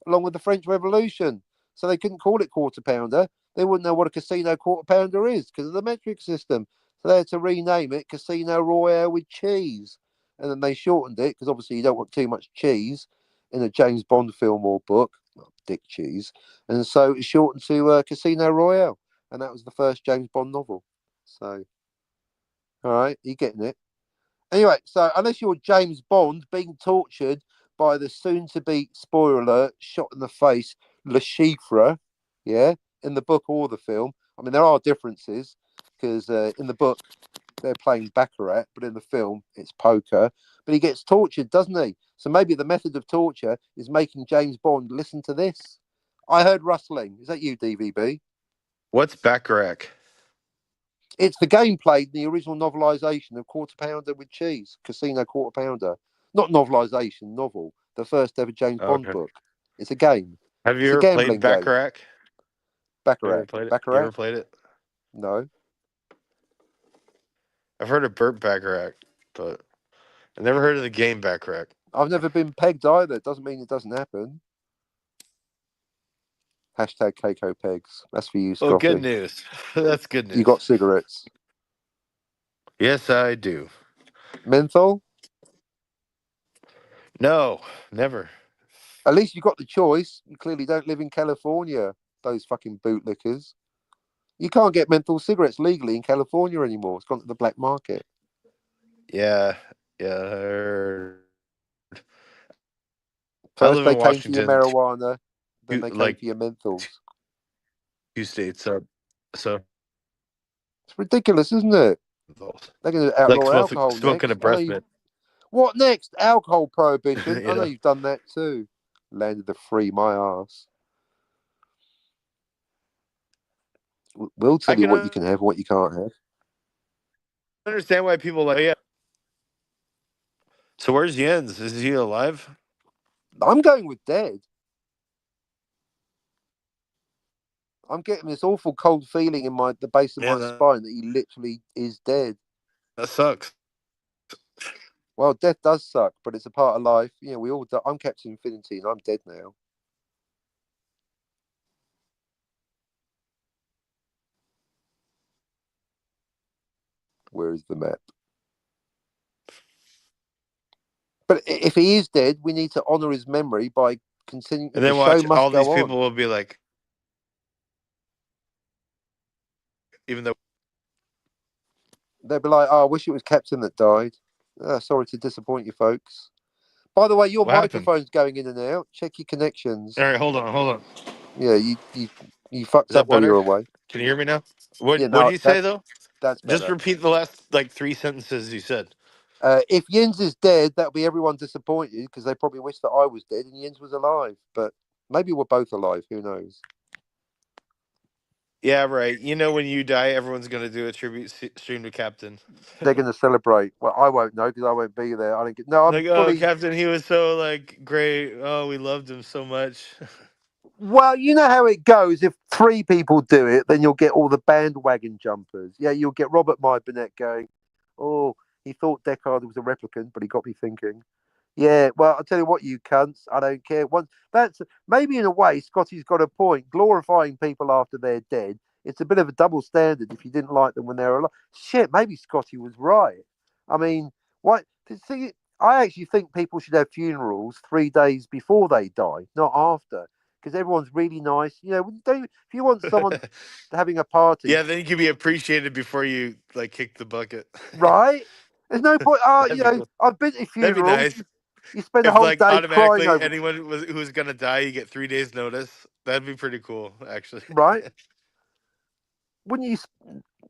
Along with the French Revolution. So they couldn't call it Quarter Pounder. They wouldn't know what a Casino Quarter Pounder is because of the metric system. So they had to rename it Casino Royale with Cheese. And then they shortened it because obviously you don't want too much cheese in a James Bond film or book. Well, dick cheese. And so it's shortened to Casino Royale. And that was the first James Bond novel. So, all right, you getting it? Anyway, so unless you're James Bond being tortured by the soon-to-be, spoiler alert, shot in the face, Le Chiffre, yeah, in the book or the film. I mean, there are differences because in the book they're playing baccarat, but in the film it's poker. But he gets tortured, doesn't he? So maybe the method of torture is making James Bond listen to this. I heard rustling. Is that you, DVB? What's Bacharach? It's the game played in the original novelisation of Quarter Pounder with Cheese, Casino Quarter Pounder. Not novelisation, novel. The first ever James Bond Okay. book. It's a game. Have It's you a ever played gambling game. Bacharach? You ever Baccarat. played it? You Baccarat? ever played it? No. I've heard of Burt Bacharach, but I never heard of the game Bacharach. I've never been pegged either. It doesn't mean it doesn't happen. Hashtag Keiko pegs. That's for you, Scotty. Oh, good news. That's good news. You got cigarettes. Yes, I do. Menthol? No, never. At least you got the choice. You clearly don't live in California, those fucking bootlickers. You can't get menthol cigarettes legally in California anymore. It's gone to the black market. Yeah, yeah. I heard. I First live they in came for your Washington, marijuana, then they came like for your menthols. 2 states up. So It's ridiculous, isn't it? They're going to like outlaw alcohol smoking next. a breast mint. What next? Alcohol prohibition. You I know know? you've done that too. Land of the free, my ass. We'll tell I you can what you can have and what you can't have. understand why people like. Yeah. So where's Jens? Is he alive? I'm going with dead. I'm getting this awful cold feeling in the base of Yeah, my spine that he literally is dead. That sucks. Well, death does suck, but it's a part of life. You know, we all die. I'm Captain Infinity and I'm dead now. Where is the map? But if he is dead, we need to honour his memory by continuing. And then The show watch, must all these go people on. will be like, even though They'll be like, "Oh, I wish it was Captain that died." Sorry to disappoint you, folks. By the way, your What happened? microphone's going in and out. Check your connections. All right, hold on. Yeah, you fucked Is that up while you better? were away. Can you hear me now? What Yeah, What no, did you say though? that's Just better. repeat the last like 3 sentences you said. If Jens is dead, that'll be everyone disappointed because they probably wish that I was dead and Jens was alive. But maybe we're both alive. Who knows? Yeah, right. You know, when you die, everyone's gonna do a tribute stream to Captain. They're going to celebrate. Well, I won't know because I won't be there. I don't get. No, I'm Like, oh, fully. Captain, he was so like great. Oh, we loved him so much. Well, you know how it goes. If 3 people do it, then you'll get all the bandwagon jumpers. Yeah, you'll get Robert Mybernet going, "Oh, he thought Deckard was a replicant, but he got me thinking." Yeah, well, I'll tell you what, you cunts. I don't care. That's maybe in a way, Scotty's got a point. Glorifying people after they're dead. It's a bit of a double standard if you didn't like them when they were alive. Shit, maybe Scotty was right. I mean, what? I actually think people should have funerals 3 days before they die, not after, because everyone's really nice. You know, if you want someone having a party, Yeah, then you can be appreciated before you like kick the bucket. right? There's no point. That'd be cool. I've been to That'd be funerals. nice. You spend a If whole like day crying automatically over, anyone who's gonna die, you get 3 days notice. That'd be pretty cool, actually. right? Wouldn't you?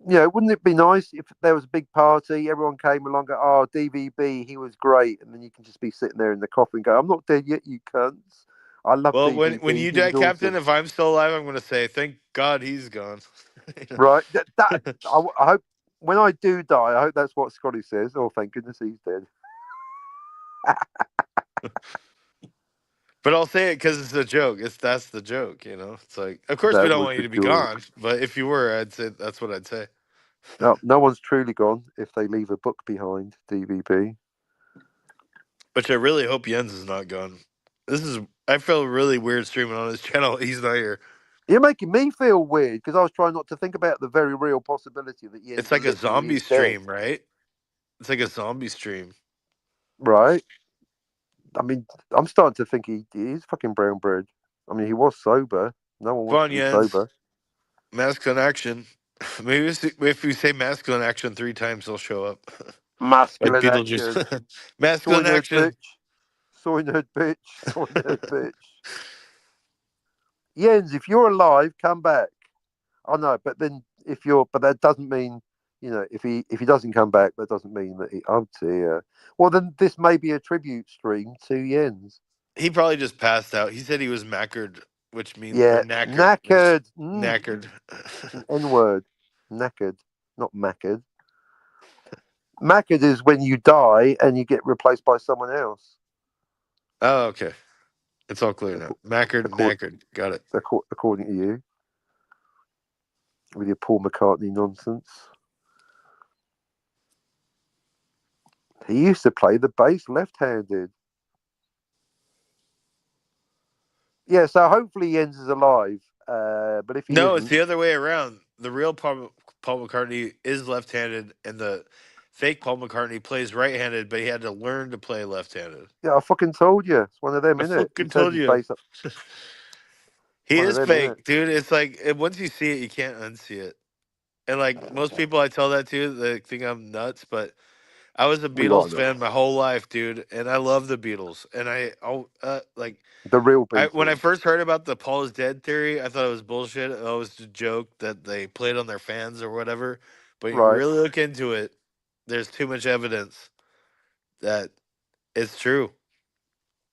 You know, wouldn't it be nice if there was a big party, everyone came along, go, "Oh, DVB, he was great," and then you can just be sitting there in the coffin, and go, "I'm not dead yet, you cunts. I love Well, when DVB. you He die, was Captain, awesome." if I'm still alive, I'm gonna say thank God he's gone. You Right? know? I hope when I do die, I hope that's what Scotty says. Oh, thank goodness he's dead. But I'll say it because it's a joke. That's the joke, you know. It's like, of course, we That don't was want you the to be joke. gone, but if you were, I'd say that's what I'd say. No one's truly gone if they leave a book behind. DVB. Which I really hope Jens is not gone. I feel really weird streaming on his channel. He's not here. You're making me feel weird because I was trying not to think about the very real possibility that It's Jens like a literally zombie is dead. stream, right? It's like a zombie stream. Right? I mean, I'm starting to think he is fucking brown bread. I mean, he was sober. No one Come wants on, to be Jens. sober. Masculine action. Maybe if we say masculine action 3 times, he'll show up. Like Masculine Beetlejuice. action. Soy Masculine nerd action. bitch. Soy nerd bitch. Soy nerd bitch. Jens, if you're alive, come back. I know, but then but that doesn't mean, you know, if he doesn't come back, that doesn't mean that he. Oh dear. Well, then this may be a tribute stream to Jens. He probably just passed out. He said he was knackered, which means or Yeah, knackered, which knackered. knackered. N word. Knackered, not mackered. Mackered is when you die and you get replaced by someone else. Oh, okay. It's all clear now. Knackered, Accord, knackered. Got it. according to you. with your Paul McCartney nonsense. He used to play the bass left-handed. Yeah, so hopefully Jens is alive. But if he No, it's isn't, the other way around. The real Paul McCartney is left-handed, and the fake Paul McCartney plays right-handed, but he had to learn to play left-handed. yeah, I fucking told you. It's one of them, I isn't it? He fucking turned told his you. bass up. He One of is them, isn't it? fake, dude. It's like once you see it, you can't unsee it. And like most people I tell that to, they think I'm nuts, but I was a We are Beatles not. fan my whole life, dude, and I love the Beatles. And like The real when I Beatles. first heard about the Paul is dead theory, I thought it was bullshit. It was a joke that they played on their fans or whatever. But you Right. really look into it, there's too much evidence that it's true.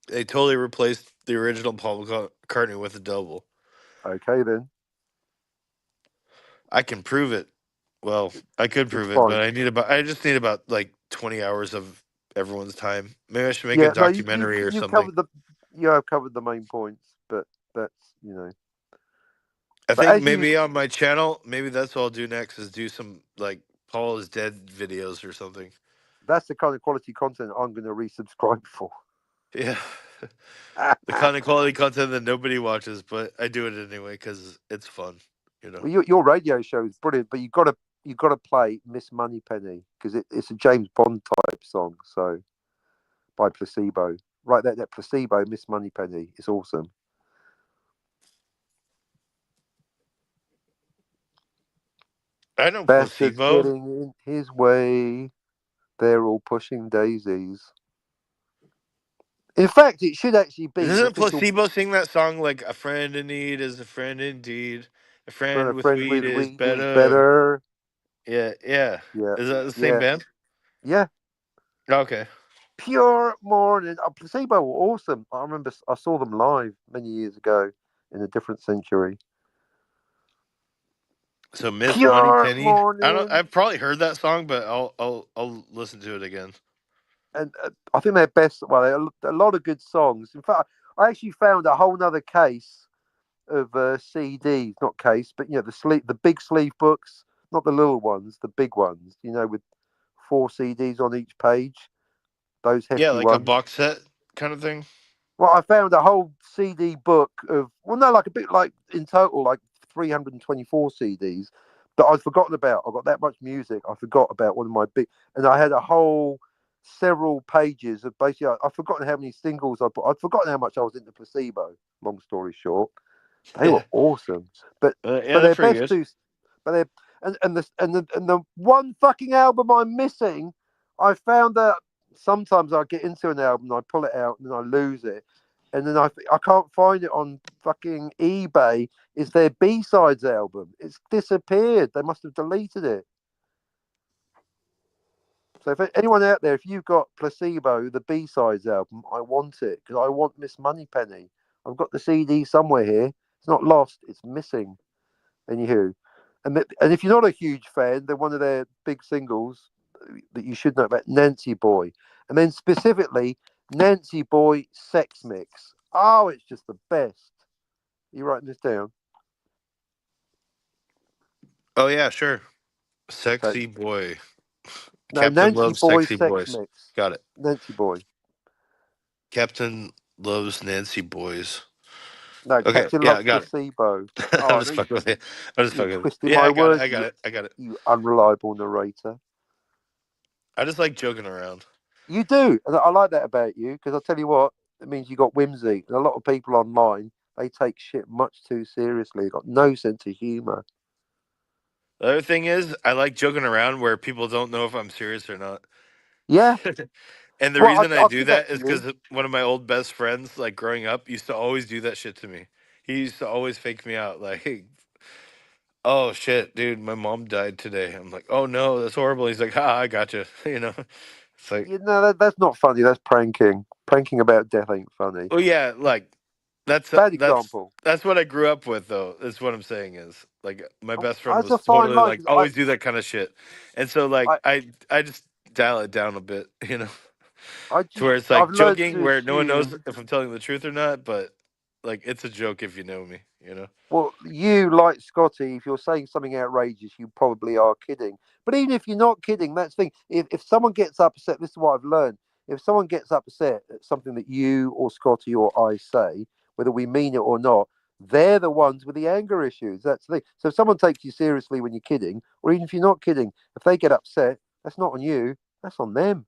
They totally replaced the original Paul McCartney with a double. Okay, then. I can prove it. Well, I could It's prove it, fine. but I just need about like 20 hours of everyone's time. Maybe I should make a Yeah, no, documentary or something. you have covered the main points, but that's, you know. I But think as you, maybe on my channel, maybe that's what I'll do next is do some like Paul is dead videos or something. that's the kind of quality content I'm going to resubscribe for. Yeah. The kind of quality content that nobody watches, but I do it anyway because it's fun, you know. Well, your radio show is brilliant, but you got to play Miss Moneypenny because it's a James Bond type song. So by Placebo, right? That Placebo, Miss Moneypenny, is awesome. I know Bastards Placebo. getting in his way. They're all pushing daisies. In fact, it should actually be the Doesn't official Placebo sing that song like "A friend in need is a friend indeed, a friend with friend weed with is weed is better"? better. Yeah, yeah. Yeah, Is that the same yeah, band? yeah. Okay. Pure morning. Placebo were awesome. I remember I saw them live many years ago in a different century. So Miss Pure Moneypenny. I don't. morning. I've probably heard that song, but I'll listen to it again. And I think their best. Well, a lot of good songs. In fact, I actually found a whole nother case of CDs, not case, but the big sleeve books, not the little ones, the big ones. With 4 CDs on each page. Those Yeah, hefty like a ones. box set kind of thing. Well, I found a whole CD book of, well, no, like a bit like in total, like 324 CDs that I'd forgotten about. I got that much music. I forgot about one of my big, and I had a whole several pages of basically, I've forgotten how many singles I put. I'd forgotten how much I was into Placebo, long story short. They were awesome. But, Yeah, but that's their pretty best good. two, but they're, and the one fucking album I'm missing, I found that sometimes I get into an album, I pull it out, and then I lose it, and then I can't find it on fucking eBay. It's their B-sides album. It's disappeared. They must have deleted it. So if anyone out there, if you've got Placebo, the B-sides album, I want it because I want Miss Moneypenny. I've got the CD somewhere here. It's not lost. It's missing. Anywho, and if you're not a huge fan, then one of their big singles that you should know about, Nancy Boy, and then specifically Nancy Boy Sex Mix. Oh, it's just the best. You writing this down? Oh yeah, sure. Okay. Sexy boy. No, Captain Nancy loves Boy sexy Sex boys. Mix. Got it. Nancy Boy. Captain loves Nancy boys. No, Okay, Captain yeah, I Loves got it. Placebo. I'm Oh, just fucking with you. I'm just you're fucking with twisting you. Yeah, my I got it. words, I got it. I got it. you unreliable narrator. I just like joking around. You do, and I like that about you because I tell you what, it means you got whimsy. And a lot of people online, they take shit much too seriously. They've got no sense of humour. The other thing is, I like joking around where people don't know if I'm serious or not. Yeah. And the Well, reason I I do did that that to is you. because one of my old best friends, like growing up, used to always do that shit to me. He used to always fake me out, like, "Oh shit, dude, my mom died today." I'm like, "Oh no, that's horrible." He's like, "Ha, I gotcha." You know, it's like, That's not funny. That's pranking. Pranking about death ain't funny. oh yeah, like that's Bad that's example. that's what I grew up with, though. That's what I'm saying is like my best friend That's a was fine totally line like because always do that kind of shit, and so I, like I just dial it down a bit, you know. I To just, where it's I've like learned joking to where no one knows assume. if I'm telling the truth or not, but like it's a joke if you know me, you know. Well, you, like Scotty, if you're saying something outrageous, you probably are kidding. But even if you're not kidding, that's the thing. If someone gets upset, this is what I've learned. If someone gets upset at something that you or Scotty or I say, whether we mean it or not, they're the ones with the anger issues. That's the thing. So if someone takes you seriously when you're kidding, or even if you're not kidding, if they get upset, that's not on you. That's on them.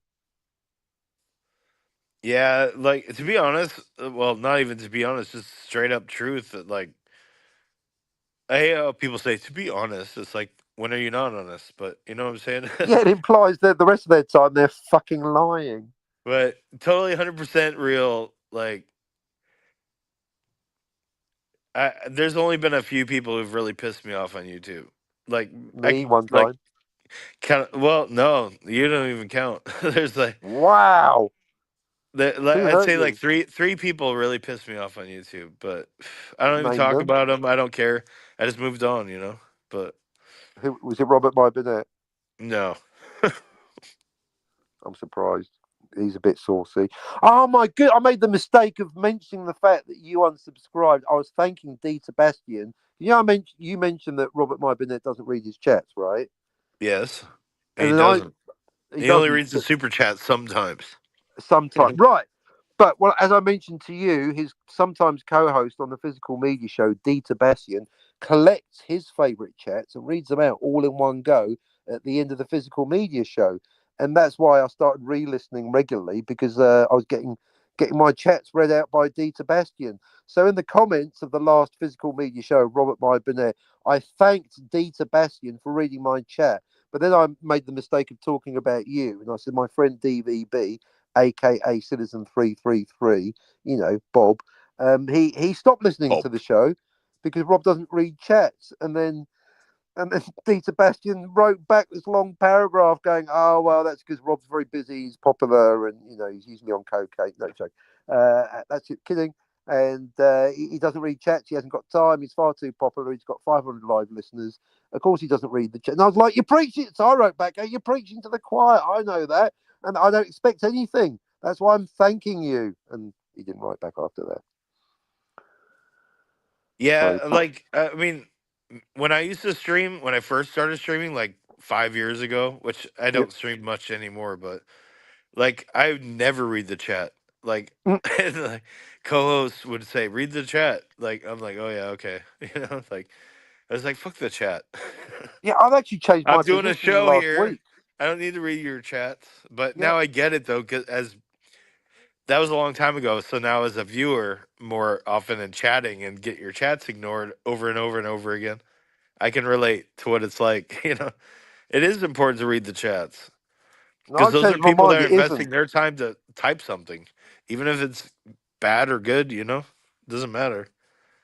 Yeah, like to be honest, well, not even to be honest, just straight up truth. That like, people say to be honest. It's like when are you not honest? But you know what I'm saying. Yeah, it implies that the rest of their time they're fucking lying. But totally 100% real. Like, there's only been a few people who've really pissed me off on YouTube. Like, Me one time. count. Well, no, you don't even count. There's like, Wow. Who I'd hurt say like you? three people really pissed me off on YouTube, but I don't even Name talk them. about them. I don't care. I just moved on, you know. But Who was it? Robert My Burnett. no, I'm surprised. He's a bit saucy. Oh my god! I made the mistake of mentioning the fact that you unsubscribed. I was thanking D. Sebastian. You know, you mentioned that Robert My Burnett doesn't read his chats, right? yes, And he then doesn't. he He only doesn't. reads the super chat sometimes. Sometime, right? But well, as I mentioned to you, his sometimes co-host on the Physical Media Show, D. Sebastian, collects his favourite chats and reads them out all in one go at the end of the Physical Media Show, and that's why I started re-listening regularly because I was getting my chats read out by D. Sebastian. So in the comments of the last Physical Media Show, Robert My Burnett, I thanked D. Sebastian for reading my chat, but then I made the mistake of talking about you, and I said my friend DVB, aka Citizen 333, you know, Bob, he stopped listening Oh, to the show because Rob doesn't read chats. And then D. Sebastian wrote back this long paragraph going, "Oh well, that's because Rob's very busy, he's popular, and you know he's usually on cocaine." No joke. That's it, kidding. And he doesn't read chats. He hasn't got time. He's far too popular. He's got 500 live listeners. Of course, he doesn't read the chat. And I was like, "You're preaching." So I wrote back, "You're preaching to the choir. I know that, and I don't expect anything. That's why I'm thanking you." And he didn't write back after that. So yeah. Like, I mean, when I used to stream, when I first started streaming, like 5 years ago, which I yeah. don't stream much anymore, but like I would never read the chat. Like, Mm. and, like co-hosts would say, "Read the chat." Like I'm like, "Oh yeah, okay." You know, like I was like, "Fuck the chat." Yeah, I've actually changed I'm my doing a position in the show last here. week. I don't need to read your chats. But Yeah. now I get it though, because as that was a long time ago. So now as a viewer, more often in chatting and get your chats ignored over and over and over again, I can relate to what it's like. You know, it is important to read the chats No, because I've those are changed my people that mind. are It isn't. investing their time to type something, even if it's bad or good. You know, doesn't matter.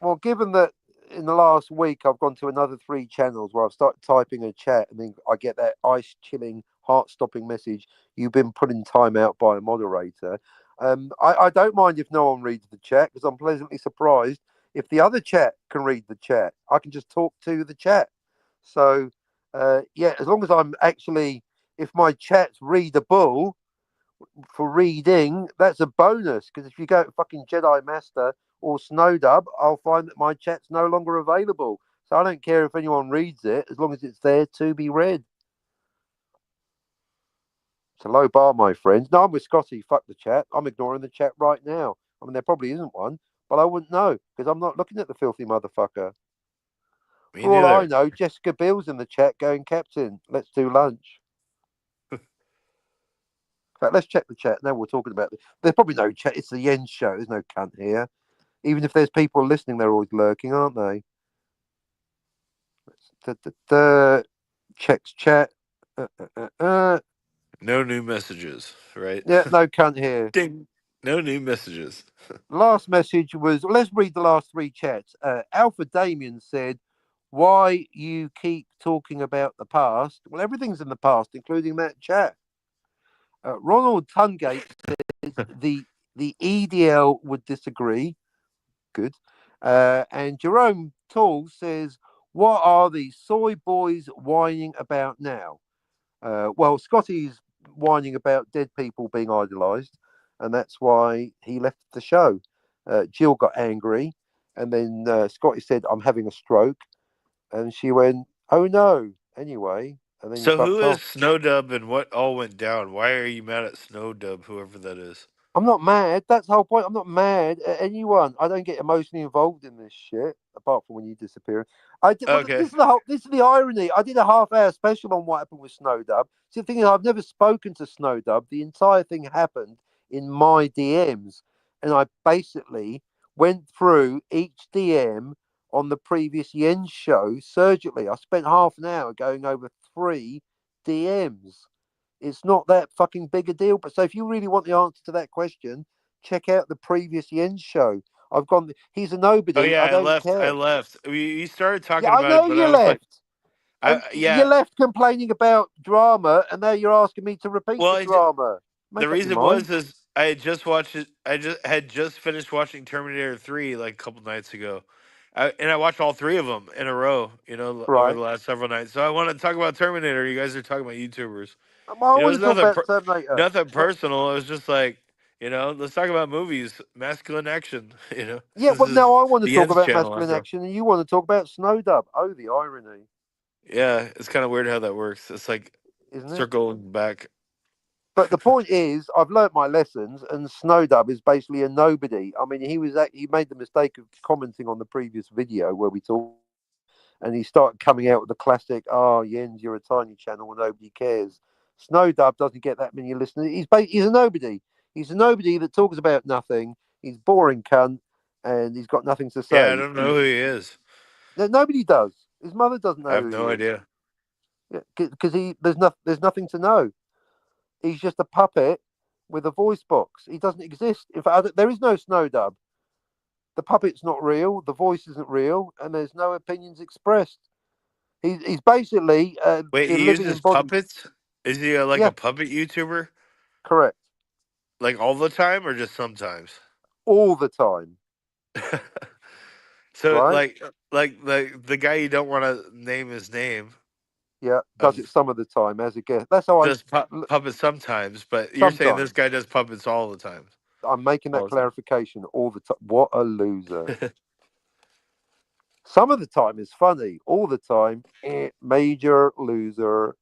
Well, given that in the last week I've gone to another three channels where I've started typing a chat and then I get that ice chilling, heart stopping message, "You've been put in time out by a moderator." I don't mind if no one reads the chat because I'm pleasantly surprised if the other chat can read the chat. I can just talk to the chat. So, yeah, as long as I'm actually, if my chat's readable, for reading, that's a bonus. Because if you go to fucking Jedi Master or Snowdub, I'll find that my chat's no longer available. So I don't care if anyone reads it, as long as it's there to be read. It's a low bar, my friends. No, I'm with Scotty. Fuck the chat. I'm ignoring the chat right now. I mean, there probably isn't one, but I wouldn't know because I'm not looking at the filthy motherfucker. Me For all I neither. know, Jessica Bill's in the chat going, "Captain, let's do lunch." In fact, let's check the chat. Now we're talking about this. There's probably no chat. It's the Yen show. There's no cunt here. Even if there's people listening, they're always lurking, aren't they? Checks chat. Uh, uh, No new messages, right? yeah, no cunt here. Ding. No new messages. Last message was, let's read the last three chats. Alpha Damien said, "Why you keep talking about the past? Well, everything's in the past, including that chat." Ronald Tungate says the EDL would disagree. Good. And Jerome Tall says, "What are these soy boys whining about now?" Well, Scotty's whining about dead people being idolised, and that's why he left the show. Jill got angry. And then Scotty said, "I'm having a stroke," and she went, "Oh no!" Anyway, and then he So who fucked is off. Snowdub and what all went down? Why are you mad at Snowdub, whoever that is? I'm not mad. That's the whole point. I'm not mad at anyone. I don't get emotionally involved in this shit, apart from when you disappear. I did. Well, Okay. this is the whole. This is the irony. I did a half-hour special on what happened with Snowdub. See, the thing is, I've never spoken to Snowdub. The entire thing happened in my DMs, and I basically went through each DM on the previous Yen show surgically. I spent half an hour going over 3 DMs. It's not that fucking big a deal. But so if you really want the answer to that question, check out the previous Yen show. I've gone. He's a Oh nobody. yeah, I I don't left. I care. left. You started Yeah, talking I about it, know but you I was like, left, and you yeah. left complaining about drama, and now you're asking me to repeat Well, the drama. the Make up your reason mind. was is I had just watched it. I just finished watching Terminator 3 like a couple nights ago, and I watched all three of them in a row. Over Right. the last several nights. So I want to talk about Terminator. You guys are talking about YouTubers. I want It's to talk nothing. about Terminator, Nothing but personal. It was just like let's talk about movies, masculine action. yeah, This well, is now I want to the talk ends about channel masculine after all. action, and you want to talk about Snowdub. Oh, the irony, Yeah, it's kind of weird how that works. It's like isn't it? circling back. But the point is, I've learnt my lessons, and Snowdub is basically a nobody. I mean, he made the mistake of commenting on the previous video where we talked, and he started coming out with the classic, "Oh, Jens, you're a tiny channel, and nobody cares." Snowdub doesn't get that many listeners. He's a nobody. He's a nobody that talks about nothing. He's boring cunt, and he's got nothing to Yeah, I say. don't know who he is. Nobody does. His mother doesn't I know have who no he is idea. because there's nothing to know. He's just a puppet with a voice box. He doesn't exist. In fact, there is no Snowdub. The puppet's not real. The voice isn't real, and there's no opinions expressed. He's basically Wait, a he living uses embodiment. puppets? Is he like Yeah, a puppet YouTuber? correct. Like all the time or just sometimes? All the time, So right? like the guy you don't want to name his name Yeah, does it of some of the time as a guest. That's how does puppets sometimes, but you're saying this sometimes. guy does puppets all the time. I'm making that All the clarification all the time. What a loser. time. Some of the time is funny. All the time, major loser.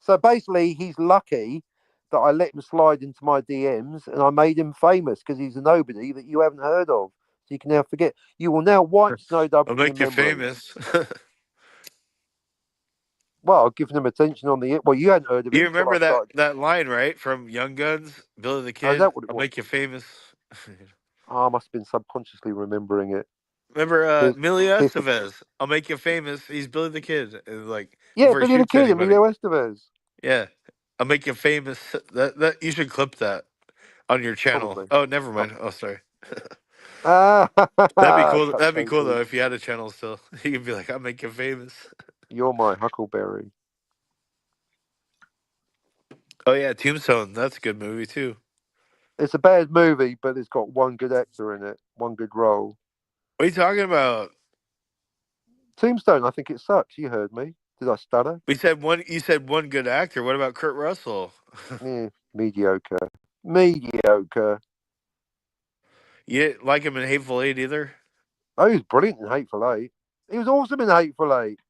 So basically, he's lucky that I let him slide into my DMs and I made him famous because he's a nobody that you haven't heard of. So you can now forget. You will now wipe Snowdub I'll from your make you memory. famous. Well, I've given him attention on the. Well, you hadn't heard of You him till I remember that started. that line, right? From Young Guns, Billy the Oh, is Kid, that what it I'll was? make you famous. Oh, I must have been subconsciously remembering it. Remember Here's, Emilio here's the. Estevez, I'll make you famous. He's Billy the Kid. And like Yeah, before he Billy the shoots Kid, anybody. Emilio Estevez. Yeah. I'll make you famous. That you should clip that on your channel. Probably. Oh, never Oh. mind. Oh, sorry. Ah, That'd be cool. cut That'd be cool Katie. though if you had a channel still. You could be like, I'll make you famous. You're my Huckleberry. Oh yeah, Tombstone. That's a good movie too. It's a bad movie, but it's got one good actor in it, one good role. What are you talking about? Tombstone, I think it sucks. You heard me. Did I stutter? We said one. You said one good actor. What about Kurt Russell? Mediocre. Mediocre. You didn't like him in Hateful Eight either. Oh, he was brilliant in Hateful Eight. He was awesome in Hateful Eight.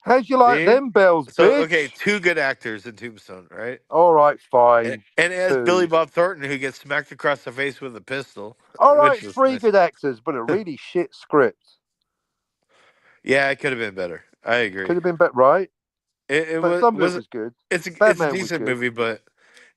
How'd you like See? them bells, So bitch? okay, two good actors in Tombstone, right? All right, And, fine. and it has Billy Two. Bob Thornton who gets smacked across the face with a pistol, All which right, was three nice. good actors, but a really shit script. Yeah, it could have been better. I agree. Could have been better, right? It But was some of it was was good. it's a Batman was decent good. movie, but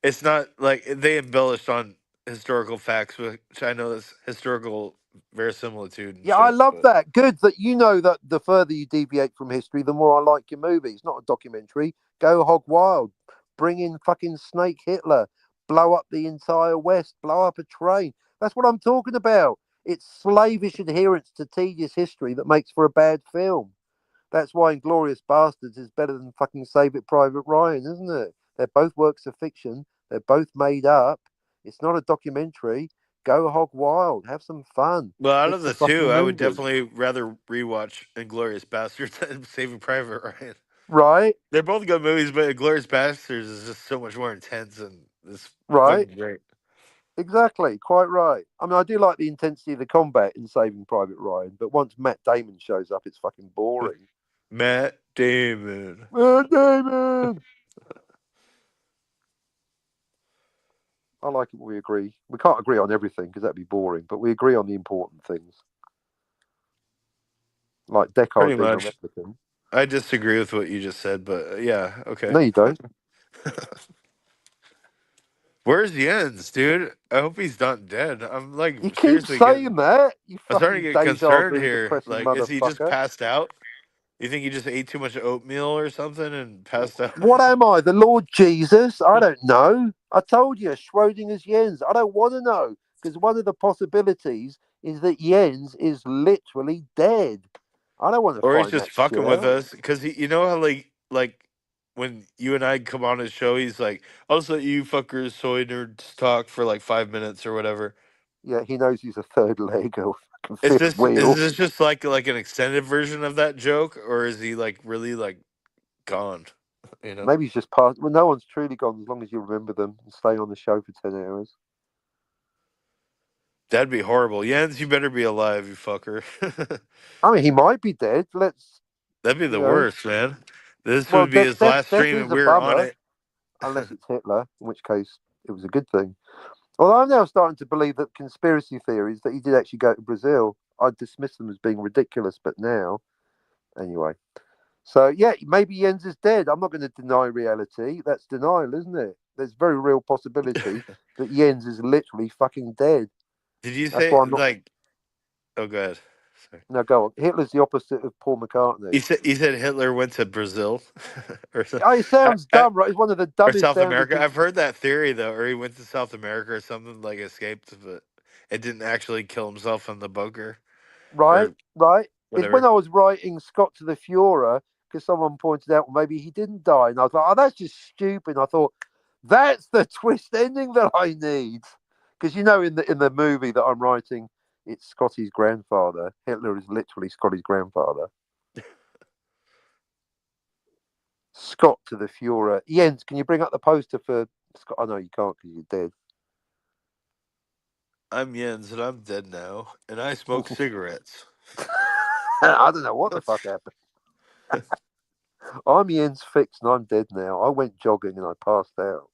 it's not like they embellished on historical facts, which I know is historical verisimilitude and Yeah, I shit. love But that. Good that you know that the further you deviate from history, the more I like your movie. It's not a documentary. Go hog wild. Bring in fucking Snake Hitler. Blow up the entire West. Blow up a train. That's what I'm talking about. It's slavish adherence to tedious history that makes for a bad film. That's why Inglorious Bastards is better than fucking Save It Private Ryan, isn't it? They're both works of fiction. They're both made up. It's not a documentary. Go hog wild. Have some fun. well, out of It's a the two, fucking I would movie. definitely rather rewatch Inglorious Bastards than Saving Private Ryan. Right? They're both good movies, but Inglorious Bastards is just so much more intense and it's Right? fucking great. Exactly, quite right. I mean, I do like the intensity of the combat in Saving Private Ryan, but once Matt Damon shows up, it's fucking boring. Matt Damon. Matt Damon! I like it when we agree. We can't agree on everything because that'd be boring, but we agree on the important things. Like Deckard Pretty being a much. replicant. I disagree with what you just said, but yeah, okay. No, you don't. Where's Jens, dude? I hope he's not dead. I'm like You keep seriously saying that, you I'm starting fucking to get deja concerned vu here. depressing Like, is he just motherfucker. passed out? You think he just ate too much oatmeal or something and passed out? What am I, the Lord Jesus? I don't know. I told you, Schrodinger's Jens. I don't want to know because one of the possibilities is that Jens is literally dead. I don't want to Or he's find just that shit fucking with out. us because you know how like when you and I come on his show, he's like, "I'll just let you fuckers soy nerds talk for like 5 minutes or whatever." Yeah, he knows he's a third leg or fucking Is fifth is wheel. this just like an extended version of that joke, or is he like really like gone? You know, Maybe he's just past. Well, no one's truly gone as long as you remember them and stay on the show for 10 hours. that'd be horrible. Jens, you better be alive, you fucker. I mean, he might be dead. Let's, That'd be you the know. worst, man. This Well, would be death, his death, last death stream, is and a we were on bummer, it. unless it's Hitler, in which case it was a good thing. Although I'm now starting to believe that conspiracy theories that he did actually go to Brazil, I dismiss them as being ridiculous, but now, anyway. So, yeah, maybe Jens is dead. I'm not going to deny reality. That's denial, isn't it? There's very real possibility that Jens is literally fucking dead. Did you That's say why I'm not. like? Oh, go ahead. Sorry. No, go on. Hitler's the opposite of Paul McCartney. You said Hitler went to Brazil, or Oh, it sounds I, dumb, right? It's one of the or dumbest South sounding. America. I've heard that theory though, or he went to South America or something, like escaped, but it didn't actually kill himself in the bunker Right, or right. It's when whatever. I was writing Scott to the Fuhrer because someone pointed out, well, maybe he didn't die, and I was like, oh, that's just stupid. And I thought that's the twist ending that I need because in the movie that I'm writing, it's Scotty's grandfather. Hitler is literally Scotty's grandfather. Scott to the Fuhrer. Jens, can you bring up the poster for Scott? I know you can't because you're dead. I'm Jens and I'm dead now, and I smoke cigarettes. I don't know what the fuck happened. I'm Jens Fix and I'm dead now. I went jogging and I passed out.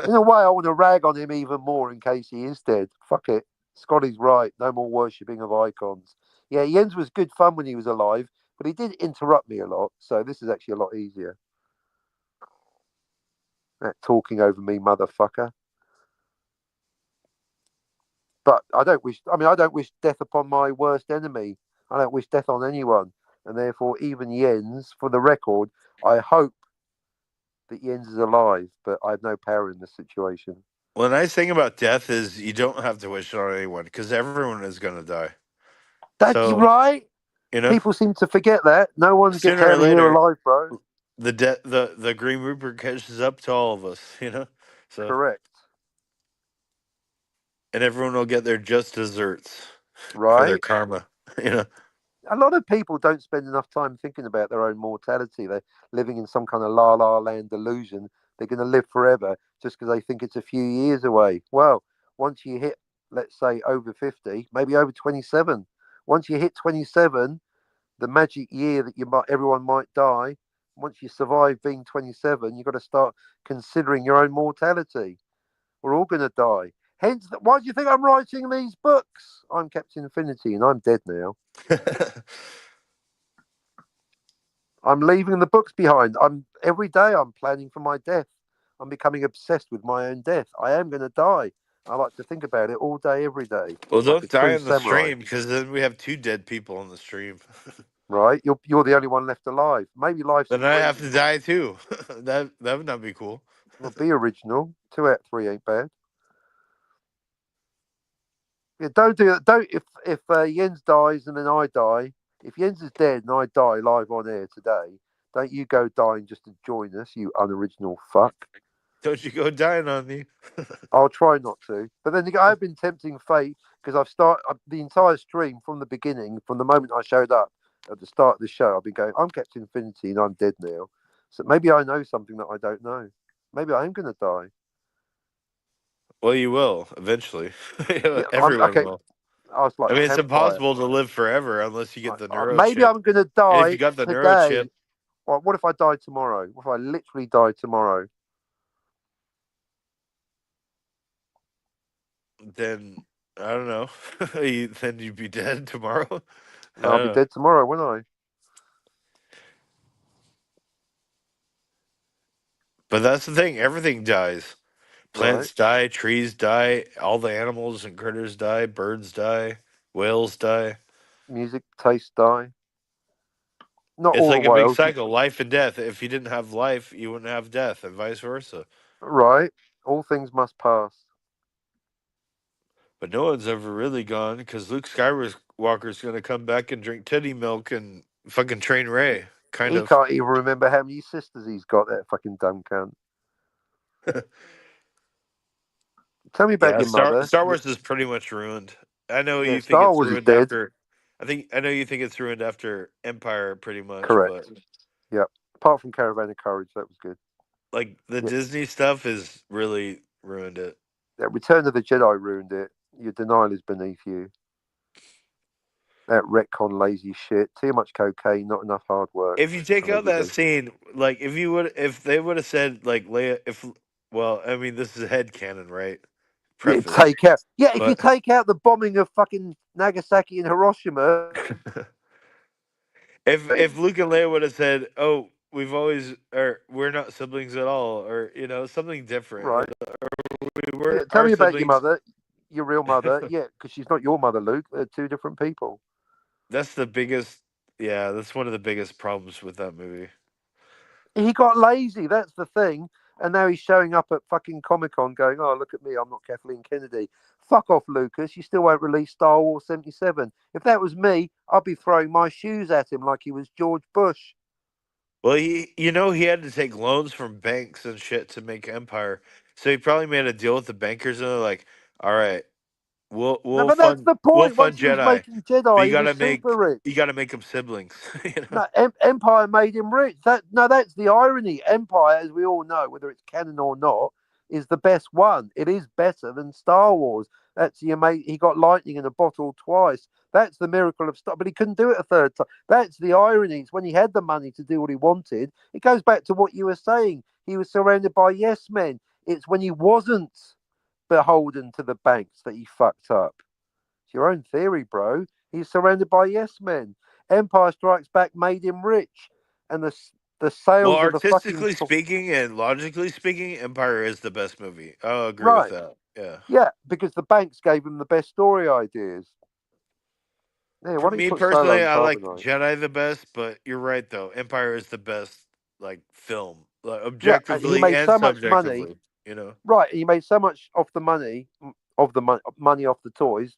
In a way, I want to rag on him even more in case he is dead. Fuck it. Scotty's right. No more worshipping of icons. Yeah, Jens was good fun when he was alive, but he did interrupt me a lot. So this is actually a lot easier. That talking over me, motherfucker. But I don't wish. I mean, I don't wish death upon my worst enemy. I don't wish death on anyone, and therefore, even Jens, for the record, I hope that Jens is alive. But I have no power in this situation. Well, the nice thing about death is you don't have to wish it on anyone because everyone is gonna die. That's So right. you know, People seem to forget that. No one gets sooner or out of here later, alive, bro. the Green Reaper catches up to all of us. You know, so Correct. and everyone will get their just desserts for their Right. karma. You know. A lot of people don't spend enough time thinking about their own mortality. They're living in some kind of la la land delusion. They're going to live forever just because they think it's a few years away. Well, once you hit, let's say, over 50, maybe over 27, once you hit 27, the magic year that everyone might die, once you survive being 27, you've got to start considering your own mortality. We're all going to die. Hence, why do you think I'm writing these books? I'm Captain Infinity and I'm dead now. I'm leaving the books behind. Every day I'm planning for my death. I'm becoming obsessed with my own death. I am going to die. I like to think about it all day, every day, Well, like a don't die true in the samurai. stream because then we have two dead people on the stream. Right? You're the only one left alive. Maybe life's Then I have supreme. to die too. That would not be cool. Well, be original. 2 out of 3 ain't bad. Yeah, don't do that. Don't if Jens dies and then I die. If Jens is dead and I die live on air today, don't you go dying just to join us, you unoriginal fuck. Don't you go dying on me. I'll try not to. But then again, I've been tempting fate because I've started the entire stream from the beginning, from the moment I showed up at the start of the show. I've been going, I'm Captain Infinity and I'm dead now. So maybe I know something that I don't know. Maybe I am going to die. Well, you will eventually. Yeah, Everyone okay. will. I was like I mean, it's Empire. impossible to live forever unless you get the Maybe neurochip. I'm going to And if you die got the today. neurochip, Well, what if I die tomorrow? What if I literally die tomorrow? then I don't know. Then you'd be dead tomorrow. I I'll don't be know. dead tomorrow, won't I? But that's the thing. Everything dies. Plants die, trees die, all the animals and critters die, birds die, whales die. Music, taste, die. Not It's all the like a big whales. cycle, life and death. If you didn't have life, you wouldn't have death, and vice versa. Right. All things must pass. But no one's ever really gone because Luke Skywalker's going to come back and drink titty milk and fucking train Ray. Kind He of. can't even remember how many sisters he's got, that fucking dumb cunt. Tell me about Yeah, your Star mother. Star Wars is pretty much ruined. I know Yeah, you think Star it's Wars is ruined dead. after. I know you think it's ruined after Empire, pretty much. Correct. But Yep. Apart from Caravan of Courage, that was good. like the Yeah. Disney stuff is really ruined it. Return of the Jedi ruined it. Your denial is beneath you. That retcon lazy shit. Too much cocaine, not enough hard work. If you take out that Allegedly. scene, like if they would have said like Leia, well, I mean this is head canon, right? Yeah, Preface, take out. Yeah, if you but take out the bombing of fucking Nagasaki and Hiroshima. if Luke and Leia would have said, "Oh, we're not siblings at all," or something different, Right. we Yeah, were tell our me about your siblings. mother, your real mother. Yeah, because she's not your mother, Luke. They're two different people. That's the biggest. Yeah, that's one of the biggest problems with that movie. He got lazy. That's the thing. And now he's showing up at fucking Comic Con going, "Oh, look at me. I'm not Kathleen Kennedy." Fuck off, Lucas. You still won't release Star Wars 77. If that was me, I'd be throwing my shoes at him like he was George Bush. Well, he had to take loans from banks and shit to make Empire, so he probably made a deal with the bankers, and they're like, "All right, we'll No, we'll but that's fund the we'll point. fund Once he was Jedi, making but Jedi, he was super rich. you gotta make them siblings." No, Empire made him rich. That's the irony. Empire, as we all know, whether it's canon or not, is the best one. It is better than Star Wars. That's he got lightning in a bottle twice. That's the miracle of Star. But he couldn't do it a third time. That's the irony. It's when he had the money to do what he wanted. It goes back to what you were saying. He was surrounded by yes men. It's when he wasn't beholden to the banks that he fucked up. It's your own theory, bro. He's surrounded by yes men. Empire Strikes Back made him rich, and the Well, sales of the fucking artistically speaking and logically speaking, Empire is the best movie. I'll agree with right, that. Yeah. yeah, because the banks gave him the best story ideas. Yeah, For why don't you me put Solo personally, in I like Carbonite? Jedi the best, but you're right though. Empire is the best like film, like, Yeah, and he objectively made and so much money. subjectively. You know. Right, he made so much off the money, money off the toys.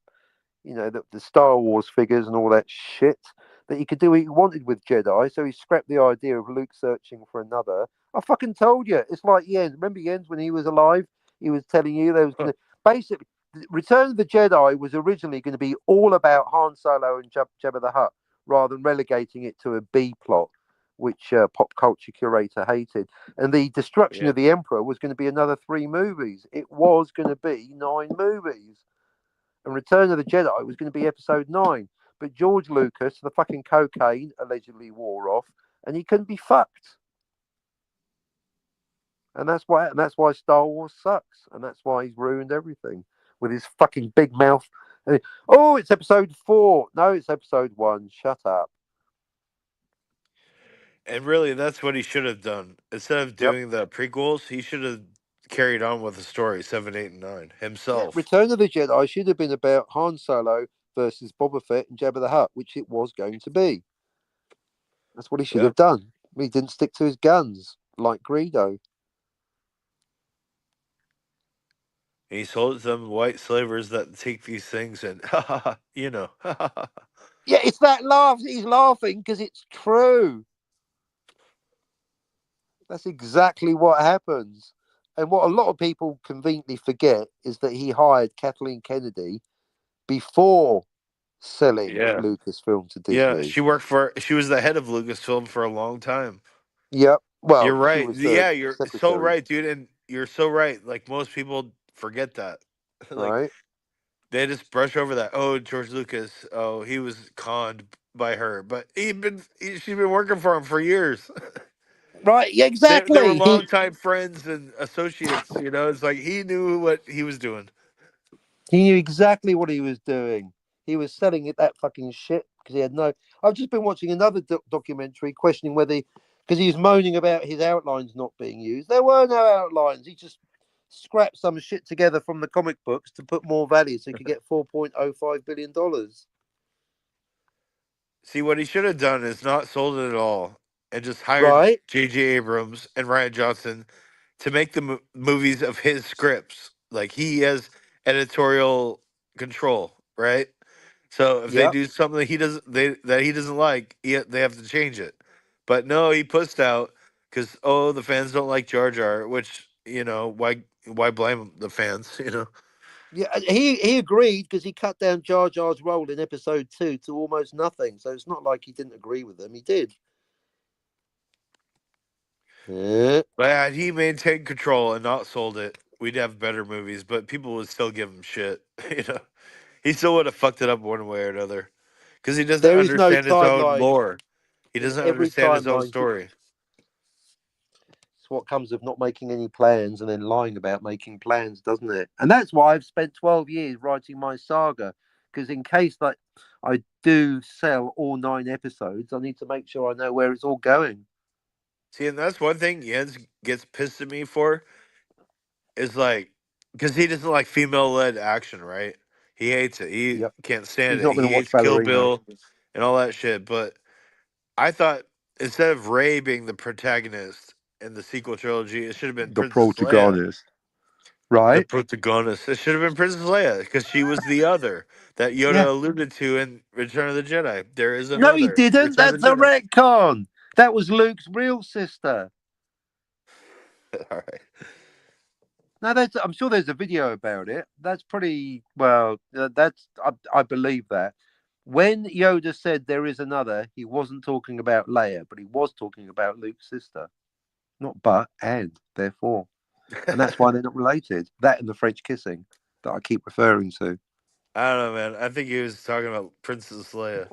The Star Wars figures and all that shit, that he could do what he wanted with Jedi. So he scrapped the idea of Luke searching for another. I fucking told you. It's like Jens. Remember Jens when he was alive? He was telling you there was going to basically Return of the Jedi was originally going to be all about Han Solo and Jabba the Hutt, rather than relegating it to a B plot, which pop culture curator hated. And the destruction Yeah. of the Emperor was going to be another 3 movies. It was going to be 9 movies. And Return of the Jedi was going to be episode 9. But George Lucas, the fucking cocaine allegedly wore off, and he couldn't be fucked. And that's why Star Wars sucks, and that's why he's ruined everything with his fucking big mouth. Oh, it's episode 4. No, it's episode 1. Shut up. And really, that's what he should have done. Instead of Yep. doing the prequels, he should have carried on with the story 7, 8, and 9 Yeah, himself. Return of the Jedi should have been about Han Solo versus Boba Fett and Jabba the Hutt, which it was going to be. That's what he should have done. He didn't stick to his guns like Greedo. He sold them white slavers that take these things and, you know. Yeah, it's that laugh. He's laughing because it's true. That's exactly what happens. And what a lot of people conveniently forget is that he hired Kathleen Kennedy before selling Lucasfilm to Yeah, Disney. she was the head of Lucasfilm for a long time. Yep. Well, You're she right. was the Yeah, you're so secretary, right, dude. And you're so right. Like most people forget that. Like right? they just brush over that. Oh, George Lucas. Oh, he was conned by her, but she's been working for him for years. Right? Yeah, They were exactly. longtime friends and associates. You know, it's like he knew what he was doing. He knew exactly what he was doing. He was selling it that fucking shit because he had no. I've just been watching another documentary questioning whether, because he was moaning about his outlines not being used. There were no outlines. He just scrapped some shit together from the comic books to put more value so he could get $4.05 billion. See, what he should have done is not sold it at all and just hired Right? J.J. Abrams and Ryan Johnson to make the movies of his scripts. Like he has editorial control, right? So if they Yep. do something that he doesn't like, they have to change it. But no, he pussed out because the fans don't like Jar Jar, which why blame the fans? You know. Yeah, he agreed because he cut down Jar Jar's role in episode 2 to almost nothing. So it's not like he didn't agree with them. He did. Yeah. But had he maintained control and not sold it, we'd have better movies. But people would still give him shit. You know, he still would have fucked it up one way or another because he doesn't There is no understand his own timeline. lore. He There's doesn't every understand his own timeline. story. It's what comes of not making any plans and then lying about making plans, doesn't it? And that's why I've spent 12 years writing my saga. Because in case that I do sell all 9 episodes, I need to make sure I know where it's all going. See, and that's one thing Jens gets pissed at me for is like because he doesn't like female led action, right? He hates it. He Yep. can't stand He's it. not going He to watch hates Kill Ballerina. Bill and all that shit. But I thought instead of Ray being the protagonist in the sequel trilogy, it should have been The Princess Leia. protagonist. The Right? protagonist. It should have been Princess Leia because she was the other that Yoda Yeah. alluded to in Return of the Jedi. There is No, he another didn't. Return of That's the a Jedi. retcon. That was Luke's real sister. All right. No, I'm sure there's a video about it. That's pretty well. I believe that. When Yoda said there is another, he wasn't talking about Leia, but he was talking about Luke's sister. Not but and therefore, and that's why they're not related. That and the French kissing that I keep referring to. I don't know, man. I think he was talking about Princess Leia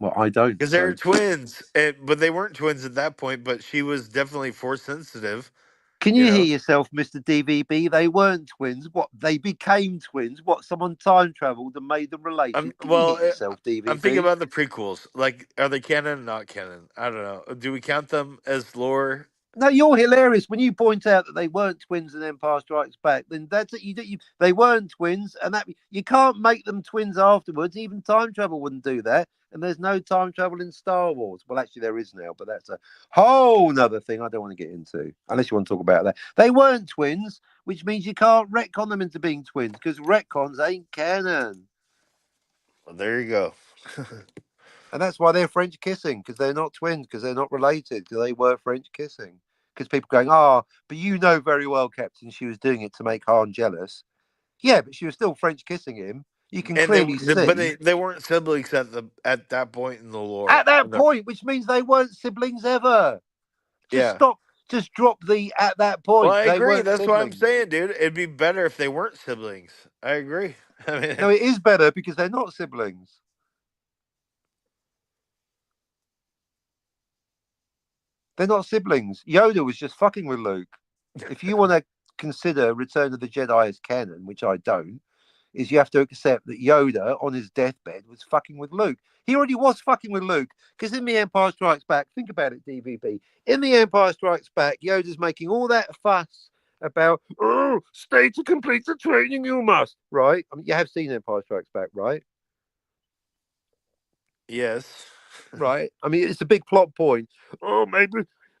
Well, I don't. because So they're twins, but they weren't twins at that point. But she was definitely force sensitive. can You you hear know. yourself, Mr. DVB? They weren't twins. What? They became twins. What? Someone time traveled and made them I'm related. Can you well. hear yourself, I'm thinking DVB? about the prequels. Like, are they canon? Or not canon? I don't know. Do we count them as lore? No, you're hilarious when you point out that they weren't twins in Empire Strikes Back. Then that's it. They weren't twins, and that you can't make them twins afterwards. Even time travel wouldn't do that. And there's no time travel in Star Wars. Well, actually, there is now, but that's a whole nother thing I don't want to get into, unless you want to talk about that. They weren't twins, which means you can't retcon them into being twins because retcons ain't canon. Well, there you go. And that's why they're French kissing, because they're not twins, because they're not related, because they were French kissing. Because people going, but you know very well, Captain, she was doing it to make Han jealous. Yeah, but she was still French kissing him. You can And clearly but see they weren't siblings at that point in the lore. at that point, which means they weren't siblings ever. Just Yeah. stop. Just drop the at that Well, point. I They agree. weren't That's what I'm siblings. saying, dude. It'd be better if they weren't siblings. I agree. I mean, No, it is better because they're not siblings. They're not siblings. Yoda was just fucking with Luke. If you want to consider Return of the Jedi as canon, which I don't, is you have to accept that Yoda on his deathbed was fucking with Luke. He already was fucking with Luke because in The Empire Strikes Back, think about it, DVB. In The Empire Strikes Back, Yoda's making all that fuss about, stay to complete the training you must, right? I mean, you have seen Empire Strikes Back, right? yes. Right. I mean, it's a big plot point.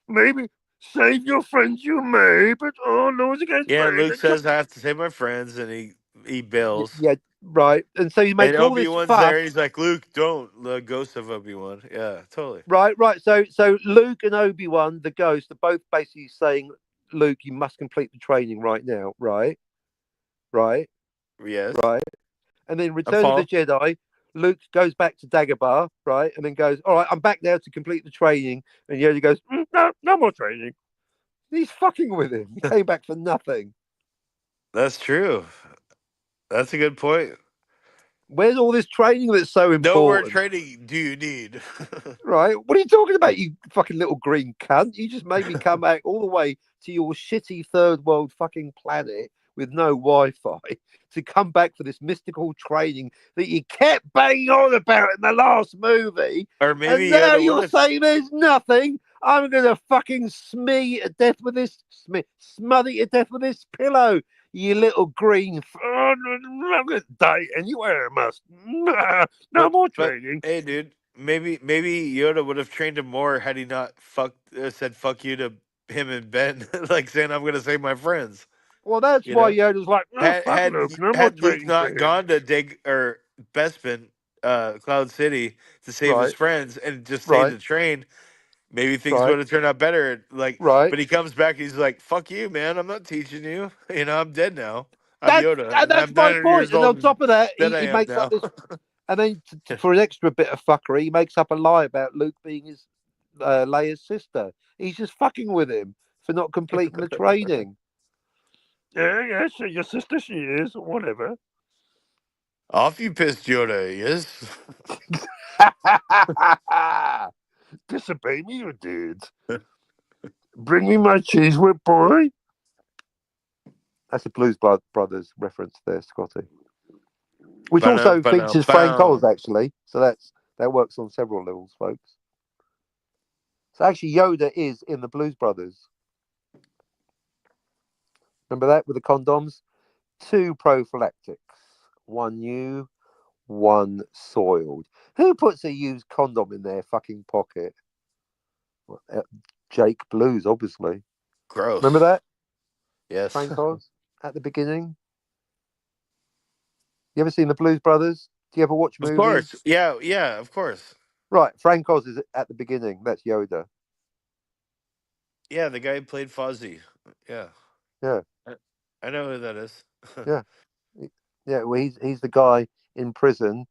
Maybe save your friends, you may, but no one's against Yeah, Luke Vader. says I have to save my friends, and he bails. Yeah, right. And so you And make all this Obi-Wan's there. fuss. He's like, Luke, don't. The ghost of Obi-Wan. Yeah, totally. Right. So Luke and Obi-Wan, the ghost, are both basically saying, Luke, you must complete the training right now. Right. Yes. And then I Return of the follow. Jedi, Luke goes back to Dagobah, right? And then goes, all right, I'm back now to complete the training. And Yoda goes, no more training. He's fucking with him. He came back for nothing. That's true. That's a good point. Where's all this training that's so No more important? training do you need? Right? What are you talking about, you fucking little green cunt? You just made me come back all the way to your shitty third world fucking planet with no Wi-Fi to come back for this mystical training that you kept banging on about in the last movie. Or maybe And now Yoda you're would have. saying there's nothing. I'm gonna fucking smee to death with this smother you to death with this pillow. You little green day, and you wear a mask. No more But training. hey, dude, maybe Yoda would have trained him more had he not said "fuck you" to him and Ben, like saying, "I'm gonna save my friends." Well, that's You why know, Yoda's like, no, fuck Luke, no more had Luke training for not him. gone to Bespin, Cloud City to save his Right, friends and just stayed right, to train, maybe things right, would have turned out better. Like, right. but he comes back, he's like, "Fuck you, man! I'm not teaching you. You know, I'm dead now. I'm Yoda, and That's I'm my 900 point. years And old, on and top of that, dead I he am makes up now." this, and then for an extra bit of fuckery, he makes up a lie about Luke being his Leia's sister. He's just fucking with him for not completing the training. Yeah, so your sister she is, or whatever. Off you pissed, Yoda. Yes. Disobey me, you did. Bring me my cheese whip, boy. That's a Blues Brothers reference there, Scotty. Which also features Frank Oz, actually. So that works on several levels, folks. So actually, Yoda is in the Blues Brothers. Remember that with the condoms? 2 prophylactics, 1 new, 1 soiled. Who puts a used condom in their fucking pocket? Jake Blues, obviously. Gross. Remember that? Yes. Frank Oz at the beginning. You ever seen the Blues Brothers? Do you ever watch movies? Of course. Yeah, of course. Right, Frank Oz is at the beginning. That's Yoda. Yeah, the guy who played Fozzie. Yeah. Yeah. I know who that is. Yeah. Yeah, well, he's the guy in prison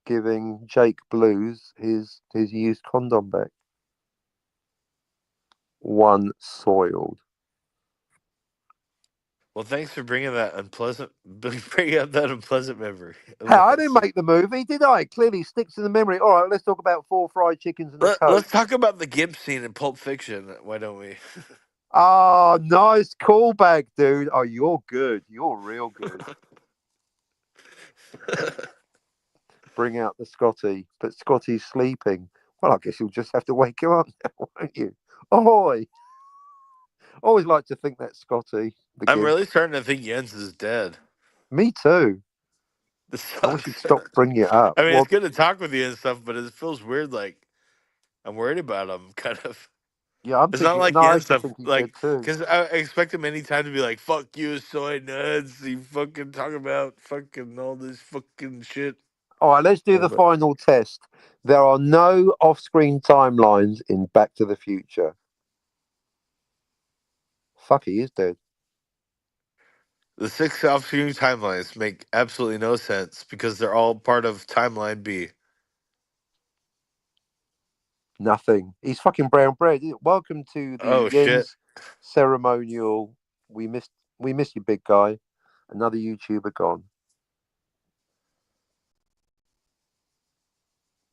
giving Jake Blues his used condom back. 1 soiled. Well, thanks for bringing up that unpleasant memory. Hey, I didn't make the movie, did I? Clearly sticks in the memory. All right, let's talk about 4 fried chickens and a Coke. Let's talk about the Gibbs scene in Pulp Fiction. Why don't we? Oh, nice callback, dude. Oh, you're good. You're real good. Bring out the Scotty, but Scotty's sleeping. Well, I guess you'll just have to wake him up now, won't you? Ahoy! Always like to think that Scotty. I'm really starting to think Jens is dead. Me too. This I wish you'd stop bringing it up. I mean, Well, it's good to talk with you and stuff, but it feels weird. Like I'm worried about him, kind of. yeah, I'm It's thinking. not like No, I Jens actually stuff, think he's dead like too. because I expect him anytime to be like, "Fuck you, soy nuts." You fucking talk about fucking all this fucking shit. All right, let's do Yeah, the but- final test. There are no off-screen timelines in Back to the Future. Fuck, he is dead. The 6 off-screen timelines make absolutely no sense because they're all part of Timeline B. Nothing. He's fucking brown bread. Welcome to the Oh, shit. Jens ceremonial. We missed you, big guy. Another YouTuber gone.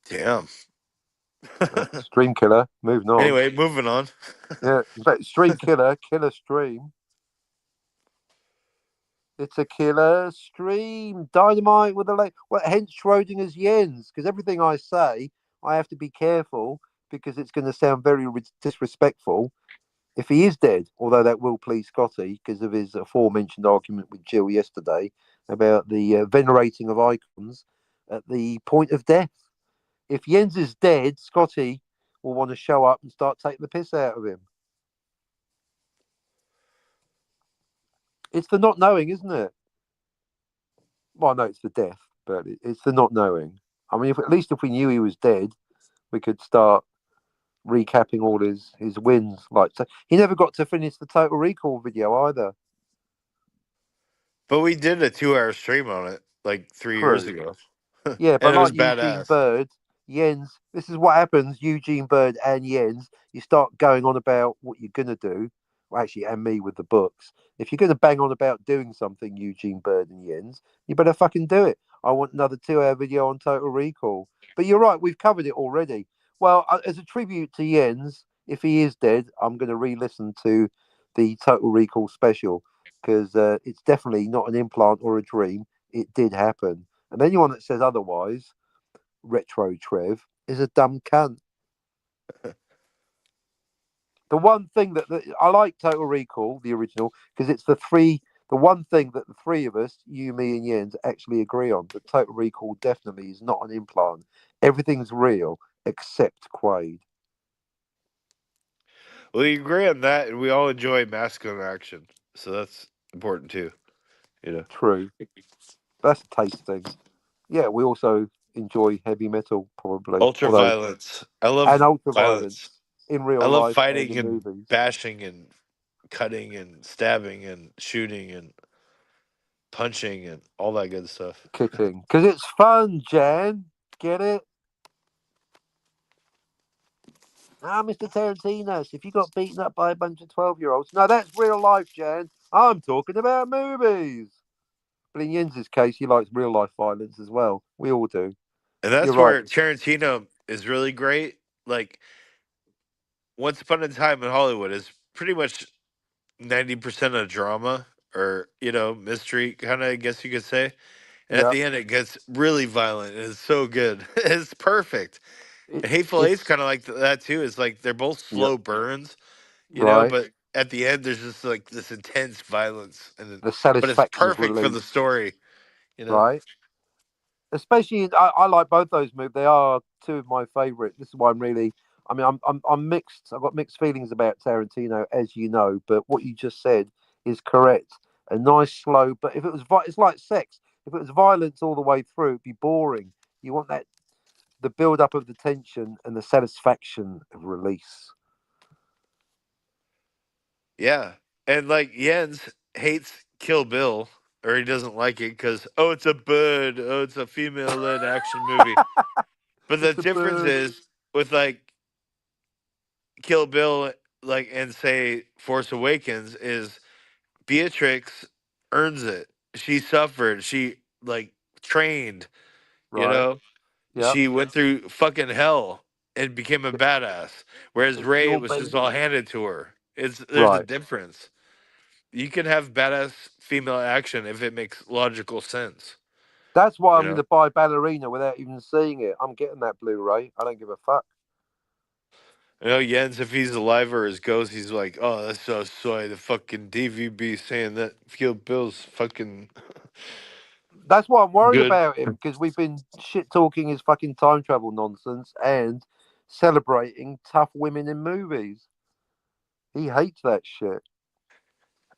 Damn. Stream killer. Moving on. Anyway, moving on. Yeah, in fact, stream killer stream. It's a killer stream. Dynamite with a like. Well, hence Schrodinger's Jens. Because everything I say, I have to be careful because it's going to sound very disrespectful if he is dead. Although that will please Scotty because of his aforementioned argument with Jill yesterday about the venerating of icons at the point of death. If Jens is dead, Scotty will want to show up and start taking the piss out of him. It's the not knowing, isn't it? Well, no, it's the death, but it's the not knowing. I mean, at least if we knew he was dead, we could start recapping all his wins. Like, so he never got to finish the Total Recall video either. But we did a 2-hour stream on it like 3 years ago. Yeah, but and it was like Eugene badass. Bird, Jens, this is what happens, Eugene Bird and Jens, you start going on about what you're going to do, well, actually, and me with the books. If you're going to bang on about doing something, Eugene Bird and Jens, you better fucking do it. I want another 2-hour video on Total Recall. But you're right, we've covered it already. Well, as a tribute to Jens, if he is dead, I'm going to re-listen to the Total Recall special because it's definitely not an implant or a dream. It did happen. And anyone that says otherwise, Retro Trev, is a dumb cunt. The one thing that I like Total Recall, the original, because it's the one thing that the three of us, you, me, and Jens, actually agree on. That Total Recall definitely is not an implant. Everything's real except Quaid. We agree on that, and we all enjoy masculine action, so that's important too. True. That's a taste thing. Yeah, we also enjoy heavy metal, probably. Ultra violence. I love and ultra violence. in real I love life and fighting in and movies. bashing and cutting and stabbing and shooting and punching and all that good stuff. Kicking. Because it's fun, Jan. Get it? Mr. Tarantino, if you got beaten up by a bunch of 12-year-olds. No, that's real life, Jan. I'm talking about movies. But in Jens's case, he likes real life violence as well. We all do. And that's You're where right. Tarantino is really great. Like, Once Upon a Time in Hollywood is pretty much 90% of drama or, mystery, kind of, I guess you could say. And at Yeah. the end, it gets really violent. And it's so good. It's perfect. It, And Hateful Eight's it's kind of like that too. It's like they're both yeah, slow burns, right. but at the end, there's just like this intense violence. The But it's satisfaction of perfect for the release, story. right? Especially, I like both those movies. They are two of my favorite. This is why I'm mixed. I've got mixed feelings about Tarantino, as you know. But what you just said is correct. A nice slow, but if it was, it's like sex. If it was violence all the way through, it'd be boring. You want the build up of the tension and the satisfaction of release. Yeah. And like Jens hates Kill Bill, or he doesn't like it because, it's a bird. Oh, it's a female led action movie. But the It's a difference bird, is with like Kill Bill, like, and say Force Awakens, is Beatrix earns it. She suffered. She like trained, you right? know? Yep. She went through fucking hell and became a badass. Whereas But Ray, you're it was just all basing handed to her. There's a right. difference. You can have badass female action if it makes logical sense. That's why You I'm going know, to buy Ballerina without even seeing it. I'm getting that Blu-ray. I don't give a fuck. Jens, if he's alive or his ghost, he's like, oh, that's so soy. The fucking DVB saying that Kill Bill's fucking That's why I'm worried good. about him because we've been shit talking his fucking time travel nonsense and celebrating tough women in movies. He hates that shit.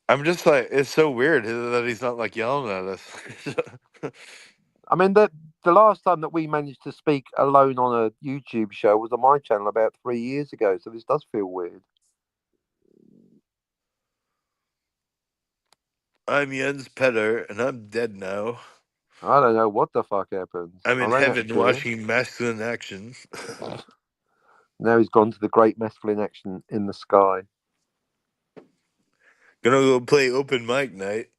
I'm just like, it's so weird that he's not like yelling at us. I mean, the last time that we managed to speak alone on a YouTube show was on my channel about 3 years ago. So this does feel weird. I'm Jens Petter, and I'm dead now. I don't know what the fuck happened. I'm I in ran out of heaven beer. watching masculine action. Now he's gone to the great masculine action in the sky. Gonna go play open mic night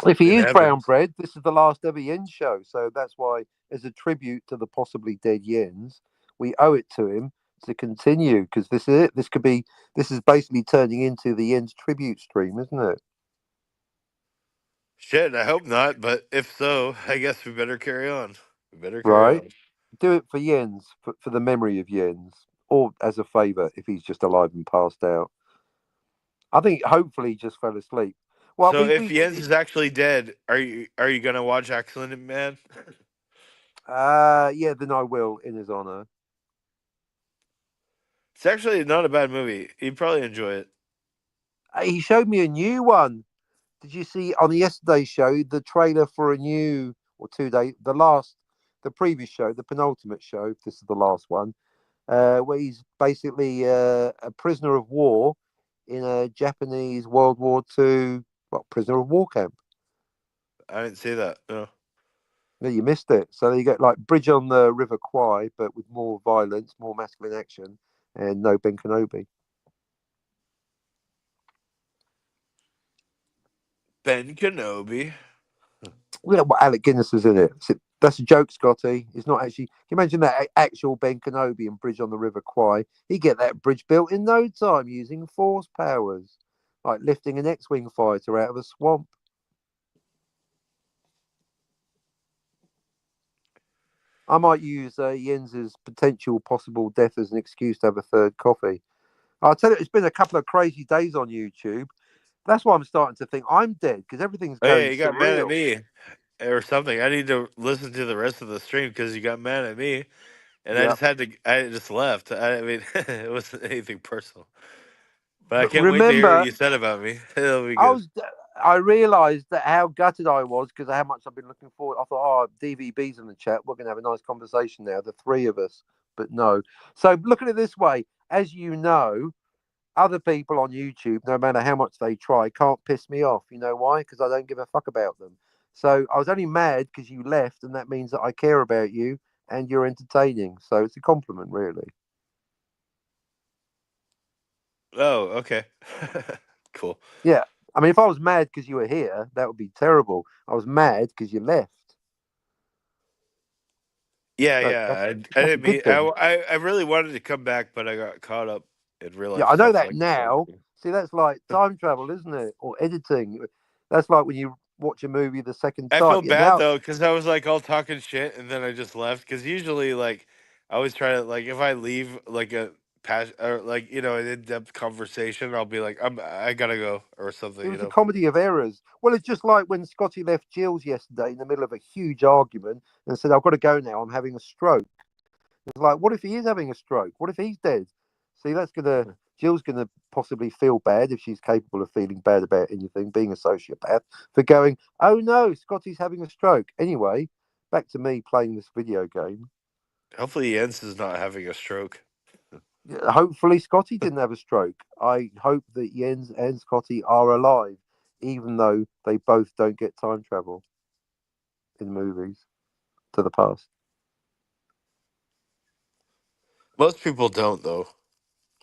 If he in is heaven. brown bread, this is the last ever Jens show. So that's why, as a tribute to the possibly dead Jens, we owe it to him to continue because this is it. This is basically turning into the Jens tribute stream, isn't it? Shit, I hope not, but if so, I guess we better carry on. We better carry Right? on. Do it for Jens, for the memory of Jens, or as a favour if he's just alive and passed out. I think hopefully he just fell asleep. Well, So if Jens is actually dead, are you gonna watch Excellent Man? yeah, then I will in his honour. It's actually not a bad movie. You'd probably enjoy it. He showed me a new one. Did you see on the yesterday's show the trailer for a new or 2 day the previous show, the penultimate show? If this is the last one, where he's basically a prisoner of war in a Japanese World War II, prisoner of war camp. I didn't see that. No. No, you missed it. So you get like Bridge on the River Kwai, but with more violence, more masculine action, and no Ben Kenobi. Ben Kenobi. Yeah, well, Alec Guinness is in it. That's a joke, Scotty. It's not actually. Can you imagine that actual Ben Kenobi and Bridge on the River Kwai? He'd get that bridge built in no time using force powers, like lifting an X-wing fighter out of a swamp. I might use Jens's potential possible death as an excuse to have a third coffee. I'll tell you, it's been a couple of crazy days on YouTube. That's why I'm starting to think I'm dead because everything's Oh yeah, going you got mad at surreal. me or something. I need to listen to the rest of the stream because you got mad at me, and I Yeah. just had to. I just left. I mean, it wasn't anything personal, but I But can't wait to hear what remember, you said about me. It'll be I good. was I realised that how gutted I was because of how much I've been looking forward. I thought, oh, DVB's in the chat. We're going to have a nice conversation now, the three of us. But no. So look at it this way: as you know, other people on YouTube, no matter how much they try, can't piss me off. You know why? Because I don't give a fuck about them. So I was only mad because you left, and that means that I care about you and you're entertaining. So it's a compliment, really. Oh, okay, cool. Yeah. I mean, if I was mad because you were here, that would be terrible. I was mad because you left. Yeah, So yeah. that's I that's a didn't good mean. thing. I really wanted to come back, but I got caught up in real Yeah, life I know stuff that like you said. now. See, that's like time travel, isn't it? Or editing. That's like when you watch a movie the second I time. feel Yeah, bad now though because I was like all talking shit, and then I just left. Because usually, like, I always try to like if I leave like a pass or like an in-depth conversation, I'll be like, I gotta go or something. it was a comedy of errors. Well, it's just like when Scotty left Jill's yesterday in the middle of a huge argument and said, I've got to go now. I'm having a stroke. It's like, what if he is having a stroke? What if he's dead? See, Jill's gonna possibly feel bad if she's capable of feeling bad about anything, being a sociopath, for going, oh no, Scotty's having a stroke. Anyway, back to me playing this video game. Hopefully, Jens is not having a stroke. Hopefully, Scotty didn't have a stroke. I hope that Jens and Scotty are alive, even though they both don't get time travel in movies to the past. Most people don't though.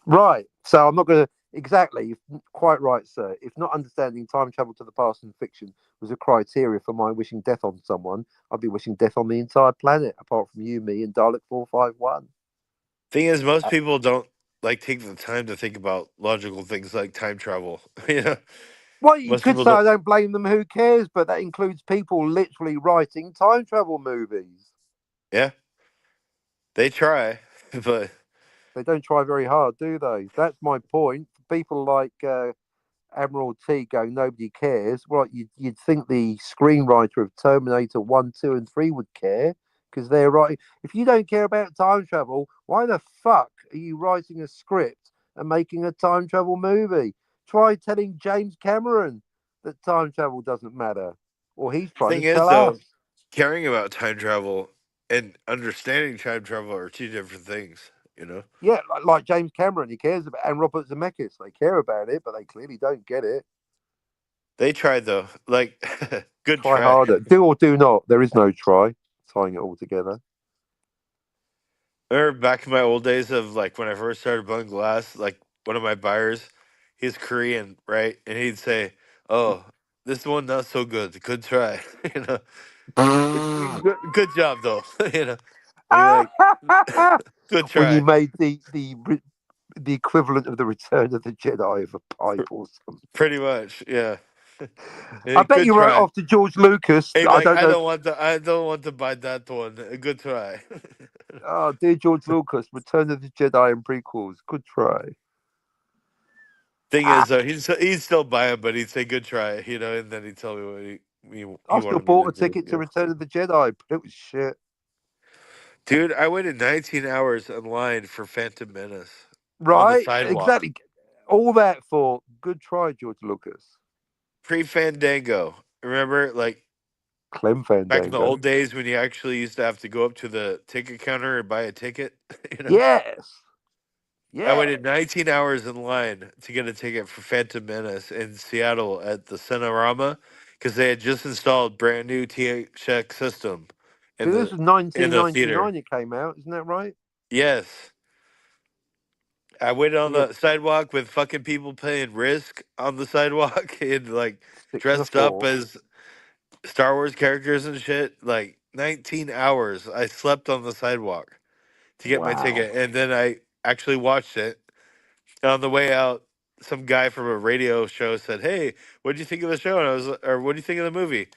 Right. So I'm not going to exactly. Quite right, sir. If not understanding time travel to the past in fiction was a criteria for my wishing death on someone, I'd be wishing death on the entire planet, apart from you, me, and Dalek 451. Thing is, most people don't like take the time to think about logical things like time travel. Well, you Most could people say don't. I don't blame them. Who cares? But that includes people literally writing time travel movies. Yeah, they try, but They don't try very hard, do they? That's my point. People like Admiral T going, nobody cares. Well, you'd think the screenwriter of Terminator 1, 2, and 3 would care because they're writing. If you don't care about time travel, why the fuck are you writing a script and making a time travel movie? Try telling James Cameron that time travel doesn't matter. Or he's trying to thing is tell though, us. caring about time travel and understanding time travel are two different things. Yeah, like James Cameron, he cares about, and Robert Zemeckis, they care about it, but they clearly don't get it. They tried though. Like, good Try try. harder. Do or do not. There is no try. Tying it all together. Remember back in my old days of like when I first started blowing glass, like one of my buyers, he's Korean, right? And he'd say, "Oh, this one not so good. Good try." you know, good job though. And you're like, "Good When you try." made the equivalent of the Return of the Jedi of a pipe or something. Pretty much, yeah. I bet Good you wrote try. off to George Lucas. Hey, I like don't know. I don't want to buy that one. Good try. Oh, dear George Lucas, Return of the Jedi and prequels. Good try. Thing Ah, is, he's still buying, but he'd say good try, and then he'd tell me what he I still wanted me to bought a do. ticket to Return of the Jedi, but it was shit. Dude, I waited 19 hours in line for Phantom Menace on the Right? sidewalk. Exactly. All that for good try, George Lucas. Pre Fandango. Remember, like Clem back in the Fandango. old days when you actually used to have to go up to the ticket counter and buy a ticket? you know? Yes. I Yeah. waited 19 hours in line to get a ticket for Phantom Menace in Seattle at the Cinerama because they had just installed brand new THX system in So this the was in the theater. 1999 it came out, isn't that right? Yes, I waited on Yeah, the sidewalk with fucking people playing Risk on the sidewalk and like 6 and a dressed up 4. as Star Wars characters and shit. Like 19 hours I slept on the sidewalk to get my Wow. ticket, and then I actually watched it. And on the way out, some guy from a radio show said, "Hey, what do you think of the show?" And I was, or what do you think of the movie?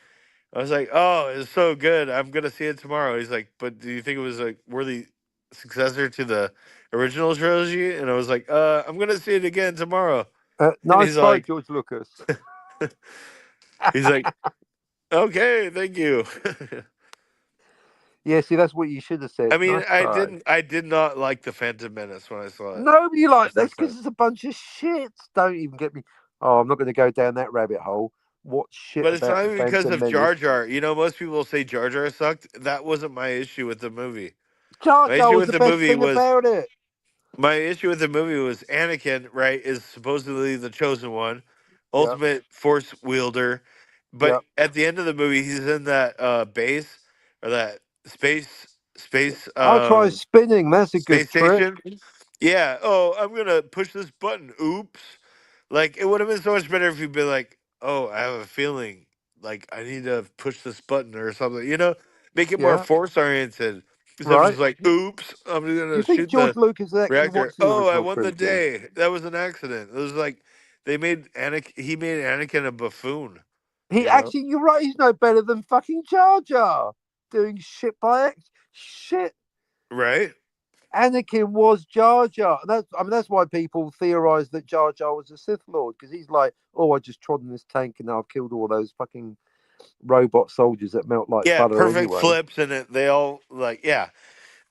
I was like, "Oh, it's so good. I'm gonna see it tomorrow." He's like, "But do you think it was a worthy successor to the original trilogy?" And I was like, I'm gonna see it again tomorrow." And Nice try, George Lucas. he's like, "Okay, thank you." Yeah, see, that's what you should have said. I mean, Nice try. I did not like the Phantom Menace when I saw it. Nobody like Just this that's it. because it's a bunch of shit. Don't even get me. Oh, I'm not going to go down that rabbit hole. What shit But it's about not the even because Phantom of Jar Menace? Jar. You know, most people say Jar Jar sucked. That wasn't my issue with the movie. Jar My Jar issue was with the the best movie thing was about it. Anakin, right, is supposedly the chosen one, Yep, ultimate force wielder. But yep. at the end of the movie, he's in that base or that space I'll try spinning. That's a good space trick. station. Yeah. Oh, I'm gonna push this button. Oops. Like it would have been so much better if you'd been like, "Oh, I have a feeling like I need to push this button or something." You know, make it more Yeah, force oriented. Instead of right. just like, "Oops, I'm Do you gonna think shoot George the Lucas has actually reactor." watched the Oh, I original won the trilogy? day. That was an accident. It was like they made Anakin. He made Anakin a buffoon. He You know, actually, you're right. He's no better than fucking Jar Jar doing shit by shit. right? Anakin was Jar Jar. That's why people theorize that Jar Jar was a Sith Lord because he's like, oh, I just trod in this tank and I've killed all those fucking robot soldiers that melt like Yeah, butter perfect anyway. flips, and they all like, yeah.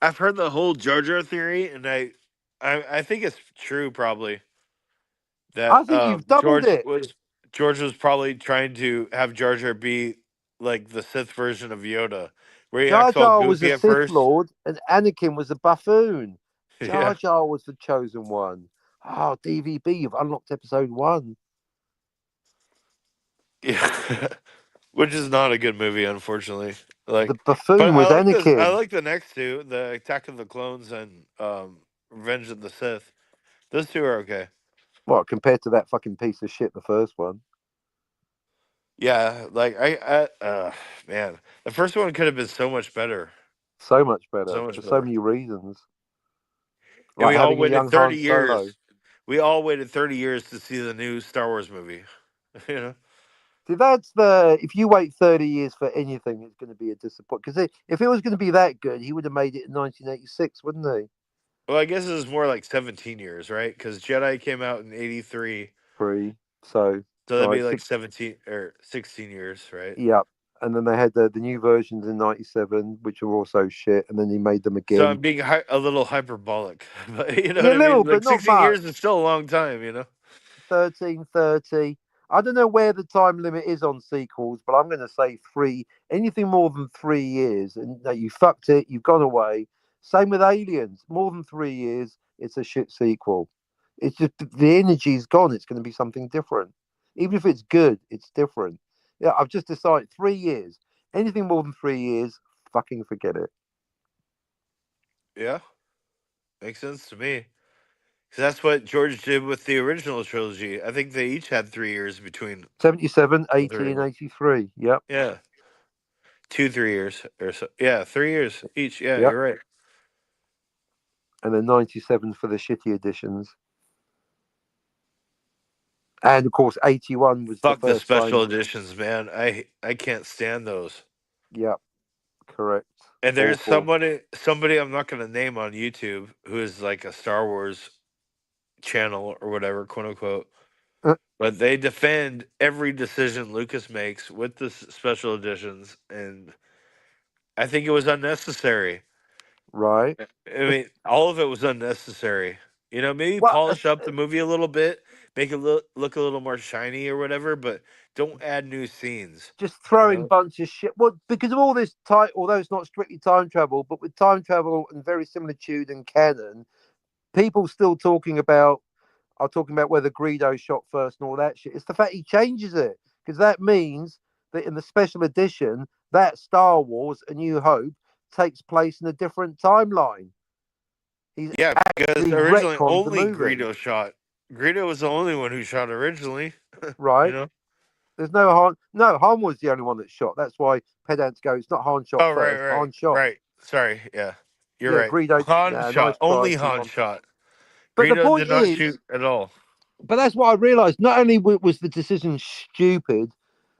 I've heard the whole Jar Jar theory, and I think it's true probably that I think you've doubled it. George was probably trying to have Jar Jar be like the Sith version of Yoda, where he Jar acts all Jar was a goofy at Sith first. Lord and Anakin was a buffoon. Jar Yeah, Jar was the chosen one. Oh, DVB, you've unlocked episode 1. yeah, which is not a good movie, unfortunately. The Like, but buffoon was I Anakin. like the next two, the Attack of the Clones and Revenge of the Sith. Those two are okay. What, compared to that fucking piece of shit, the first one? Yeah, like man, the first one could have been so much better, So much better so much for so better. many reasons. And Like having a young Han Solo. We all waited 30 years to see the new Star Wars movie. You know? See, that's the. If you wait 30 years for anything, it's going to be a disappointment. Because if it was going to be that good, he would have made it in 1986, wouldn't he? Well, I guess it was more like 17 years, right? Because Jedi came out in 83. Free. So, So that'd all be right, like six. 17 or 16 years, right? Yeah. And then they had the new versions in 97, which were also shit. And then he made them So again. I'm being a little hyperbolic. But you know Yeah, what a I mean? little, Like but not 16 much. years is still a long time, you know? 1330. I don't know where the time limit is on sequels, but I'm going to say 3. Anything more than 3 years, and you fucked it, you've gone away. Same with Aliens. More than 3 years, it's a shit sequel. It's just the energy's gone. It's going to be something different. Even if it's good, it's different. Yeah, I've just decided 3 years. Anything more than 3 years, fucking forget it. Yeah, makes sense to me. 'Cause that's what George did with the original trilogy. I think they each had 3 years between 77, the 80, three. and 83. Yep. Yeah. 2 3 years or so. Yeah, 3 years each. Yeah, Yep. you're right. And then 97 for the shitty editions. And of course, 81 was the Fuck the first special time. editions, man. I can't stand those. Yep, correct. And there's Awful. somebody I'm not gonna name on YouTube who is like a Star Wars channel or whatever, quote unquote. But they defend every decision Lucas makes with the special editions, and I think it was unnecessary. Right. I mean, all of it was unnecessary. You know, maybe Well, polish up the movie a little bit, make it look a little more shiny or whatever, but don't add new scenes. just You throwing know? bunch of shit. Well, because of all this time, although it's not strictly time travel, but with time travel and very similitude and canon, people still talking about are talking about whether Greedo shot first and all that shit. It's the fact he changes it because that means that in the special edition, that Star Wars: A New Hope takes place in a different timeline. He's Yeah, because actually originally retconned the only movie, Greedo shot. Greedo was the only one who shot originally. right? You know? There's no Han. No, Han was the only one that shot. That's why pedants go. It's not Han shot Oh, right, first. Han shot. right. Sorry, yeah. You're Yeah, right. Greedo. Han Yeah, shot. nice try. Only Han Han. shot. But the Greedo point did not is, shoot at all. but that's what I realised. Not only was the decision stupid,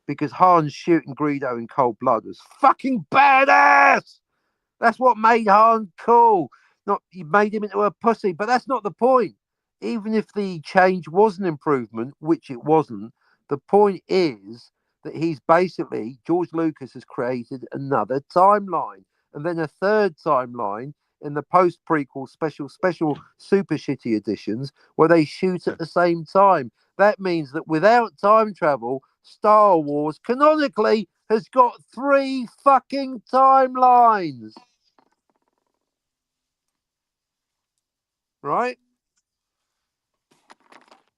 because Han shooting Greedo in cold blood was fucking badass. That's what made Han cool. Not you made him into a pussy, but that's not the point. Even if the change was an improvement, which it wasn't, the point is that he's basically George Lucas has created another timeline, and then a third timeline in the post prequel special super shitty editions where they shoot at the same time. That means that without time travel, Star Wars canonically has got 3 fucking timelines. Right?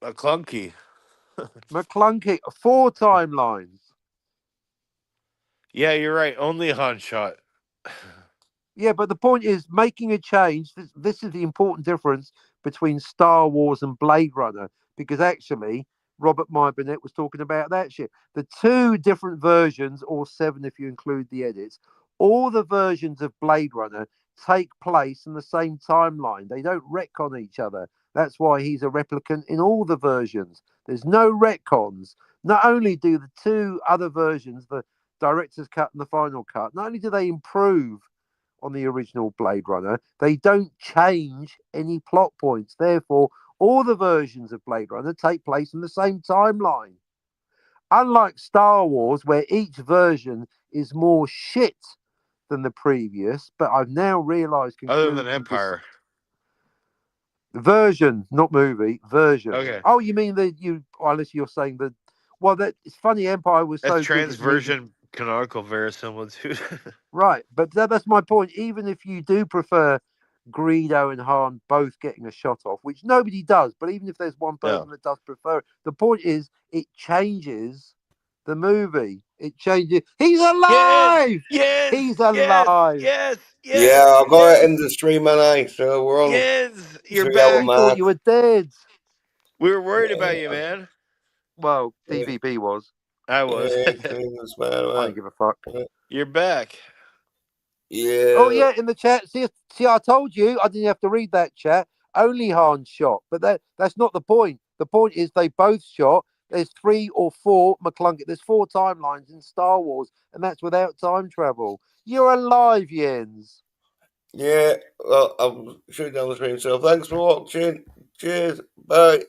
McClunky. McClunky, 4 timelines. Yeah, you're right. Only Han shot. Yeah, but the point is making a change. This is the important difference between Star Wars and Blade Runner, because actually Robert Meyer Burnett was talking about that shit. The 2 different versions, or 7 if you include the edits, all the versions of Blade Runner take place in the same timeline. They don't retcon each other. That's why he's a replicant in all the versions. There's no retcons. Not only do the 2 other versions, the director's cut and the final cut, not only do they improve on the original Blade Runner, they don't change any plot points. Therefore, all the versions of Blade Runner take place in the same timeline. Unlike Star Wars, where each version is more shit than the previous, but I've now realised. Other than Empire. Version, not movie, version. Okay. Oh, you mean that you, unless you're saying that, well, that it's funny, Empire was so That's good. transversion canonical verisimilitude. Right, but that's my point. Even if you do prefer Greedo and Han both getting a shot off, which nobody does, but even if there's one person that does prefer it, the point is it changes the movie. It changes. He's alive. Yes, He's alive. yes. Yeah, I've got it in the stream, and so we're on Yes, you're 3 hour back. We thought you were dead. We were worried about you, man. Well, Yeah. DVB was. I was. I don't give a fuck. You're back. Yeah. Oh yeah, in the chat. See, I told you I didn't have to read that chat. Only Han shot, but that's not the point. The point is they both shot. There's 3 or 4 McClunky. There's 4 timelines in Star Wars, and that's without time travel. You're alive, Jens. Yeah. Well, I'm shutting down the stream. So thanks for watching. Cheers. Bye.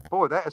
Boy, that escalated.